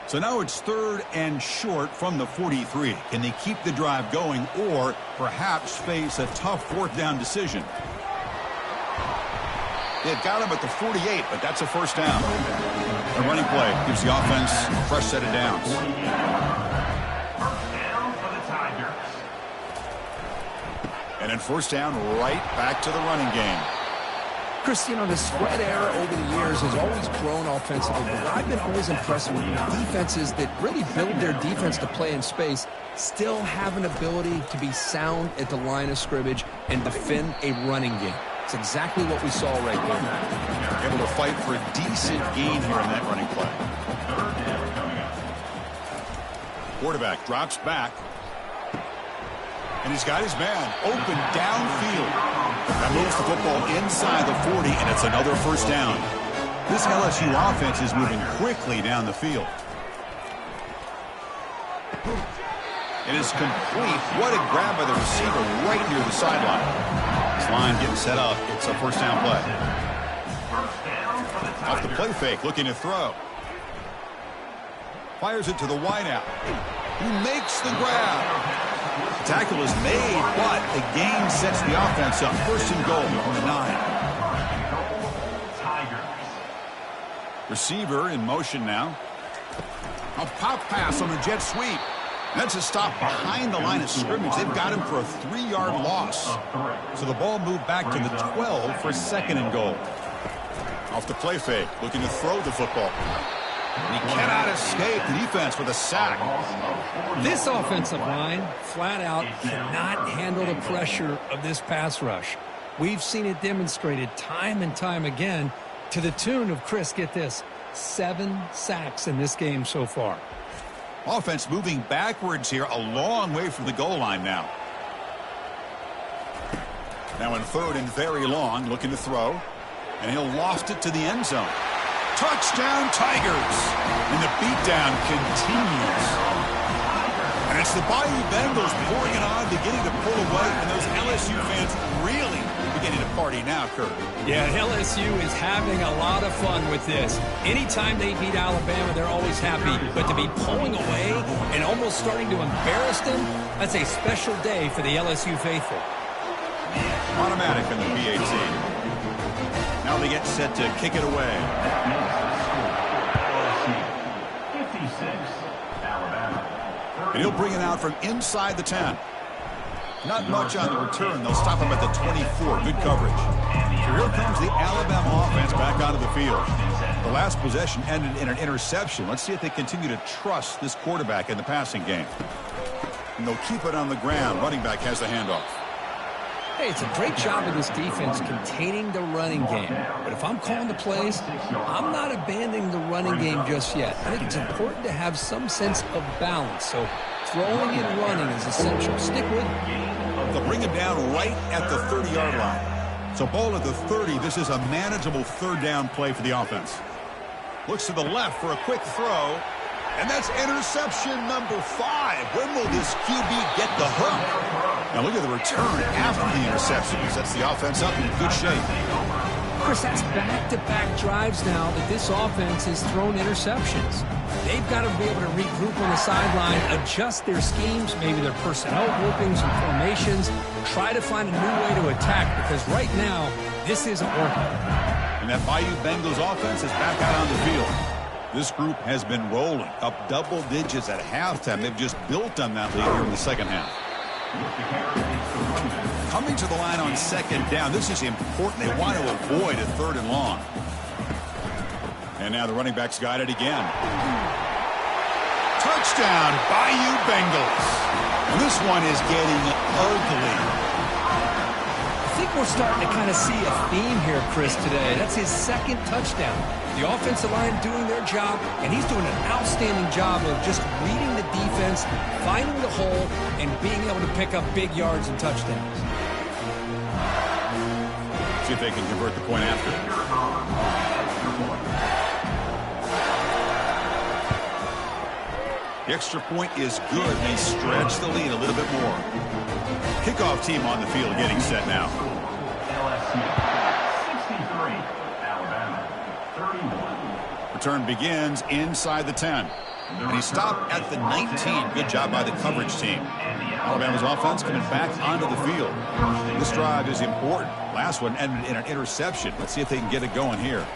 So now it's 3rd and short from the 43. Can they keep the drive going or perhaps face a tough 4th down decision? They've got him at the 48, but that's a first down. A running play gives the offense a fresh set of downs. First down for the Tigers. And then first down right back to the running game. Chris, you know, the spread era over the years has always grown offensively, but what I've been always impressed with defenses that really build their defense to play in space still have an ability to be sound at the line of scrimmage and defend a running game. It's exactly what we saw right there. Able to fight for a decent gain here in that running play. Quarterback drops back. And he's got his man open downfield. That moves the football inside the 40, and it's another first down. This LSU offense is moving quickly down the field. It is complete. What a grab by the receiver right near the sideline. This line getting set up. It's a first down play. Off the play fake, looking to throw. Fires it to the wideout. He makes the grab. The tackle is made, but the gain sets the offense up. First and goal on the 9. Receiver in motion now. A pop pass on the jet sweep. That's a stop behind the line of scrimmage. They've got him for a 3-yard loss. So the ball moved back to the 12 for second and goal. Off the play fake, looking to throw the football. And he cannot escape the defense with a sack. This offensive line, flat out, cannot handle the pressure of this pass rush. We've seen it demonstrated time and time again to the tune of, Chris, get this, 7 sacks in this game so far. Offense moving backwards here, a long way from the goal line now. Now in third and very long, looking to throw. And he'll loft it to the end zone. Touchdown, Tigers. And the beatdown continues. And it's the Bayou Bengals pouring it on, beginning to pull away, and those LSU fans really beginning to party now, Kurt. Yeah, LSU is having a lot of fun with this. Anytime they beat Alabama, they're always happy. But to be pulling away and almost starting to embarrass them, that's a special day for the LSU faithful. Automatic in the PAT. Now they get set to kick it away. 56, Alabama. And he'll bring it out from inside the 10. Not much on the return. They'll stop him at the 24. Good coverage. So here comes the Alabama offense back onto the field. The last possession ended in an interception. Let's see if they continue to trust this quarterback in the passing game. And they'll keep it on the ground. Running back has the handoff. Hey, it's a great job of this defense containing the running game. But if I'm calling the plays, I'm not abandoning the running game just yet. I think it's important to have some sense of balance. So throwing and running is essential. Stick with it. They'll bring him down right at the 30-yard line. So ball at the 30. This is a manageable third down play for the offense. Looks to the left for a quick throw. And that's interception number 5. When will this QB get the hook? Now look at the return after the interceptions. That's the offense up in good shape. Chris, that's back-to-back drives now that this offense has thrown interceptions. They've got to be able to regroup on the sideline, adjust their schemes, maybe their personnel groupings and formations, try to find a new way to attack, because right now, this isn't working. And that Bayou Bengals offense is back out on the field. This group has been rolling up double digits at halftime. They've just built on that lead here in the second half. Coming to the line on second down. This is important. They want to avoid a 3rd and long. And now the running back's got it again. Touchdown, Bayou Bengals. And this one is getting ugly. I think we're starting to kind of see a theme here, Chris, today. That's his 2nd touchdown. The offensive line doing their job, and he's doing an outstanding job of just reading the defense, finding the hole, and being able to pick up big yards and touchdowns. See if they can convert the point after. The extra point is good. They stretch the lead a little bit more. Kickoff team on the field getting set now. Return begins inside the 10. And he stopped at the 19. Good job by the coverage team. Alabama's offense coming back onto the field. This drive is important. Last one ended in an interception. Let's see if they can get it going here.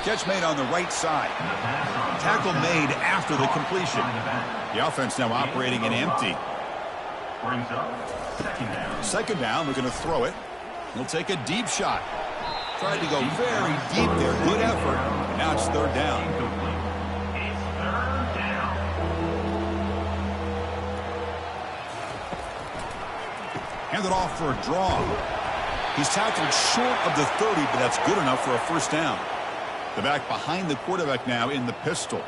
Catch made on the right side. Tackle made after the completion. The offense now operating in empty. Second down, they're going to throw it. He'll take a deep shot. Tried to go very deep there. Good effort. And now it's 3rd down. Handed off for a draw. He's tackled short of the 30, but that's good enough for a 1st down. The back behind the quarterback now in the pistol.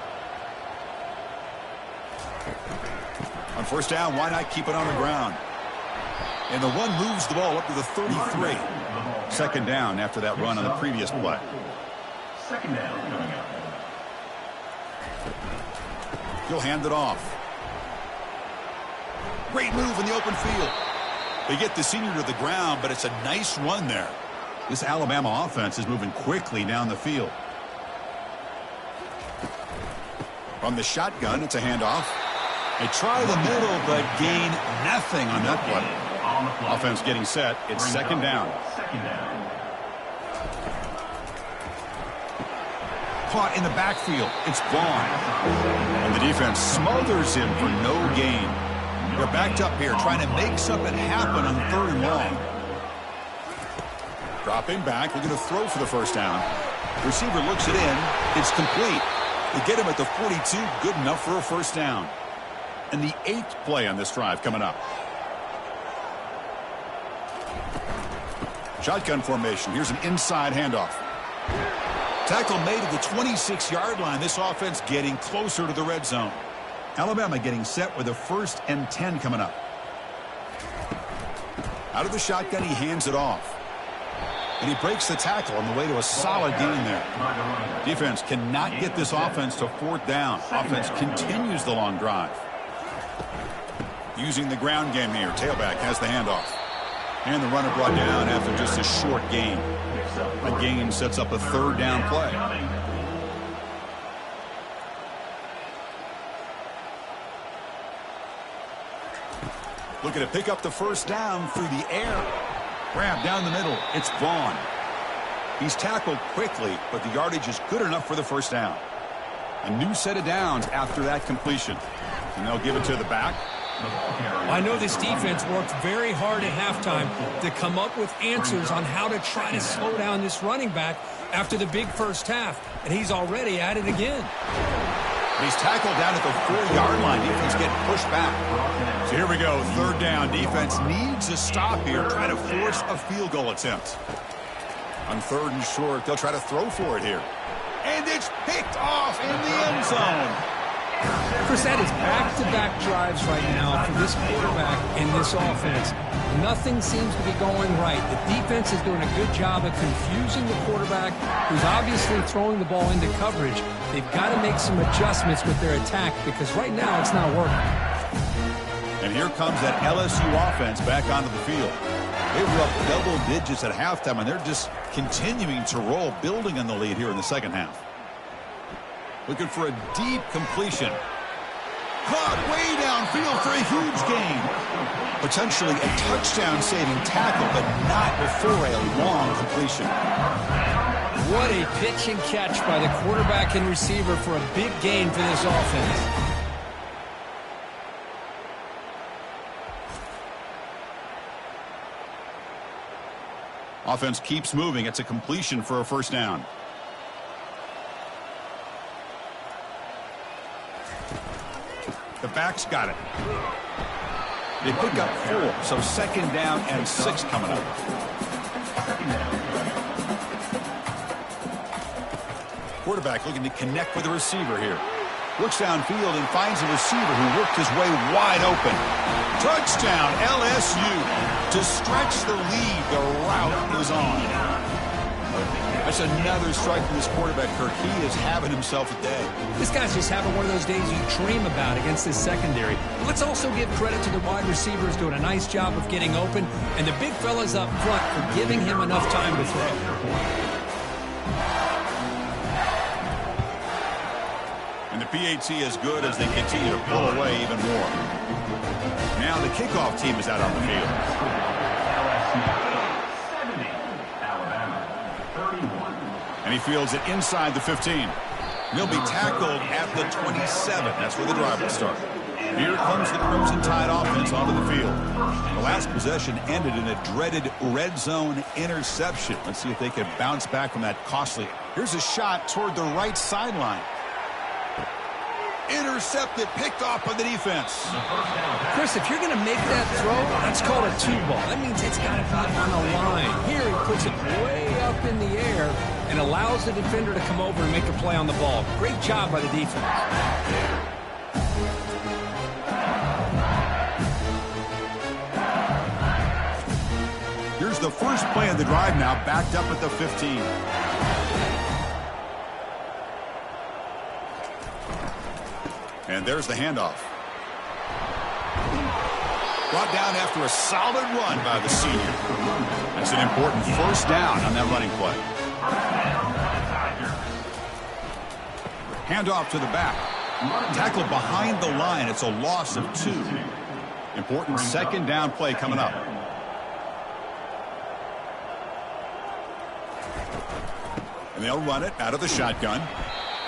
On 1st down, why not keep it on the ground? And the one moves the ball up to the 33. 2nd down after that run on the previous play. 2nd down coming up. He'll hand it off. Great move in the open field. They get the senior to the ground, but it's a nice run there. This Alabama offense is moving quickly down the field. From the shotgun, it's a handoff. They try the middle, but gain nothing on that play. Offense getting set. It's 2nd down. Caught in the backfield. It's Vaughn. And the defense smothers him for no gain. They're backed up here trying to make something happen on 3rd and long. Dropping back. We're going to throw for the 1st down. Receiver looks it in. It's complete. They get him at the 42. Good enough for a 1st down. And the 8th play on this drive coming up. Shotgun formation. Here's an inside handoff. Tackle made at the 26-yard line. This offense getting closer to the red zone. Alabama getting set with a 1st and 10 coming up. Out of the shotgun, he hands it off. And he breaks the tackle on the way to a solid gain there. Defense cannot get this offense to 4th down. Offense continues the long drive. Using the ground game here. Tailback has the handoff. And the runner brought down after just a short gain. The gain sets up a 3rd down play. Looking to pick up the 1st down through the air. Grab down the middle. It's Vaughn. He's tackled quickly, but the yardage is good enough for the 1st down. A new set of downs after that completion. And they'll give it to the back. I know this defense worked very hard at halftime to come up with answers on how to try to slow down this running back after the big 1st half, and he's already at it again. He's tackled down at the 4-yard line. Defense getting pushed back. So here we go. 3rd down. Defense needs a stop here. Try to force a field goal attempt. On 3rd and short, they'll try to throw for it here. And it's picked off in the end zone. Chris, that is back-to-back drives right now for this quarterback and this offense. Nothing seems to be going right. The defense is doing a good job of confusing the quarterback, who's obviously throwing the ball into coverage. They've got to make some adjustments with their attack because right now it's not working. And here comes that LSU offense back onto the field. They were up double digits at halftime, and they're just continuing to roll, building on the lead here in the second half. Looking for a deep completion. Caught way downfield for a huge gain. Potentially a touchdown-saving tackle, but not before a long completion. What a pitch and catch by the quarterback and receiver for a big gain for this offense. Offense keeps moving. It's a completion for a first down. The back's got it. They pick up 4, so second down and 6 coming up. Quarterback looking to connect with the receiver here. Looks downfield and finds a receiver who worked his way wide open. Touchdown, LSU. To stretch the lead, the route is on. That's another strike from this quarterback, Kirk. He is having himself a day. This guy's just having one of those days you dream about against this secondary. Let's also give credit to the wide receivers doing a nice job of getting open, and the big fellas up front for giving him enough time to throw. And the PAT is good as they continue to pull away even more. Now the kickoff team is out on the field. And he fields it inside the 15. He'll be tackled at the 27. That's where the drive will start. Here comes the Crimson Tide offense onto the field. The last possession ended in a dreaded red zone interception. Let's see if they can bounce back from that costly. Here's a shot toward the right sideline. Intercepted, picked off by the defense. Chris, if you're going to make that throw, that's called a 2-ball. That means it's got to be on a line. Here he puts it way up in the air and allows the defender to come over and make a play on the ball. Great job by the defense. Here's the first play of the drive now, backed up at the 15. And there's the handoff. Brought down after a solid run by the senior. That's an important first down on that running play. Handoff to the back. Tackled behind the line. It's a loss of 2. Important second down play coming up. And they'll run it out of the shotgun.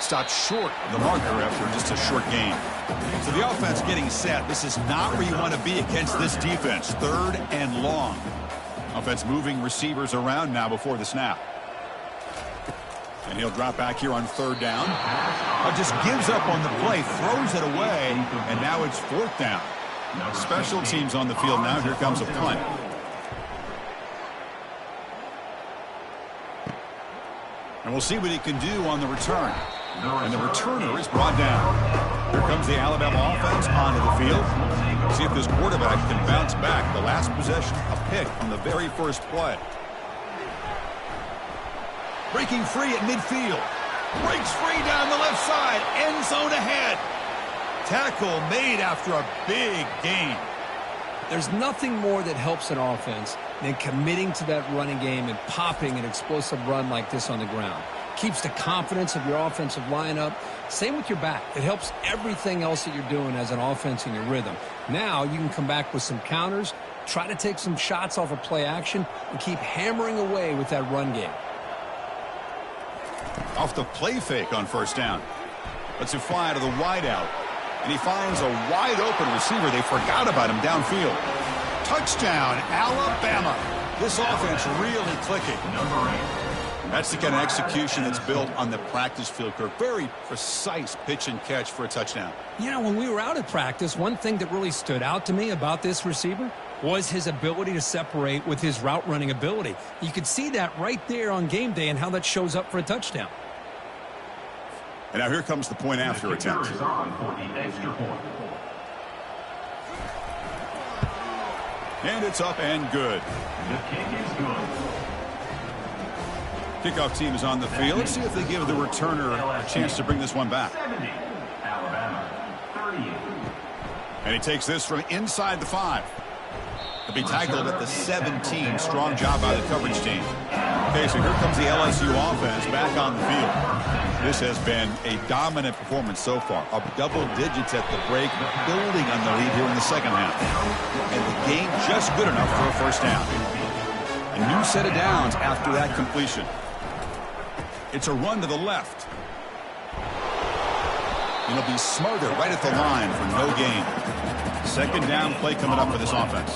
Stopped short of the marker after just a short gain. So the offense getting set. This is not where you want to be against this defense. 3rd and long. Offense moving receivers around now before the snap. And he'll drop back here on 3rd down. Just gives up on the play, throws it away, and now it's 4th down. Special teams on the field now. Here comes a punt. And we'll see what he can do on the return. And the returner is brought down. Here comes the Alabama offense onto the field. See if this quarterback can bounce back. The last possession, a pick on the very first play. Breaking free at midfield. Breaks free down the left side. End zone ahead. Tackle made after a big gain. There's nothing more that helps an offense than committing to that running game and popping an explosive run like this on the ground. Keeps the confidence of your offensive lineup. Same with your back. It helps everything else that you're doing as an offense in your rhythm. Now you can come back with some counters, try to take some shots off of play action, and keep hammering away with that run game. Off the play fake on first down. Lets it fly to the wide out. And he finds a wide open receiver. They forgot about him downfield. Touchdown, Alabama. This offense really clicking. That's the kind of execution that's built on the practice field, Kirk. Very precise pitch and catch for a touchdown. You know, when we were out at practice, one thing that really stood out to me about this receiver was his ability to separate with his route running ability. You could see that right there on game day and how that shows up for a touchdown. And now here comes the point after attempt. Is on for the extra point. And it's up and good. The kick is good. Kickoff team is on the field. Let's see if they give the returner a chance to bring this one back. 70. Alabama, 38. And he takes this from inside the 5. He'll be tackled at the 17. Strong job by the coverage team. Okay, so here comes the LSU offense back on the field. This has been a dominant performance so far. Up double digits at the break, building on the lead here in the second half. And the game just good enough for a first down. A new set of downs after that completion. It's a run to the left. And he'll be smothered right at the line for no gain. Second down play coming up for this offense.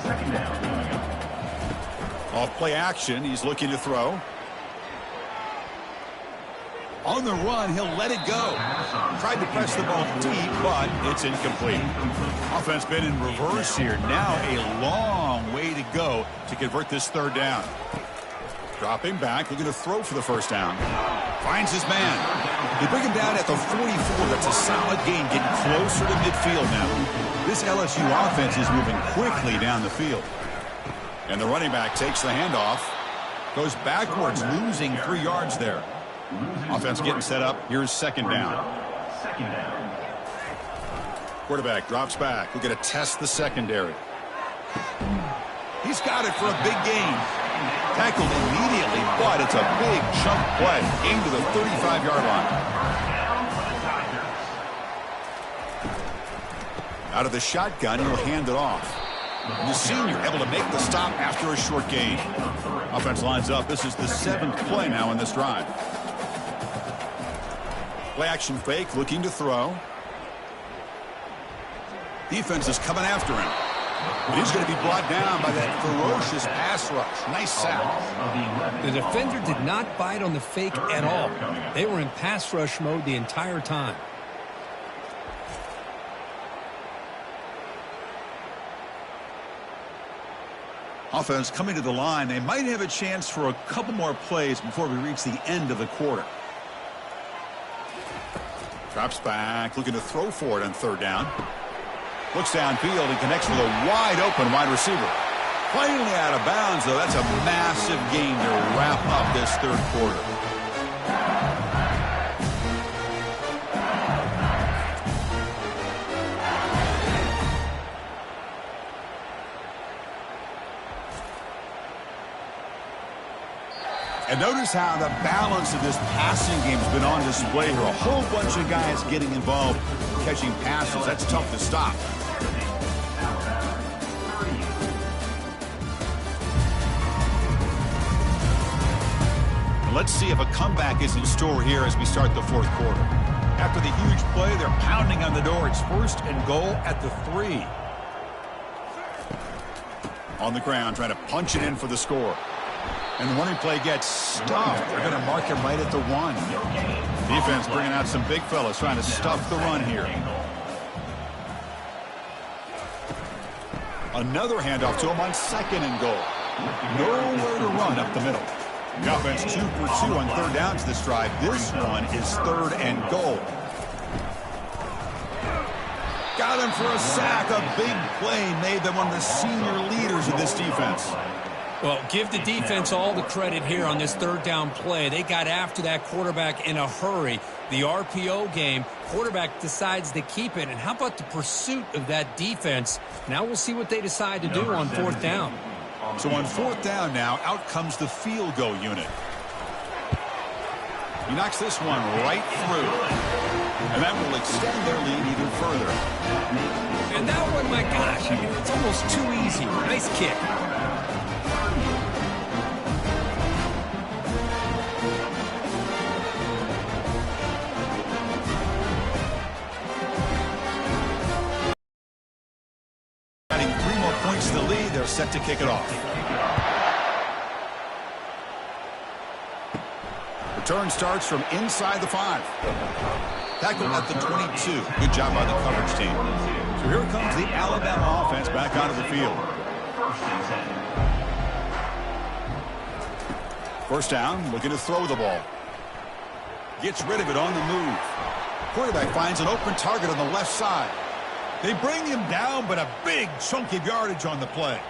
Second down coming up. Off play action, he's looking to throw. On the run, he'll let it go. Tried to press the ball deep, but it's incomplete. Offense been in reverse here. Now a long way to go to convert this third down. Dropping back, looking to throw for the first down. Finds his man. They bring him down at the 44. That's a solid gain, getting closer to midfield now. This LSU offense is moving quickly down the field. And the running back takes the handoff. Goes backwards, losing 3 yards there. Offense getting set up. Here's second down. Second down. Quarterback drops back. We're going to test the secondary. He's got it for a big gain. Tackled immediately, but it's a big chunk play. Aimed to the 35-yard line. Out of the shotgun, he'll hand it off. And the senior able to make the stop after a short gain. Offense lines up. This is the 7th play now in this drive. Play action fake, looking to throw. Defense is coming after him. But he's going to be brought down by that ferocious pass rush. Nice sack. The defender did not bite on the fake at all. They were in pass rush mode the entire time. Offense coming to the line. They might have a chance for a couple more plays before we reach the end of the quarter. Drops back, looking to throw for it on third down. Looks downfield and connects with a wide-open wide receiver. Finally out of bounds, though. That's a massive gain to wrap up this third quarter. And notice how the balance of this passing game has been on display here. A whole bunch of guys getting involved catching passes. That's tough to stop. And let's see if a comeback is in store here as we start the fourth quarter. After the huge play, they're pounding on the door. It's 1st and goal at the 3. On the ground, trying to punch it in for the score. And the running play gets stuffed. They're going to mark him right at the 1. Defense bringing out some big fellas trying to stuff the run here. Another handoff to him on 2nd and goal. Nowhere to run up the middle. The offense 2 for 2 on third downs this drive. This one is 3rd and goal. Got him for a sack. A big play made them one of the senior leaders of this defense. Well, give the defense all the credit here on this third down play. They got after that quarterback in a hurry. The RPO game, quarterback decides to keep it. And how about the pursuit of that defense? Now we'll see what they decide to do on 4th down. So on 4th down now, out comes the field goal unit. He knocks this one right through. And that will extend their lead even further. And that one, my gosh, I mean, it's almost too easy. Nice kick. They're set to kick it off. Return starts from inside the 5. Tackle at the 22. Good job by the coverage team. So here comes the Alabama offense back onto the field. First down, looking to throw the ball. Gets rid of it on the move. Quarterback finds an open target on the left side. They bring him down, but a big chunk of yardage on the play.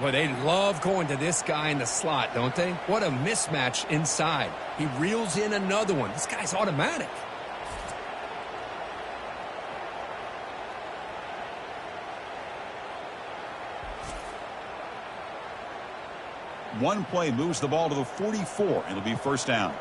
Well, they love going to this guy in the slot, don't they? What a mismatch inside. He reels in another one. This guy's automatic. One play moves the ball to the 44. It'll be first down.